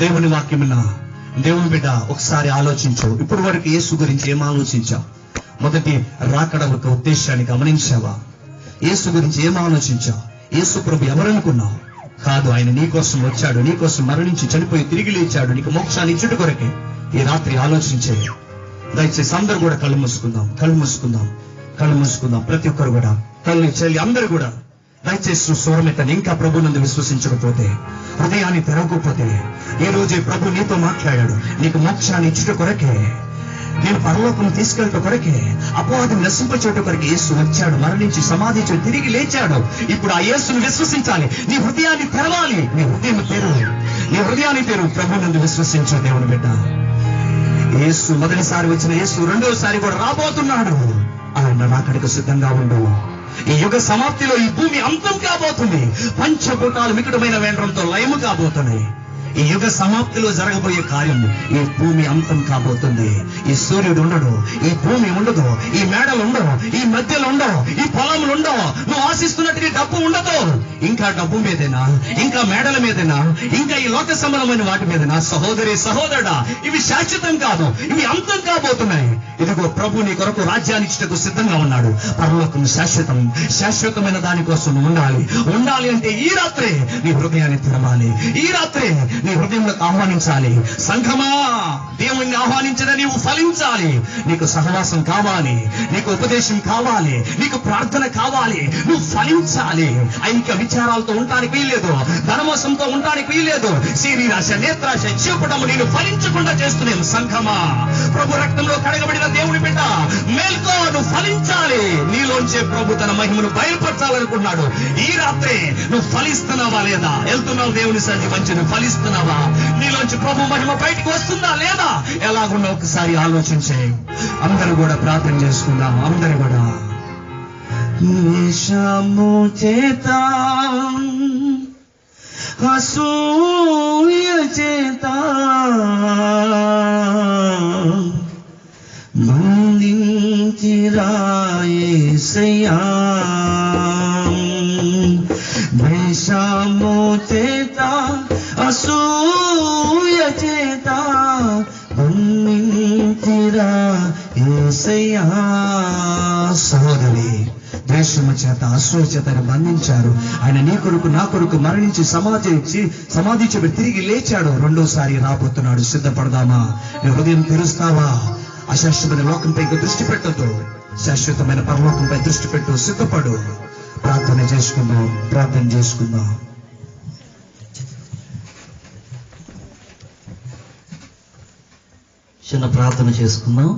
[SPEAKER 2] దేవుని వాక్యమున దేవుని బిడ్డ ఒకసారి ఆలోచించు. ఇప్పటి వరకు యేసు గురించి ఏం ఆలోచించావు? మొదటి రాకడ ఒక ఉద్దేశాన్ని గమనించావా? యేసు గురించి ఏం ఆలోచించావు? యేసు ప్రభు ఎవరనుకున్నావు? కాదు, ఆయన నీకోసం వచ్చాడు, నీకోసం మరణించి చనిపోయి తిరిగి లేచాడు, నీకు మోక్షాన్ని ఇచ్చుట కొరకే. ఈ రాత్రి ఆలోచించే. దయచేసి అందరూ కూడా కళ్ళు మూసుకుందాం. ప్రతి ఒక్కరు కూడా కళ్ళు చెల్లి అందరూ కూడా దయచేసి స్వరమెత్తని. ఇంకా ప్రభు నందు విశ్వసించకపోతే, హృదయాన్ని తెరవకపోతే, ఈ రోజే ప్రభు నీతో మాట్లాడాడు. నీకు మోక్షాన్ని ఇచ్చుట కొరకే, నేను పరలోకం తీసుకెళ్ళట కొరకే, అపవాదిని నశింపచేయట కొరకే యేసు వచ్చాడు, మరణించి సమాధించి తిరిగి లేచాడు. ఇప్పుడు ఆ యేసును విశ్వసించాలి. నీ హృదయాన్ని తెరవాలి. నీ హృదయాన్ని తెరువు. ప్రభు నందు విశ్వసించు దేవుని బిడ్డ. యేసు మొదటిసారి వచ్చిన యేసు రెండోసారి కూడా రాబోతున్నాడు. ఆయన రాకడకు సిద్ధంగా ఉండు. ఈ యుగ సమాప్తిలో ఈ భూమి అంతం కాబోతుంది. పంచభూతాలు మికుటమైన వేంద్రంతో లయము కాబోతున్నాయి. ఈ యుగ సమాప్తిలో జరగబోయే కార్యం, ఈ భూమి అంతం కాబోతుంది. ఈ సూర్యుడు ఉండడు, ఈ భూమి ఉండదు, ఈ మేడలు ఉండవు, ఈ మధ్యలో ఉండవు, ఈ పొలములు ఉండవు, నువ్వు ఆశిస్తున్నట్టు డబ్బు ఉండదు. ఇంకా డబ్బు మీదేనా, ఇంకా మేడల మీదేనా, ఇంకా ఈ లోక సంబంధమైన వాటి మీదేనా? సహోదరి సహోదరుడా, ఇవి శాశ్వతం కాదు, ఇవి అంతం కాబోతున్నాయి. ఇదిగో ప్రభు నీ కొరకు రాజ్యాన్నిచ్చుటకు సిద్ధంగా ఉన్నాడు. పరలోకం శాశ్వతం, శాశ్వతమైన దానికోసం ఉండాలి. ఉండాలి అంటే ఈ రాత్రే నీ హృదయాన్ని తెరవాలి, ఈ రాత్రే నీ హృదయంలోకి ఆహ్వానించాలి. సంఘమా, దేవుణ్ణి ఆహ్వానించిన నీవు ఫలించాలి. నీకు సహవాసం కావాలి, నీకు ఉపదేశం కావాలి, నీకు ప్రార్థన కావాలి, నువ్వు ఫలించాలి. ఐక్య విచారాలతో ఉండడానికి వీల్లేదు, ధనమోసంతో ఉండడానికి వీల్లేదు. శరీరాశ, నేత్రాశ, చూపడము నేను ఫలించకుండా చేస్తున్నాను. సంఘమా, ప్రభు రక్తంలో కడగబడిన దేవుని బిడ్డ, మేల్కో, నువ్వు ఫలించాలి. నీలోంచే ప్రభు తన మహిమను బయలుపరచాలనుకున్నాడు. ఈ రాత్రే నువ్వు ఫలిస్తున్నావా లేదా? వెళ్తున్నావు దేవుని సన్నిధి మంచి, నువ్వు ఫలిస్తున్నావా? నీలోంచి ప్రభు మహిమ బయటకు వస్తుందా లేదా? ఎలాగున్నా ఒకసారి ఆలోచించే. అందరూ కూడా ప్రార్థన చేసుకుందాం. అందరూ కూడా
[SPEAKER 1] వేషము చేత అసూయ చేత మందించిరా యేసయ్యా, వేషము చేత అసూయ చేత మందించిరా యేసయ్యా.
[SPEAKER 2] సహోదరి, ద్వేషము చేత, అసూయ చేత ఆయన బంధించారు. ఆయన నీ కొరకు నా కొరకు మరణించి సమాధి చెప్పి తిరిగి లేచాడు. రెండోసారి రాబోతున్నాడు. సిద్ధపడదామా? నీ హృదయం తెరుస్తావా? అశాశ్వతమైన లోకంపై దృష్టి పెట్టద్దు, శాశ్వతమైన పరలోకంపై దృష్టి పెట్టు. సిద్ధపడు. ప్రార్థన చేసుకుందాం, ప్రార్థన చేసుకుందాం.
[SPEAKER 1] చిన్న ప్రార్థన చేసుకుందాం.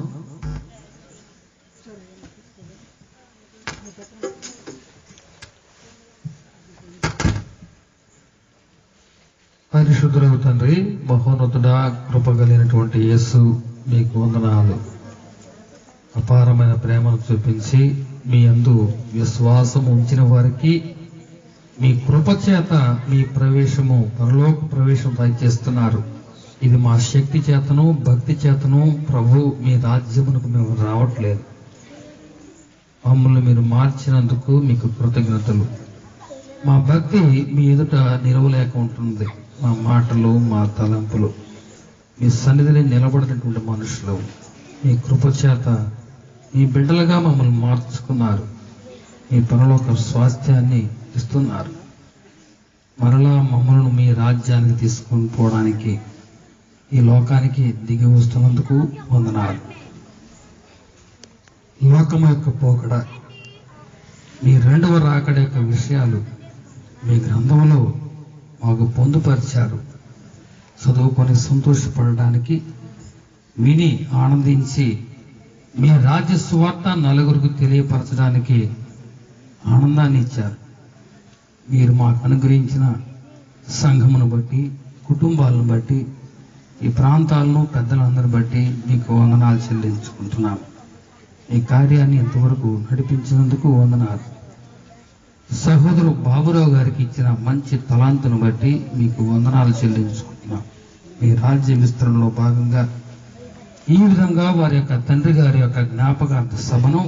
[SPEAKER 4] పరిశుద్ధుడవు తండ్రి, మహోన్నతుడా, కృప కలిగినటువంటి యేసు, మీకు వందనాలు. అపారమైన ప్రేమను చూపించి మీ యందు విశ్వాసం ఉంచిన వారికి మీ కృప చేత మీ ప్రవేశము, పరలోక ప్రవేశం దయచేస్తున్నారు. ఇది మా శక్తి చేతను, భక్తి చేతను ప్రభు మీ రాజ్యమునకు మేము రావట్లేదు. మమ్మల్ని మీరు మార్చినందుకు మీకు కృతజ్ఞతలు. మా భక్తి మీ ఎదుట నిలవలేక ఉంటుంది. మా మాటలు, మా తలంపులు మీ సన్నిధిని నిలబడినటువంటి మనుషులు మీ కృప చేత మీ బిడ్డలుగా మమ్మల్ని మార్చుకున్నారు. మీ పరలోక స్వాస్థ్యాన్ని ఇస్తున్నారు. మరలా మమ్మల్ని మీ రాజ్యానికి తీసుకొని పోవడానికి ఈ లోకానికి దిగి వస్తున్నందుకు వందనాలు. లోకం యొక్క పోకడ, మీ రెండవ రాకడ యొక్క విషయాలు మీ గ్రంథంలో మాకు పొందుపరిచారు. చదువుకొని సంతోషపడడానికి, విని ఆనందించి మీ రాజ్య సువార్త నలుగురికి తెలియపరచడానికి ఆనందాన్ని ఇచ్చారు. మీరు మాకు అనుగ్రహించిన సంఘమును బట్టి, కుటుంబాలను బట్టి, ఈ ప్రాంతాలను పెద్దలందరిని బట్టి మీకు వందనాలు చెల్లించుకుంటున్నాము. ఈ కార్యాన్ని ఇంతవరకు నడిపించినందుకు వందనాలు. సహోదరు బాబురావు గారికి ఇచ్చిన మంచి తలాంతును బట్టి మీకు వందనాలు చెల్లించుకుంటున్నాం. మీ రాజ్య విస్తరణలో భాగంగా ఈ విధంగా వారి యొక్క తండ్రి గారి యొక్క జ్ఞాపకార్థ సభను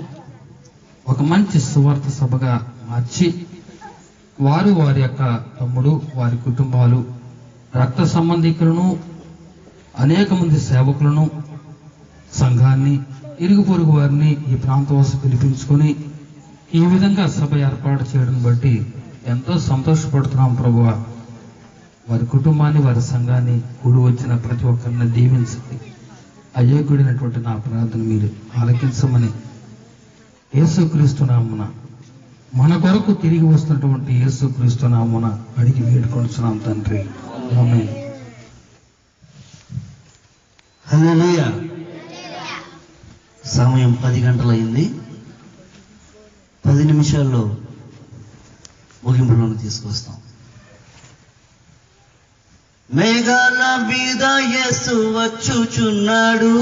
[SPEAKER 4] ఒక మంచి సువార్త సభగా మార్చి, వారు, వారి యొక్క తమ్ముడు, వారి కుటుంబాలు, రక్త సంబంధికులను, అనేక మంది సేవకులను, సంఘాన్ని, ఇరుగు పొరుగు వారిని ఈ ప్రాంతవాసి పిలిపించుకొని ఈ విధంగా సభ ఏర్పాటు చేయడం బట్టి ఎంతో సంతోషపడుతున్నాం ప్రభువా. వారి కుటుంబాన్ని, వారి సంఘాన్ని, కూడి వచ్చిన ప్రతి ఒక్కరిని దీవించండి. అయోగ్యుడైనటువంటి నా ప్రార్థన మీరు ఆలకించమని యేసుక్రీస్తు నామమున, మన కొరకు తిరిగి వస్తున్నటువంటి యేసుక్రీస్తు నామమున అడిగి వేడుకొనుచున్నాం తండ్రి. ఆమేన్.
[SPEAKER 1] హల్లెలూయా. సమయం 10 గంటలైంది. 10 నిమిషాల్లో ముగింపులను తీసుకొస్తాం. మేఘాల మీద యేసు వచ్చుచున్నాడు,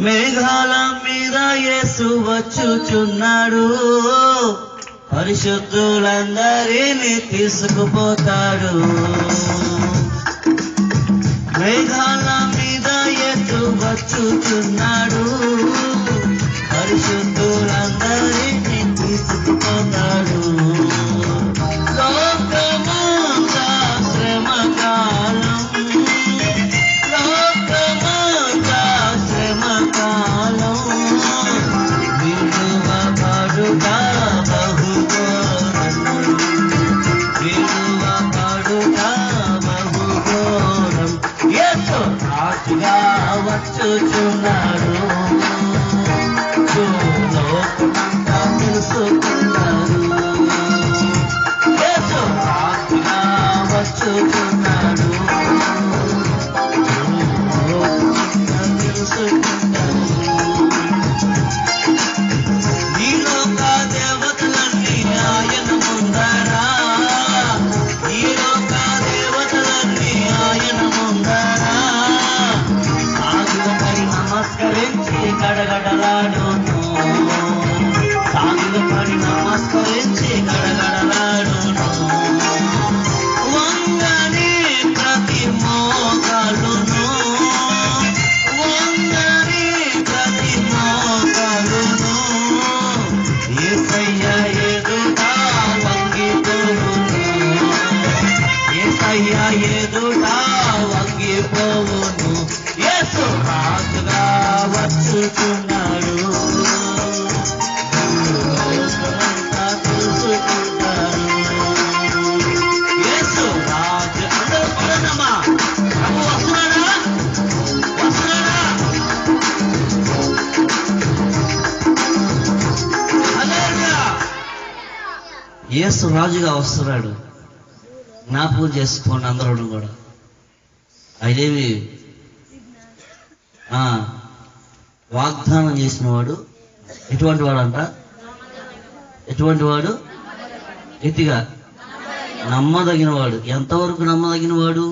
[SPEAKER 1] మేఘాల మీద యేసు వచ్చుచున్నాడు,
[SPEAKER 5] పరిశుద్ధులందరినీ తీసుకుపోతాడు. మేఘాల మీద వచ్చుచున్నాడు. పరిశుద్ధులందరినీ తీసుకుపోతాడు. లోకమంతా శ్రమకాలం, లోకమంతా శ్రమకాలం, విడువబడుట బహుఘోరం, విడువబడుట బహుఘోరం. యేసు రాజుగా వచ్చుచున్నాడు. లోకమంతా తెలుసుకున్నాడు. యేసు రాజుగా వచ్చుచున్నాడు. లోకమంతా తెలుసుకున్నాడు. ఈ లోక దేవతలన్నీ ఆయన ముందరా, ఈ లోక దేవతలన్నీ ఆయన ముందరా సాగులపై నమస్కరించి గడగడలాడును, సాగులపై నమస్కరించి గడగడలాడును. వంగని ప్రతి మోకాలును, వంగని ప్రతి మోకాలును యేసయ్య ఎదుట వంగిపోవును, యేసయ్య ఎదుట వంగిపోవును. యేసు రాజుగా వచ్చుచున్నాడు. లోకమంతా తెలుసుకుంటాడు. యేసు రాజు. అందరూ పడనమ్మా. ప్రభు వస్తున్నాడా? వస్తున్నాడా? హల్లెలూయా. యేసు రాజుగా వస్తున్నాడు. జ్ఞాపకం చేసుకోండి అందరూ కూడా. అదేమి వాగ్దానం చేసిన వాడు ఎటువంటి వాడు అంట? ఎటువంటి వాడు? గట్టిగా నమ్మదగిన వాడు. ఎంతవరకు నమ్మదగిన వాడు?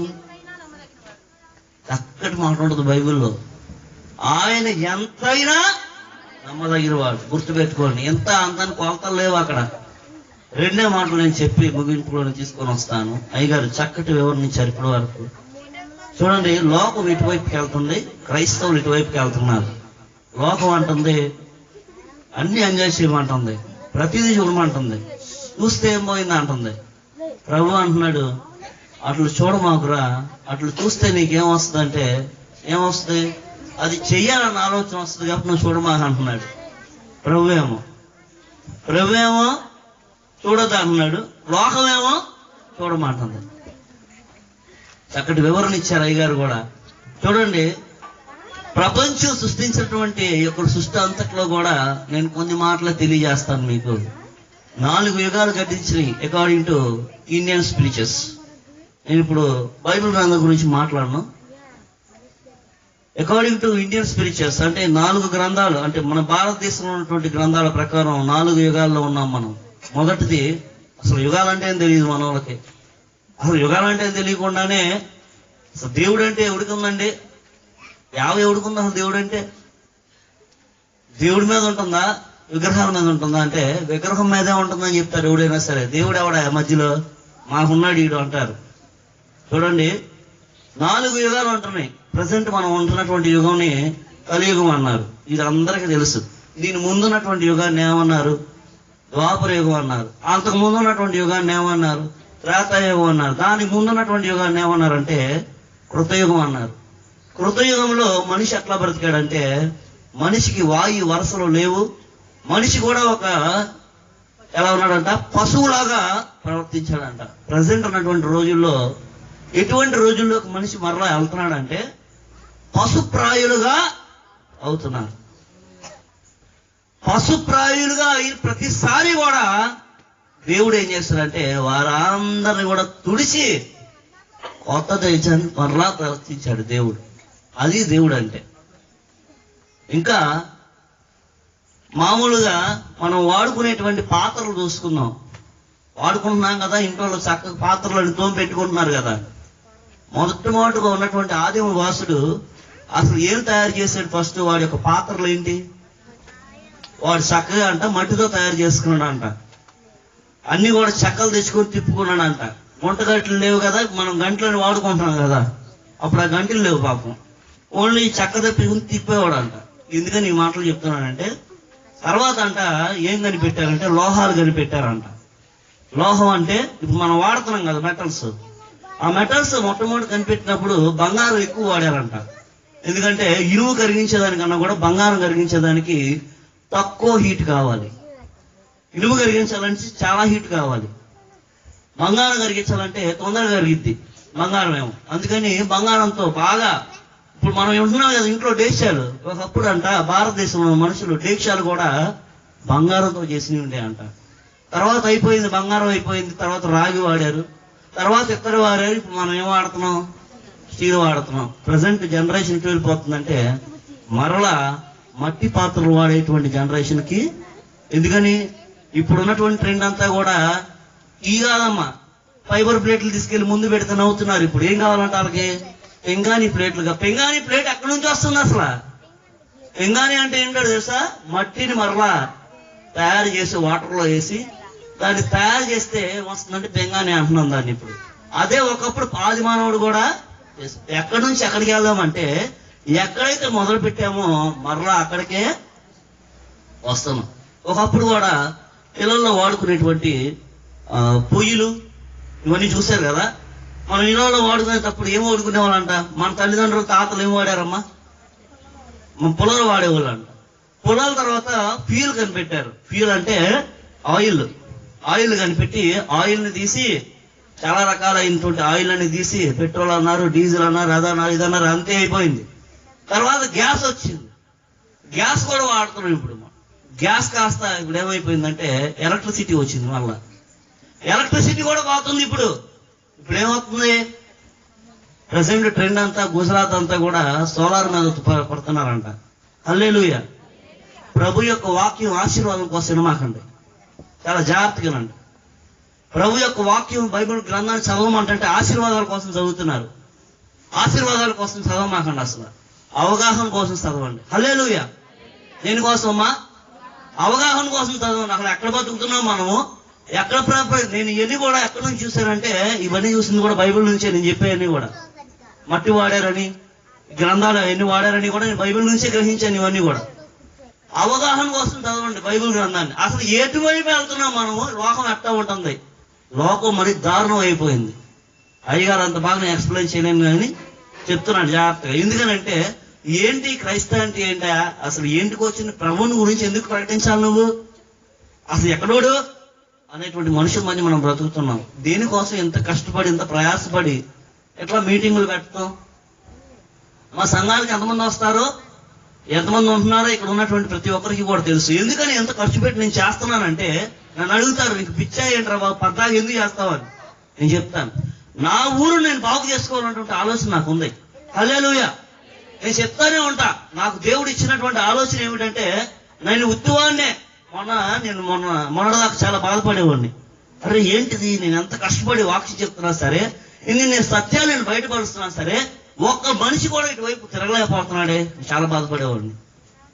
[SPEAKER 5] చక్కటి మాట ఉంటుంది బైబిల్లో. ఆయన ఎంతైనా నమ్మదగిన వాడు. గుర్తుపెట్టుకోండి. ఎంత అంతని కొలతలు లేవు అక్కడ. రెండే మాటలు నేను చెప్పి ముగింపులోనే తీసుకొని వస్తాను. అయ్యగారు చక్కటి వివరణించారు ఇప్పటి వరకు. చూడండి, లోకం ఇటువైపుకి వెళ్తుంది, క్రైస్తవులు ఇటువైపుకి వెళ్తున్నారు. లోకం అంటుంది అన్ని ఎంజాయ్ చేయమంటుంది, ప్రతిదీ చూడమంటుంది, చూస్తే ఏం పోయింది అంటుంది. ప్రభు అంటున్నాడు అట్లు చూడమాకురా, అట్లు చూస్తే నీకేం వస్తుంది అంటే ఏమొస్తుంది? అది చెయ్యాలన్న ఆలోచన వస్తుంది కాబట్టి నువ్వు చూడమాక అంటున్నాడు. ప్రభు ఏమో చూడదు అంటున్నాడు, లోకమేమో చూడమంటుంది. చక్కటి వివరణ ఇచ్చారు అయ్యగారు కూడా. చూడండి, ప్రపంచం సృష్టించినటువంటి యొక్క సృష్టి అంతట్లో కూడా నేను కొన్ని మాటలు తెలియజేస్తాను మీకు. 4 యుగాలు గతించినాయి అకార్డింగ్ టు ఇండియన్ స్పిరిచర్స్. నేను ఇప్పుడు బైబిల్ గ్రంథం గురించి మాట్లాడను. అకార్డింగ్ టు ఇండియన్ స్పిరిచర్స్ అంటే 4 గ్రంథాలు, అంటే మన భారతదేశంలో ఉన్నటువంటి గ్రంథాల ప్రకారం 4 యుగాల్లో ఉన్నాం మనం. మొదటిది, అసలు యుగాలంటే ఏం తెలియదు మన వాళ్ళకి. అసలు యుగాలంటే ఏం తెలియకుండానే అసలు దేవుడు అంటే ఎవడికుందండి? ఎవడికుందా అసలు దేవుడు అంటే? దేవుడి మీద ఉంటుందా, విగ్రహాల మీద ఉంటుందా అంటే విగ్రహం మీదే ఉంటుందని చెప్తారు ఎవడైనా సరే. దేవుడు ఎవడా మధ్యలో? మాకున్నాడు ఈడు అంటారు. చూడండి, 4 యుగాలు ఉంటున్నాయి. ప్రజెంట్ మనం ఉంటున్నటువంటి యుగంని కలియుగం అన్నారు. ఇది అందరికీ తెలుసు. దీని ముందున్నటువంటి యుగాన్ని ఏమన్నారు? ద్వాపర యుగం అన్నారు. అంతకు ముందు ఉన్నటువంటి యుగాన్ని ఏమన్నారు? త్రేతాయుగం అన్నారు. దానికి ముందున్నటువంటి యుగాన్ని ఏమన్నారంటే కృతయుగం అన్నారు. కృతయుగంలో మనిషి ఎట్లా బ్రతికాడంటే మనిషికి వాయు వరసలు లేవు. మనిషి కూడా ఎలా ఉన్నాడంట? పశువులాగా ప్రవర్తించాడంట. ప్రజెంట్ ఉన్నటువంటి రోజుల్లో ఎటువంటి రోజుల్లోకి మనిషి మరలా వెళ్తున్నాడంటే పశుప్రాయులుగా అవుతున్నారు. పశుప్రాయులుగా అయిన ప్రతిసారి కూడా దేవుడు ఏం చేస్తాడంటే వారందరిని కూడా తుడిచి కొత్త దేశాన్ని మరలా ప్రవర్తించాడు దేవుడు. అది దేవుడు అంటే. ఇంకా మామూలుగా మనం వాడుకునేటువంటి పాత్రలు చూసుకుందాం. వాడుకుంటున్నాం కదా, ఇంట్లో చక్కగా పాత్రలను తోమి పెట్టుకుంటున్నారు కదా. మొట్టమొదటిగా ఉన్నటువంటి ఆదిమ వాసుడు అసలు ఏం తయారు చేశాడు? ఫస్ట్ వాడి యొక్క పాత్రలు ఏంటి? వాడు చక్కగా అంట మట్టితో తయారు చేసుకున్నాడు అంట. అన్ని కూడా చెక్కలు తెచ్చుకొని తిప్పుకున్నాడంట. వంటగట్లు లేవు కదా, మనం గంటలను వాడుకుంటున్నాం కదా, అప్పుడు ఆ గంటలు లేవు పాపం. ఓన్లీ చెక్క తెప్పుకుని తిప్పేవాడంట. ఎందుకని ఈ మాటలు చెప్తున్నానంటే, తర్వాత అంట ఏం కనిపెట్టారంటే లోహాలు కనిపెట్టారంట. లోహం అంటే ఇప్పుడు మనం వాడుతున్నాం కదా మెటల్స్, ఆ మెటల్స్ మొట్టమొదటి కనిపెట్టినప్పుడు బంగారం ఎక్కువ వాడారంట. ఎందుకంటే ఇనుము కరిగించేదానికన్నా కూడా బంగారం కరిగించేదానికి తక్కువ హీట్ కావాలి. ఇనుము కరిగించాలంటే చాలా హీట్ కావాలి. బంగారం కరిగించాలంటే తొందరగా కరిగిద్ది బంగారం ఏమో. అందుకని బంగారంతో బాగా ఇప్పుడు మనం ఉంటున్నాం కదా ఇంట్లో డేక్షాలు. ఒకప్పుడు అంట భారతదేశంలో మనుషులు డేక్షాలు కూడా బంగారంతో చేసినవి ఉండే అంట. తర్వాత అయిపోయింది, బంగారం అయిపోయింది. తర్వాత రాగి వాడారు, తర్వాత ఇత్తడి వాడారు. ఇప్పుడు మనం ఏం వాడుతున్నాం? స్టీల్ వాడుతున్నాం. ప్రజెంట్ జనరేషన్ ఎటు వెళ్ళిపోతుందంటే మరలా మట్టి పాత్రలు వాడేటువంటి జనరేషన్కి. ఎందుకని ఇప్పుడు ఉన్నటువంటి ట్రెండ్ అంతా కూడా ఈ కాదమ్మా, ఫైబర్ ప్లేట్లు తీసుకెళ్లి ముందు పెడితే నవ్వుతున్నారు. ఇప్పుడు ఏం కావాలంటే వాళ్ళకి పెంగాని ప్లేట్లుగా. పెంగాని ప్లేట్ ఎక్కడి నుంచి వస్తుంది అసలు? పెంగాని అంటే ఏంటో తెలుసా? మట్టిని మరలా తయారు చేసి వాటర్లో వేసి దాన్ని తయారు చేస్తే వస్తుందంటే పెంగాని అంటున్నాం దాన్ని ఇప్పుడు. అదే ఒకప్పుడు ఆది మానవుడు కూడా ఎక్కడి నుంచి ఎక్కడికి వెళ్దామంటే ఎక్కడైతే మొదలు పెట్టామో మరలా అక్కడికే వస్తున్నాం. ఒకప్పుడు కూడా ఇళ్లలో వాడుకునేటువంటి పొయ్యిలు ఇవన్నీ చూశారు కదా. మనం ఇళ్లలో వాడుకునేటప్పుడు ఏం వాడుకునేవాళ్ళంట? మన తల్లిదండ్రులు తాతలు ఏం వాడారమ్మా? పుల్లలు వాడేవాళ్ళంట. పుల్లల తర్వాత ఫ్యూల్ కనిపెట్టారు. ఫ్యూల్ అంటే ఆయిల్ కనిపెట్టి ఆయిల్ని తీసి చాలా రకాలైనటువంటి ఆయిల్ అని తీసి పెట్రోల్ అన్నారు, డీజిల్ అన్నారు, అదన్నారు, ఇదన్నారు, అంతే అయిపోయింది. తర్వాత గ్యాస్ వచ్చింది. గ్యాస్ కూడా వాడుతున్నాం ఇప్పుడు. గ్యాస్ కాస్త ఇప్పుడు ఏమైపోయిందంటే ఎలక్ట్రిసిటీ వచ్చింది. మళ్ళా ఎలక్ట్రిసిటీ కూడా పోతుంది. ఇప్పుడు ఏమవుతుంది? ప్రెసెంట్ ట్రెండ్ అంతా గుజరాత్ అంతా కూడా సోలార్ మీద పడుతున్నారంట. హల్లెలూయా. ప్రభు యొక్క వాక్యం ఆశీర్వాదం కోసం వినమాకండి, చాలా జాగ్రత్తగానండి. ప్రభు యొక్క వాక్యం బైబిల్ గ్రంథాన్ని చదవమంటే ఆశీర్వాదాల కోసం చదువుతున్నారు. ఆశీర్వాదాల కోసం చదవమాకండి, అసలు అవగాహన కోసం చదవండి. హల్లెలూయా. దేనికోసం అమ్మా? అవగాహన కోసం చదవండి. అక్కడ ఎక్కడ బతుకుతున్నాం మనము, ఎక్కడ నేను ఇవన్నీ కూడా ఎక్కడి నుంచి చూశానంటే ఇవన్నీ చూసింది కూడా బైబిల్ నుంచే. నేను చెప్పేవన్నీ కూడా మట్టి వాడారని, గ్రంథాలు ఎన్ని వాడారని కూడా నేను బైబిల్ నుంచే గ్రహించాను. ఇవన్నీ కూడా అవగాహన కోసం చదవండి బైబిల్ గ్రంథాన్ని. అసలు ఎటువైపు వెళ్తున్నాం మనము? లోకం ఎట్టా ఉంటుంది? లోకం మరి దారుణం అయిపోయింది. అయ్యగారు అంత బాగా నేను ఎక్స్ప్లెయిన్ చేయలేను కానీ చెప్తున్నాను జాగ్రత్తగా. ఎందుకనంటే ఏంటి క్రైస్తవానికి ఏంటా? అసలు ఏంటికి వచ్చిన ప్రభువుని గురించి ఎందుకు ప్రకటించాలి నువ్వు? అసలు ఎక్కడోడు అనేటువంటి మనుషుల మధ్య మనం బ్రతుకుతున్నాం. దేనికోసం ఎంత కష్టపడి ఎంత ప్రయాసపడి ఎట్లా మీటింగులు పెడతాం? మా సంఘానికి ఎంతమంది వస్తారో, ఎంతమంది ఉంటున్నారో ఇక్కడ ఉన్నటువంటి ప్రతి ఒక్కరికి కూడా తెలుసు. ఎందుకని ఎంత ఖర్చు పెట్టి నేను చేస్తున్నానంటే నన్ను అడుగుతారు, నీకు పిచ్చా ఏంట్రా బాబు, పద్దాగా ఎందుకు చేస్తావని. నేను చెప్తాను, నా ఊరు నేను బాగు చేసుకోవాలన్నటువంటి ఆలోచన నాకు ఉంది. హల్లెలూయా. నేను చెప్తానే ఉంటా. నాకు దేవుడు ఇచ్చినటువంటి ఆలోచన ఏమిటంటే, నేను ఉత్తువాన్నే మొన్నదాకా చాలా బాధపడేవాడిని. అరే ఏంటిది, నేను ఎంత కష్టపడి వాక్యం చెప్తున్నా సరే, నేను సత్యాలు నేను బయటపరుస్తున్నా సరే, ఒక్క మనిషి కూడా ఇటువైపు తిరగలేకపోతున్నాడే, చాలా బాధపడేవాడిని.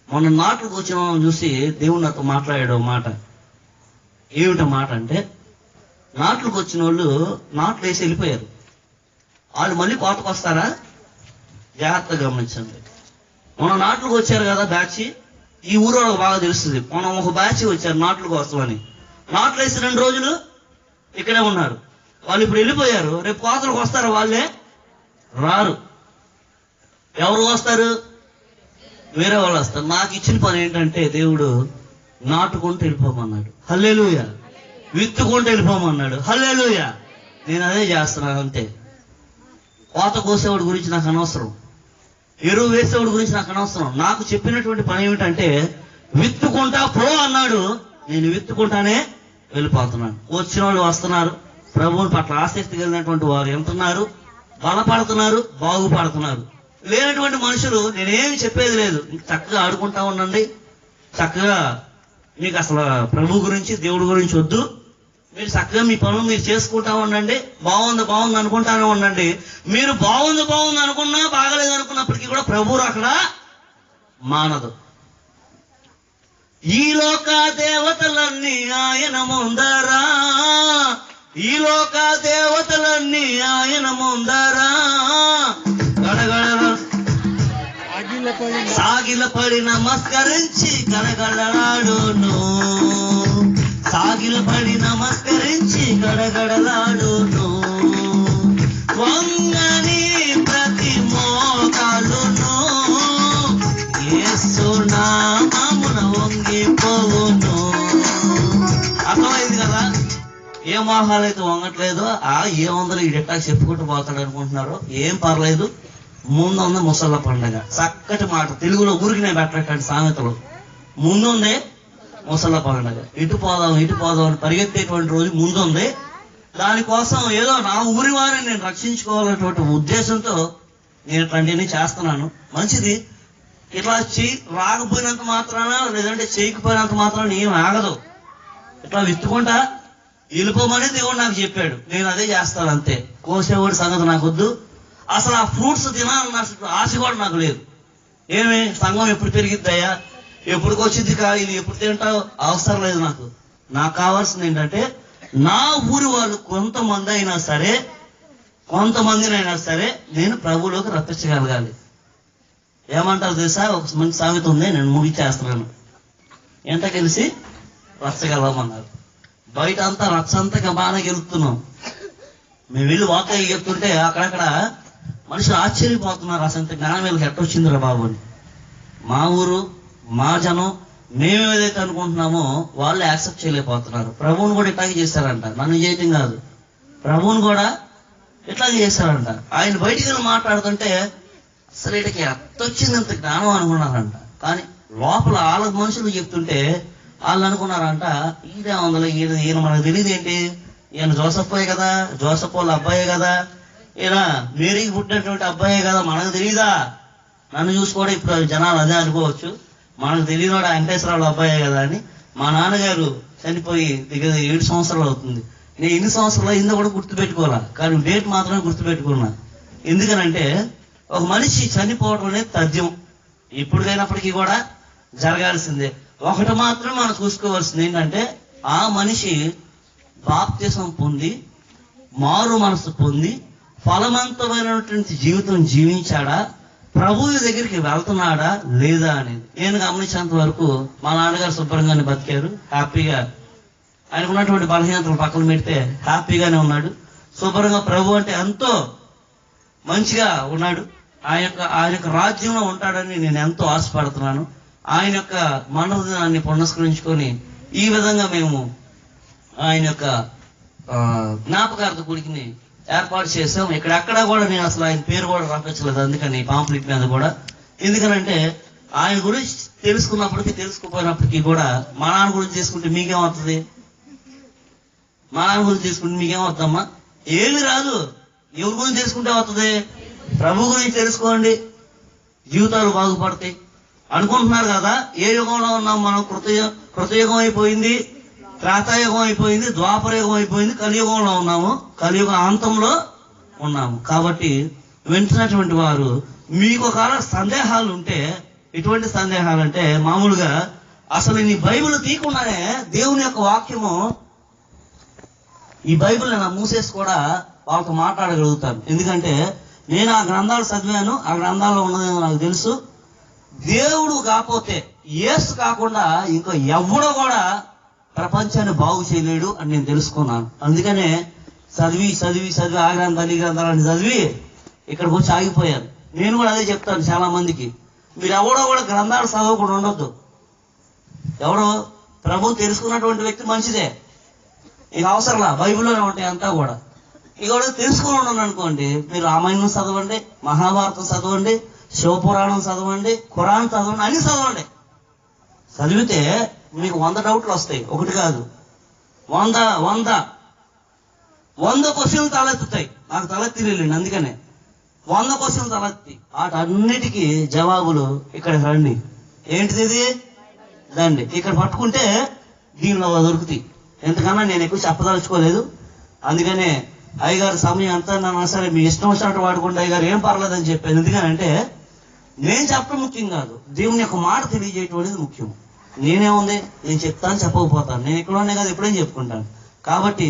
[SPEAKER 5] మొన్న నాట్లకు వచ్చిన చూసి దేవుడు నాతో మాట్లాడాడు మాట. ఏమిటో మాట అంటే, నాట్లకు వచ్చిన వాళ్ళు నాట్లు వేసి వెళ్ళిపోయారు. వాళ్ళు మళ్ళీ కోతకు వస్తారా? జాగ్రత్తగా గమనించండి. మొన్న నాట్లకు వచ్చారు కదా బ్యాచ్, ఈ ఊరు బాగా తెలుస్తుంది. మనం ఒక బ్యాచ్ వచ్చారు నాట్ల కోసం అని. నాట్లు వేసి 2 రోజులు ఇక్కడే ఉన్నారు. వాళ్ళు ఇప్పుడు వెళ్ళిపోయారు. రేపు కోతలకు వస్తారా? వాళ్ళే రారు. ఎవరు వస్తారు? వేరే వాళ్ళు వస్తారు. నాకు ఇచ్చిన పని ఏంటంటే దేవుడు నాటుకుంటూ వెళ్ళిపోమన్నాడు. హల్లెలూయా. విత్తుకుంటూ వెళ్ళిపోమన్నాడు. హల్లెలూయా. నేను అదే చేస్తున్నాను అంతే. కోత కోసేవాడి గురించి నాకు అనవసరం, ఎరువు వేసేవాడి గురించి నాకు అనవసరం. నాకు చెప్పినటువంటి పని ఏమిటంటే విత్తుకుంటా పో అన్నాడు. నేను విత్తుకుంటానే వెళ్ళిపోతున్నాను. వచ్చిన వాళ్ళు వస్తున్నారు. ప్రభువుని పట్ల ఆసక్తి కలిగినటువంటి వారు ఎంతున్నారు, బలపడుతున్నారు, బాగుపడుతున్నారు. లేనటువంటి మనుషులు నేనేమి చెప్పేది లేదు, చక్కగా ఆడుకుంటా ఉండండి, చక్కగా మీకు అసలు ప్రభు గురించి దేవుడి గురించి వద్దు, మీరు చక్కగా మీ పనులు మీరు చేసుకుంటా ఉండండి, బాగుంది బాగుంది అనుకుంటానే ఉండండి. మీరు బాగుంది బాగుంది అనుకున్నా బాగలేదు అనుకున్నప్పటికీ కూడా ప్రభు అక్కడ మానదు. ఈ లోక దేవతలన్నీ ఆయన ముందరా ఈ లోక దేవతలన్నీ ఆయన ముందరా గడగడ సాగిలపడి నమస్కరించి గడగడలాడును, సాగిలపడి నమస్కరించి గడగడలాడును. వంగని ప్రతి మోకాలును యేసు నామమున వంగిపోవును. అర్థమైంది కదా? ఏ మోహాలైతే వంగట్లేదో ఏముందో ఈ డెట్టా చెప్పుకుంటూ పోతాడు అనుకుంటున్నారో ఏం పర్లేదు. ముందుంది ముసళ్ళ పండగ. చక్కటి మాట తెలుగులో ఊరికి నేను పెట్టకండి సామెతలు. ముందుంది ముసళ్ళ పండగ. ఇటు పోదాం అని పరిగెత్తేటువంటి రోజు ముందుంది. దానికోసం ఏదో నా ఊరి వారిని నేను రక్షించుకోవాలనేటువంటి ఉద్దేశంతో నేను ఇట్లాంటివన్నీ చేస్తున్నాను. మంచిది. ఇట్లా రాకపోయినంత మాత్రాన లేదంటే చేయకపోయినంత మాత్రాన ఏం ఆగదు. ఇట్లా విత్తుకుంటా వెళ్ళిపోమని దేవుడు నాకు చెప్పాడు. నేను అదే చేస్తాను అంతే. కోసేవాడి సంగతి నాకు వద్దు. అసలు ఆ ఫ్రూట్స్ తినాలన్న ఆశ కూడా నాకు లేదు. ఏమి సంఘం ఎప్పుడు పెరిగిద్దయ్యా, ఎప్పటికి వచ్చింది ఇది ఎప్పుడు తింటావు అవసరం లేదు నాకు. నాకు కావాల్సింది ఏంటంటే నా ఊరి వాళ్ళు కొంతమందినైనా సరే నేను ప్రభువులోకి రప్పించగలగాలి. ఏమంటారు తెలుసా? ఒక మంచి సామెత ఉంది, నేను ముగిచేస్తున్నాను. ఎంత కలిసి రచ్చగలమన్నారు. బయట అంతా రచ్చంతగా బాగా గెలుస్తున్నాం. మేము వెళ్ళి వార్తలు చెప్తుంటే అక్కడక్కడ మనుషులు ఆశ్చర్యపోతున్నారు. అసలు జ్ఞానం వీళ్ళకి ఎట్టొచ్చిందిరా బాబు అని. మా ఊరు మా జనం మేము ఏదైతే అనుకుంటున్నామో వాళ్ళు యాక్సెప్ట్ చేయలేకపోతున్నారు. ప్రభువుని కూడా ఇట్లాగే చేశారంట. నన్ను చేయటం కాదు, ప్రభువుని కూడా ఇట్లాగే చేశారంట. ఆయన బయటికి వెళ్ళి మాట్లాడుతుంటే అసలు వీటికి ఎట్టొచ్చింది ఇంత జ్ఞానం అనుకున్నారంట. కానీ లోపల వాళ్ళ మనుషులు చెప్తుంటే వాళ్ళు అనుకున్నారంట ఈయన వందల ఈయన మనకు తెలియదు ఏంటి, ఈయన జోసఫ్ఫే కదా, జోసఫ్ వాళ్ళ అబ్బాయే కదా, ఈయన మేరీకి పుట్టినటువంటి అబ్బాయే కదా, మనకు తెలియదా? నన్ను చూసుకోవడం ఇప్పుడు జనాలు అదే అనుకోవచ్చు, మనకు తెలియదు వెంకటేశ్వరరావు అబ్బాయే కదా అని. మా నాన్నగారు చనిపోయి దగ్గర 7 సంవత్సరాలు అవుతుంది. నేను ఎన్ని సంవత్సరాలు అయిందో కూడా గుర్తుపెట్టుకోవాలా, కానీ డేట్ మాత్రమే గుర్తుపెట్టుకున్నా. ఎందుకనంటే ఒక మనిషి చనిపోవడం అనేది తథ్యం, ఎప్పుడైనప్పటికీ కూడా జరగాల్సిందే. ఒకటి మాత్రం మనం చూసుకోవాల్సింది ఏంటంటే ఆ మనిషి బాప్తిసం పొంది మారు మనసు పొంది ఫలవంతమైనటువంటి జీవితం జీవించాడా, ప్రభువు దగ్గరికి వెళ్తున్నాడా లేదా అనేది. నేను గమనించేంత వరకు మా నాన్నగారు శుభ్రంగానే బతికారు, హ్యాపీగా. ఆయనకు ఉన్నటువంటి బలహీనతలు పక్కన పెడితే హ్యాపీగానే ఉన్నాడు. శుభ్రంగా ప్రభు అంటే ఎంతో మంచిగా ఉన్నాడు. ఆయన యొక్క రాజ్యంలో ఉంటాడని నేను ఎంతో ఆశపడుతున్నాను. ఆయన యొక్క మనోదినాన్ని పునస్కరించుకొని ఈ విధంగా మేము ఆయన యొక్క జ్ఞాపకార్థ గుడికి ఏర్పాటు చేసాం. ఇక్కడెక్కడా కూడా నేను అసలు ఆయన పేరు కూడా రాపించలేదు, అందుకని పాంప్లెట్ మీద కూడా. ఎందుకనంటే ఆయన గురించి తెలుసుకున్నప్పటికీ తెలుసుకోపోయినప్పటికీ కూడా మా నాన్న గురించి తీసుకుంటే మీకేమవుతుంది, మా నాన్న గురించి తీసుకుంటే మీకేమవుతుందమ్మా? ఏమి రాదు. ఎవరి గురించి తెలుసుకుంటే అవుతుంది? ప్రభు గురించి తెలుసుకోండి, జీవితాలు బాగుపడతాయి. అనుకుంటున్నారు కదా ఏ యుగంలో ఉన్నాం మనం? కృతయుగం అయిపోయింది, త్రేతాయుగం అయిపోయింది, ద్వాపరయుగం అయిపోయింది, కలియుగంలో ఉన్నాము, కలియుగ అంతంలో ఉన్నాము. కాబట్టి వింటున్నటువంటి వారు మీకు ఒకవేళ సందేహాలు ఉంటే, ఎటువంటి సందేహాలు అంటే మామూలుగా అసలు నీ బైబిల్ తీయకుండానే దేవుని యొక్క వాక్యము, ఈ బైబిల్ నేను మూసేసి కూడా వాళ్ళతో మాట్లాడగలుగుతాను. ఎందుకంటే నేను ఆ గ్రంథాలు చదివాను, ఆ గ్రంథాల్లో ఉన్నదేమో నాకు తెలుసు. దేవుడు కాకపోతే, యేసు కాకుండా ఇంకో ఎవడో కూడా ప్రపంచాన్ని బాగు చేయలేడు అని నేను తెలుసుకున్నాను. అందుకనే చదివి ఆ గ్రంథాలు ఈ గ్రంథాలని చదివి ఇక్కడికి వచ్చి ఆగిపోయాను. నేను కూడా అదే చెప్తాను చాలా మందికి, మీరు ఎవడో కూడా గ్రంథాలు చదవకుండా ఉండొద్దు. ఎవడో ప్రభు తెలుసుకున్నటువంటి వ్యక్తి మంచిదే, ఇక అవసరంలా బైబిల్లోనే ఉంటాయి అంతా కూడా. ఇక తెలుసుకుని ఉండను అనుకోండి, మీరు రామాయణం చదవండి, మహాభారతం చదవండి, శివపురాణం చదవండి, ఖురాన్ చదవండి, అన్ని చదవండి. చదివితే మీకు 100 డౌట్లు వస్తాయి, ఒకటి కాదు 100 క్వశ్చన్లు తలెత్తుతాయి. నాకు తలెత్తిలేండి, అందుకనే 100 క్వశ్చన్లు తలెత్తి వాటన్నిటికీ జవాబులు ఇక్కడికి రండి. ఏంటిది ఇది? రండి, ఇక్కడ పట్టుకుంటే దీనిలో దొరుకుతాయి. ఎందుకన్నా నేను ఎక్కువ చెప్పదలుచుకోలేదు. అందుకనే అయ్యగారు సమయం ఎంత అన్నా సరే మీ ఇష్టం వచ్చినట్టు వాడుకుంటే అయ్యగారు ఏం పర్లేదని చెప్పాను. ఎందుకనంటే నేను చెప్పడం ముఖ్యం కాదు, దేవుని యొక్క మాట తెలియజేయటం అనేది ముఖ్యం. నేనేముంది, నేను చెప్తాను చెప్పకపోతాను, నేను ఎక్కడోనే కాదు ఎప్పుడేం చెప్పుకుంటాను. కాబట్టి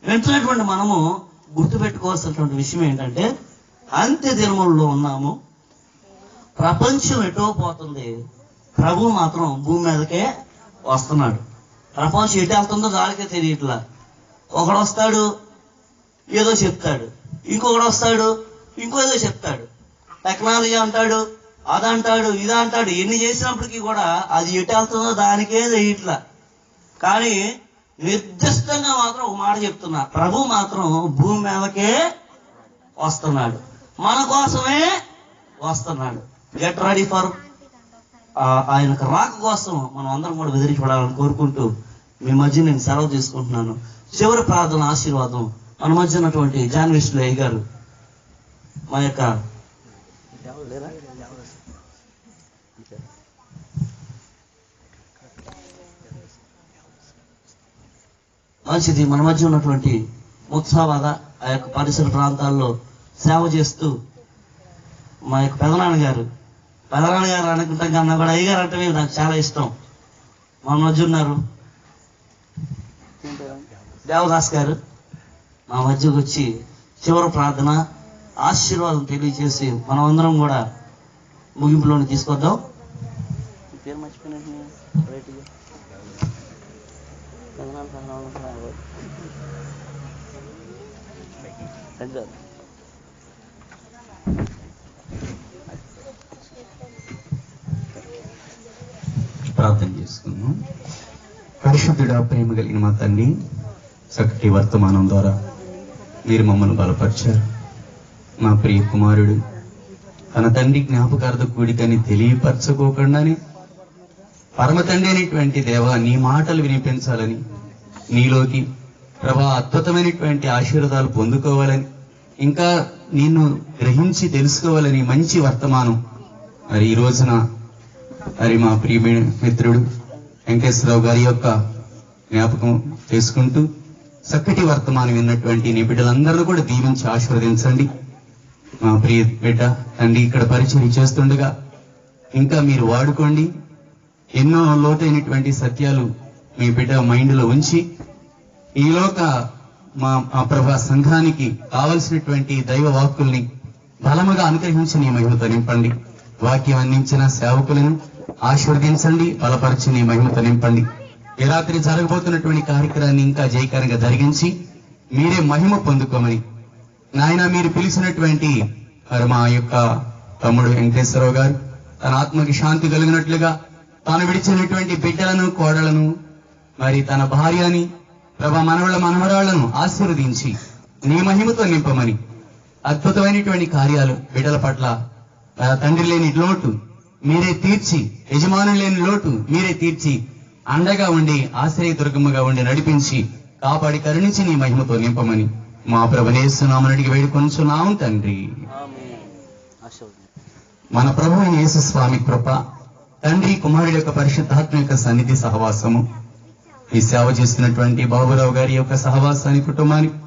[SPEAKER 5] వింటున్నటువంటి మనము గుర్తుపెట్టుకోవాల్సినటువంటి విషయం ఏంటంటే అంత్య దినములలో ఉన్నాము. ప్రపంచం ఎటో పోతుంది, ప్రభు మాత్రం భూమి మీదకే వస్తున్నాడు. ప్రపంచం ఎటు వెళ్తుందో దానికే తెలియట్లా. ఒకడు వస్తాడు ఏదో చెప్తాడు, ఇంకొకడు వస్తాడు ఇంకో ఏదో చెప్తాడు, టెక్నాలజీ అంటాడు, అదంటాడు, ఇదంటాడు. ఎన్ని చేసినప్పటికీ కూడా అది ఎటు వెళ్తుందో దానికే తెలియట్లా. కానీ నిర్దిష్టంగా మాత్రం ఒక మాట చెప్తున్నా, ప్రభు మాత్రం భూమి మీదకే వస్తున్నాడు, మన కోసమే వస్తున్నాడు. గెట్ రెడీ ఫర్ ఆయనకు రాక కోసం మనం అందరం కూడా బెదిరించి పడాలని కోరుకుంటూ మీ మధ్య నేను సెలవు తీసుకుంటున్నాను. చివరి ప్రార్థన ఆశీర్వాదం మన మధ్య ఉన్నటువంటి జాన్ విష్ణులయ్య గారు మా యొక్క మంచిది మన మధ్య ఉన్నటువంటి ముత్సావాద ఆ యొక్క పరిసర ప్రాంతాల్లో సేవ చేస్తూ మా యొక్క పెదనాన్న గారు అనుకుంటాం కన్నా కూడా అయ్యగారు అంటే నాకు చాలా ఇష్టం. మా మధ్య ఉన్నారు దేవదాస్ గారు మా మధ్యకు వచ్చి చివరి ప్రార్థన ఆశీర్వాదం తెలియజేసి మనం అందరం కూడా ముగింపులోని తీసుకొద్దాం. పేరు మర్చిపోయినట్టు
[SPEAKER 1] ప్రార్థన చేసుకుందాం. పరిశుద్ధుడా, ప్రేమ కలిగిన మా తండ్రి, చక్కటి వర్తమానం ద్వారా మీరు మమ్మల్ని బలపరిచారు. మా ప్రియ కుమారుడు తన తండ్రి జ్ఞాపకార్థ కూడికని తెలియపరచుకోకుండానే పరమ తండ్రి అనేటువంటి దేవా నీ మాటలు వినిపించాలని, నీలోకి ప్రభా అద్భుతమైనటువంటి ఆశీర్వాదాలు పొందుకోవాలని, ఇంకా నిన్ను గ్రహించి తెలుసుకోవాలని మంచి వర్తమానం మరి ఈ రోజున మరి మా ప్రియ మిత్రుడు వెంకటేశ్వరరావు గారి యొక్క జ్ఞాపకం చేసుకుంటూ చక్కటి వర్తమానం విన్నటువంటి నీ బిడ్డలందరూ కూడా దీవించి ఆశీర్వదించండి. మా ప్రియ బిడ్డ తండ్రి ఇక్కడ పరిచయం చేస్తుండగా ఇంకా మీరు వాడుకోండి. ఎన్నో లోతైనటువంటి సత్యాలు మీ బిడ్డ మైండ్లో ఉంచి ఈలోక మా ప్రభా సంఘానికి కావలసినటువంటి దైవ వాక్కుల్ని బలముగా అనుగ్రహించి నీ మహిమతో నింపండి. వాక్యం అందించిన సేవకులను ఆశీర్వదించండి, బలపరిచి నీ మహిమతో నింపండి. ఈ రాత్రి జరగబోతున్నటువంటి కార్యక్రమాన్ని ఇంకా జయకరంగా జరిగించి మీరే మహిమ పొందుకోమని నాయన మీరు పిలిచినటువంటి మరి మా యొక్క తమ్ముడు వెంకటేశ్వరరావు గారు తన ఆత్మకి శాంతి కలిగినట్లుగా తాను విడిచినటువంటి బిడ్డలను కోడలను మరి తన భార్యని ప్రభా మనవరాళ్లను ఆశీర్వదించి నీ మహిమతో నింపమని అద్భుతమైనటువంటి కార్యాలు బిడ్డల పట్ల తండ్రి లేని లోటు మీరే తీర్చి, యజమానులు లేని లోటు మీరే తీర్చి, అండగా ఉండి ఆశ్రయదుర్గముగా ఉండి నడిపించి కాపాడి కరుణించి నీ మహిమతో నింపమని మా ప్రభువైన యేసు నామమున అడిగి వేడుకొనుచున్నాము తండ్రి. మన ప్రభువైన యేసు స్వామి కృప, తండ్రి కుమారుడి యొక్క పరిశుద్ధాత్మ యొక్క సన్నిధి సహవాసము, ఈ సేవ చేస్తున్నటువంటి బాబురావు గారి యొక్క సహవాసాన్ని, కుటుంబానికి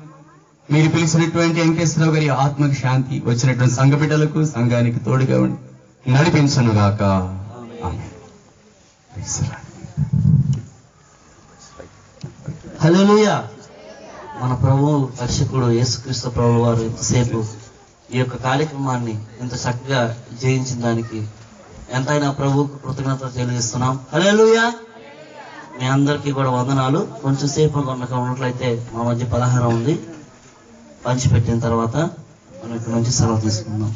[SPEAKER 1] మీరు పిలిచినటువంటి వెంకటేశ్వరరావు గారి ఆత్మకు శాంతి, వచ్చినటువంటి సంఘ బిడ్డలకు సంఘానికి తోడుగా ఉండి నడిపించనుగాక.
[SPEAKER 5] హల్లెలూయా. మన ప్రభువు రక్షకుడు యేసుక్రీస్తు ప్రభువు వారు ఇంతసేపు ఈ యొక్క కార్యక్రమాన్ని ఇంత చక్కగా జయించిన దానికి ఎంతైనా ప్రభువుకు కృతజ్ఞతలు తెలియజేస్తున్నాం. హల్లెలూయా. మీ అందరికీ కూడా వందనాలు. కొంచెం సేపు ఉన్నట్లయితే మా మధ్య పలహారం ఉంది, పంచిపెట్టిన తర్వాత మనం ఇక్కడ నుంచి సెలవు తీసుకుందాం.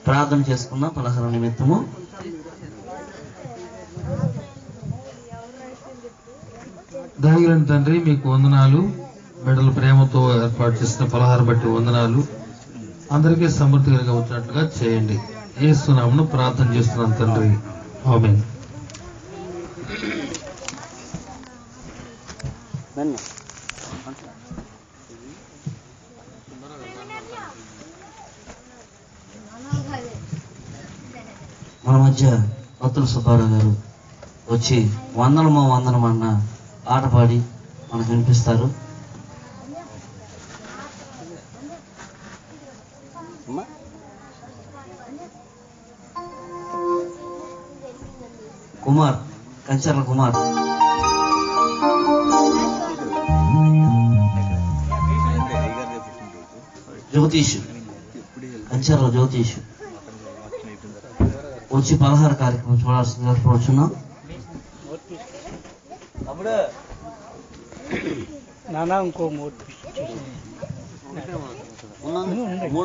[SPEAKER 5] ప్రార్థన చేసుకుందాం పలహారం నిమిత్తము.
[SPEAKER 4] దయగలిగిన తండ్రి మీకు వందనాలు. బిడ్డల ప్రేమతో ఏర్పాటు చేసిన పలహారం బట్టి వందనాలు. అందరికీ సమృద్ధిగా వచ్చినట్లుగా చేయండి. యేసు నామమున ప్రార్థన చేస్తున్నాను తండ్రి, ఆమేన్.
[SPEAKER 5] మన మధ్య భక్తుల సుబ్బారావు గారు వచ్చి వందనమో వందనం అన్న ఆట పాడి మనకు వినిపిస్తారు. కుమార్, కంచర్ల కుమార్. జ్యోతిష్ కంచర్ల జ్యోతిష్ వచ్చి పలహార కార్యక్రమం చూడాల్సిందిగా కోరుచున్నాం.
[SPEAKER 6] నానా ఇంకో మూడు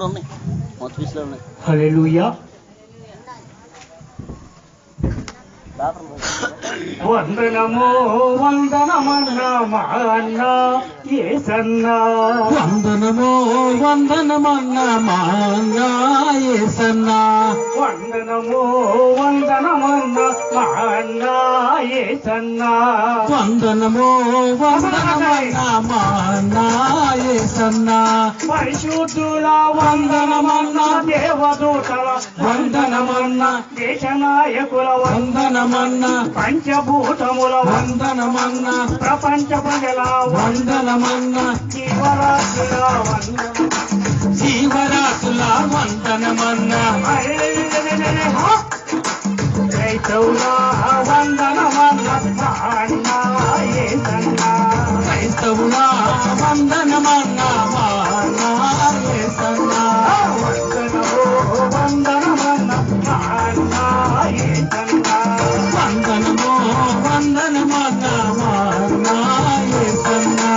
[SPEAKER 5] ఉన్నాయి మొత్తం పీసులు ఉన్నాయి.
[SPEAKER 6] హల్లెలూయా. వందనమో వందనమన్నా మా అన్న యేసన్నా,
[SPEAKER 4] వందనమో వందనమన్నా మా అన్న యేసన్నా,
[SPEAKER 6] వందనమో వందనమన్నా మా అన్న యేసన్నా,
[SPEAKER 4] వందనమో వందనమన్నా మా అన్న యేసన్నా,
[SPEAKER 6] పరిశుద్ధుల వందనమన్నా, దేవదూతల వందనమన్నా, దేశ నాయకుల
[SPEAKER 4] వందనమన్నా,
[SPEAKER 6] పంచభూతముల
[SPEAKER 4] వందనమన్నా,
[SPEAKER 6] ప్రపంచ ప్రజల
[SPEAKER 4] వందనమన్నా,
[SPEAKER 6] జీవరాశుల వందనం.
[SPEAKER 4] జీవరాశుల వందనమన్నా,
[SPEAKER 6] క్రైస్తవుల వందనమన్నా మా అన్న యేసన్నా,
[SPEAKER 4] క్రైస్తవుల వందనమన్నా మా అన్న యేసన్నా,
[SPEAKER 6] వందనమో వందనమన్నా మా అన్న యేసన్నా,
[SPEAKER 4] వందనమో వందనమన్నా మా అన్న యేసన్నా.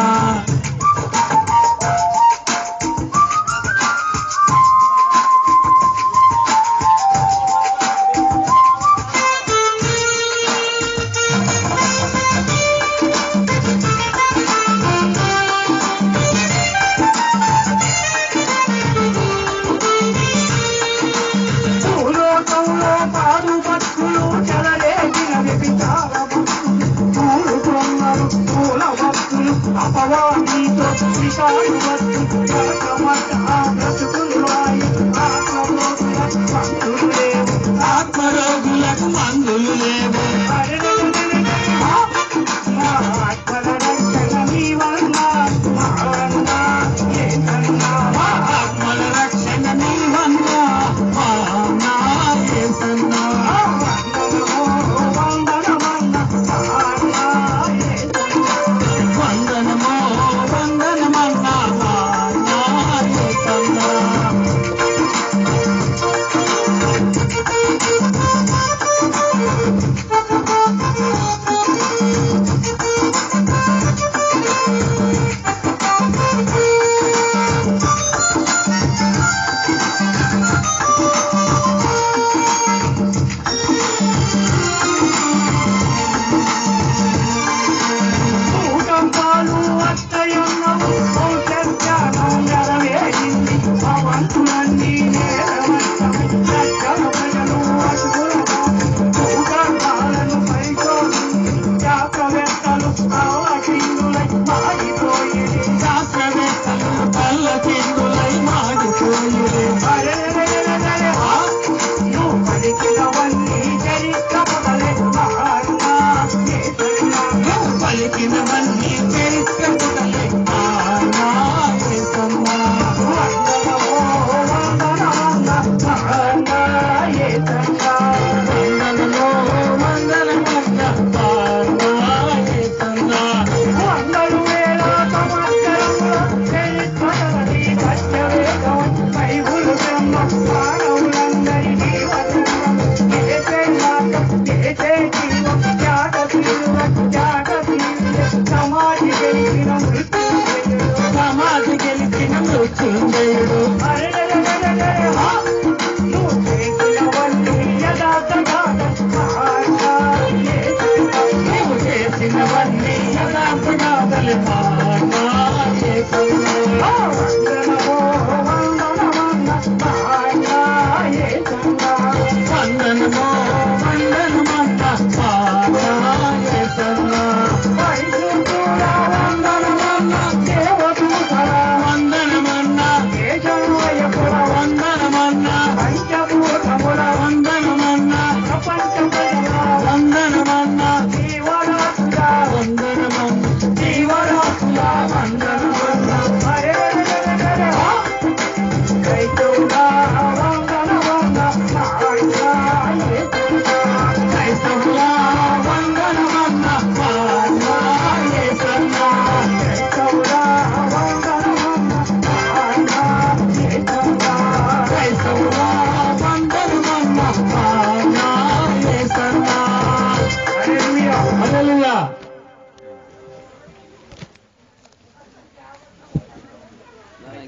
[SPEAKER 6] భూలోకంలో పాడు భక్తులు చెలరేగిన వ్యభిచార భక్తులు, పూలు కొమ్మలు పూల భక్తులు, అపవాదితో విషాడు భక్తులు, నరకమట్ట ఆ బ్రతుకులు వాయి, ఆత్మలోకులకు భక్తులు లేవు.
[SPEAKER 4] ఆత్మరోగులకు మందులు లేవు,
[SPEAKER 6] మా ఆత్మల రక్షణ నీ వల్ల మా అన్న యేసన్నా,
[SPEAKER 4] ఆత్మల రక్షణ నీవన్నా మా అన్న యేసన్నా,
[SPEAKER 6] వందనమన్నా మా అన్న యేసన్నా,
[SPEAKER 4] వందనమో వందనమన్నా మా అన్న యేసన్నా.
[SPEAKER 6] భూకంపాలు వస్తాయన్నవు జ్ఞానం నెరవేరింది, భవంతులన్నీ నేరవంతమై లక్షల ప్రజలు అటుకులగా భూకంపాలను పరిశోధించి శాస్త్రవేత్తలు అవకిందులై మారిపోయేది.
[SPEAKER 4] శాస్త్రవేత్తలు తల్లకిందులై మాడిపోయిరే,
[SPEAKER 6] నువ్వు పలికినవన్నీ చరిత్రపదలే మా అన్న యేసన్నా,
[SPEAKER 4] పలికినవన్నీ చరిత్రపుటలే మా అన్న యేసన్నా,
[SPEAKER 6] వందనమో వందనమన్నా మా అన్న యేసన్నా,
[SPEAKER 4] వందనమో వందనమన్నా మా అన్న యేసన్నా,
[SPEAKER 6] వందలు వేల సంవత్సరముల చరిత్రని సత్యవేదం బైబుల్ గ్రంథం మానవులందరికీ వచనం. ఏసే మార్గం, ఏసే జీవం, త్యాగ శీలం, త్యాగ శీలం, సమాధి గెలిచిన మృత్యుంజయుడు.
[SPEAKER 4] సమాధి గెలిచిన మృత్యుంజయుడు,
[SPEAKER 6] నువ్వు చేసినవన్నీ యథార్థగాథం మా అన్న యేసన్నా,
[SPEAKER 4] నీవు చేసినవన్నీ యథార్థగాథలే మా అన్న యేసన్నా,
[SPEAKER 6] వందనమో వందనమన్నా మా అన్న యేసన్నా,
[SPEAKER 4] వందనమో వందనమన్నా మా అన్న యేసన్నా,
[SPEAKER 6] పరిశుద్ధుల వందనమన్నా, దేవదూతల
[SPEAKER 4] వందనమన్నా
[SPEAKER 6] దేశనాయకుల హల్లెలూయా.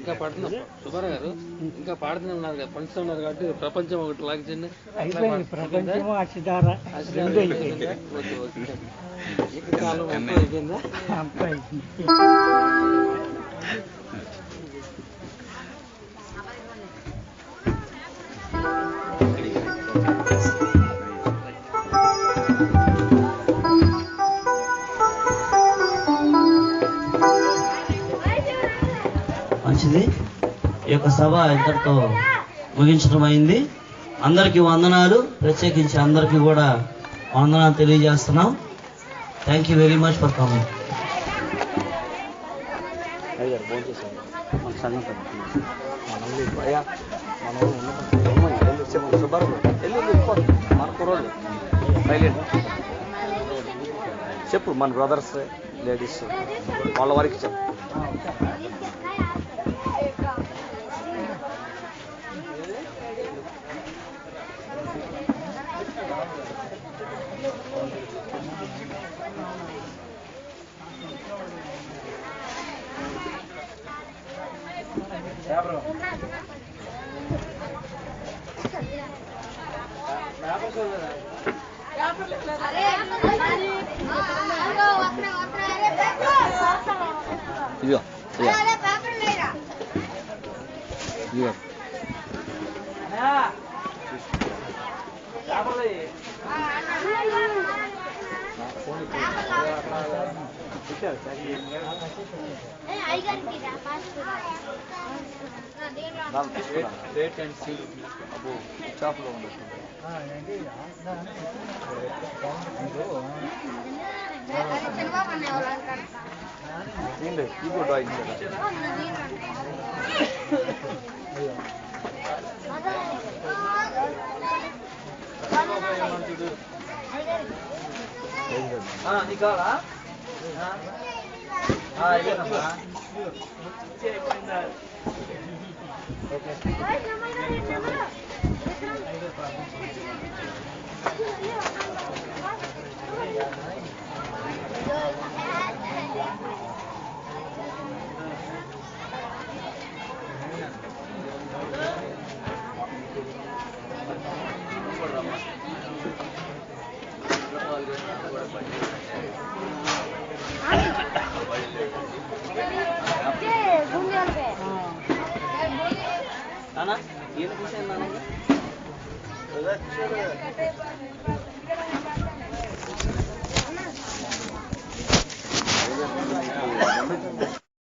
[SPEAKER 4] ఇంకా పాడుతున్నాం సుబ్బారావు గారు, ఇంకా పాడుతూనే ఉన్నారు కదా, పంచుతూ ఉన్నారు కాబట్టి ప్రపంచం ఒకటి లాగించండి.
[SPEAKER 6] అయిపోయింది ప్రపంచము అక్షిధార రెండు అయిపోయింది.
[SPEAKER 4] కాలం అంతా అయిపోయిందా?
[SPEAKER 6] అంతా అయిపోయింది.
[SPEAKER 5] మంచిది. ఈ యొక్క సభ ఇంతటితో ముగించడం అయింది. అందరికీ వందనాలు. ప్రత్యేకించి అందరికీ కూడా వందనాలు తెలియజేస్తున్నాం. Thank you very much for coming.
[SPEAKER 7] చెప్పు మన బ్రదర్స్ లేడీస్ వాళ్ళ వారికి చెప్పు. ఇదిగో ఇదిగో డేట్ అండ్ సీల్ అబ్బో షాప్లో ఉండొచ్చు. ఏంటి ఇగో డ్రాయింగ్ నీకు కావాలా? ఇదేనమ్మా. నానా ఏం చూసాను నాన్న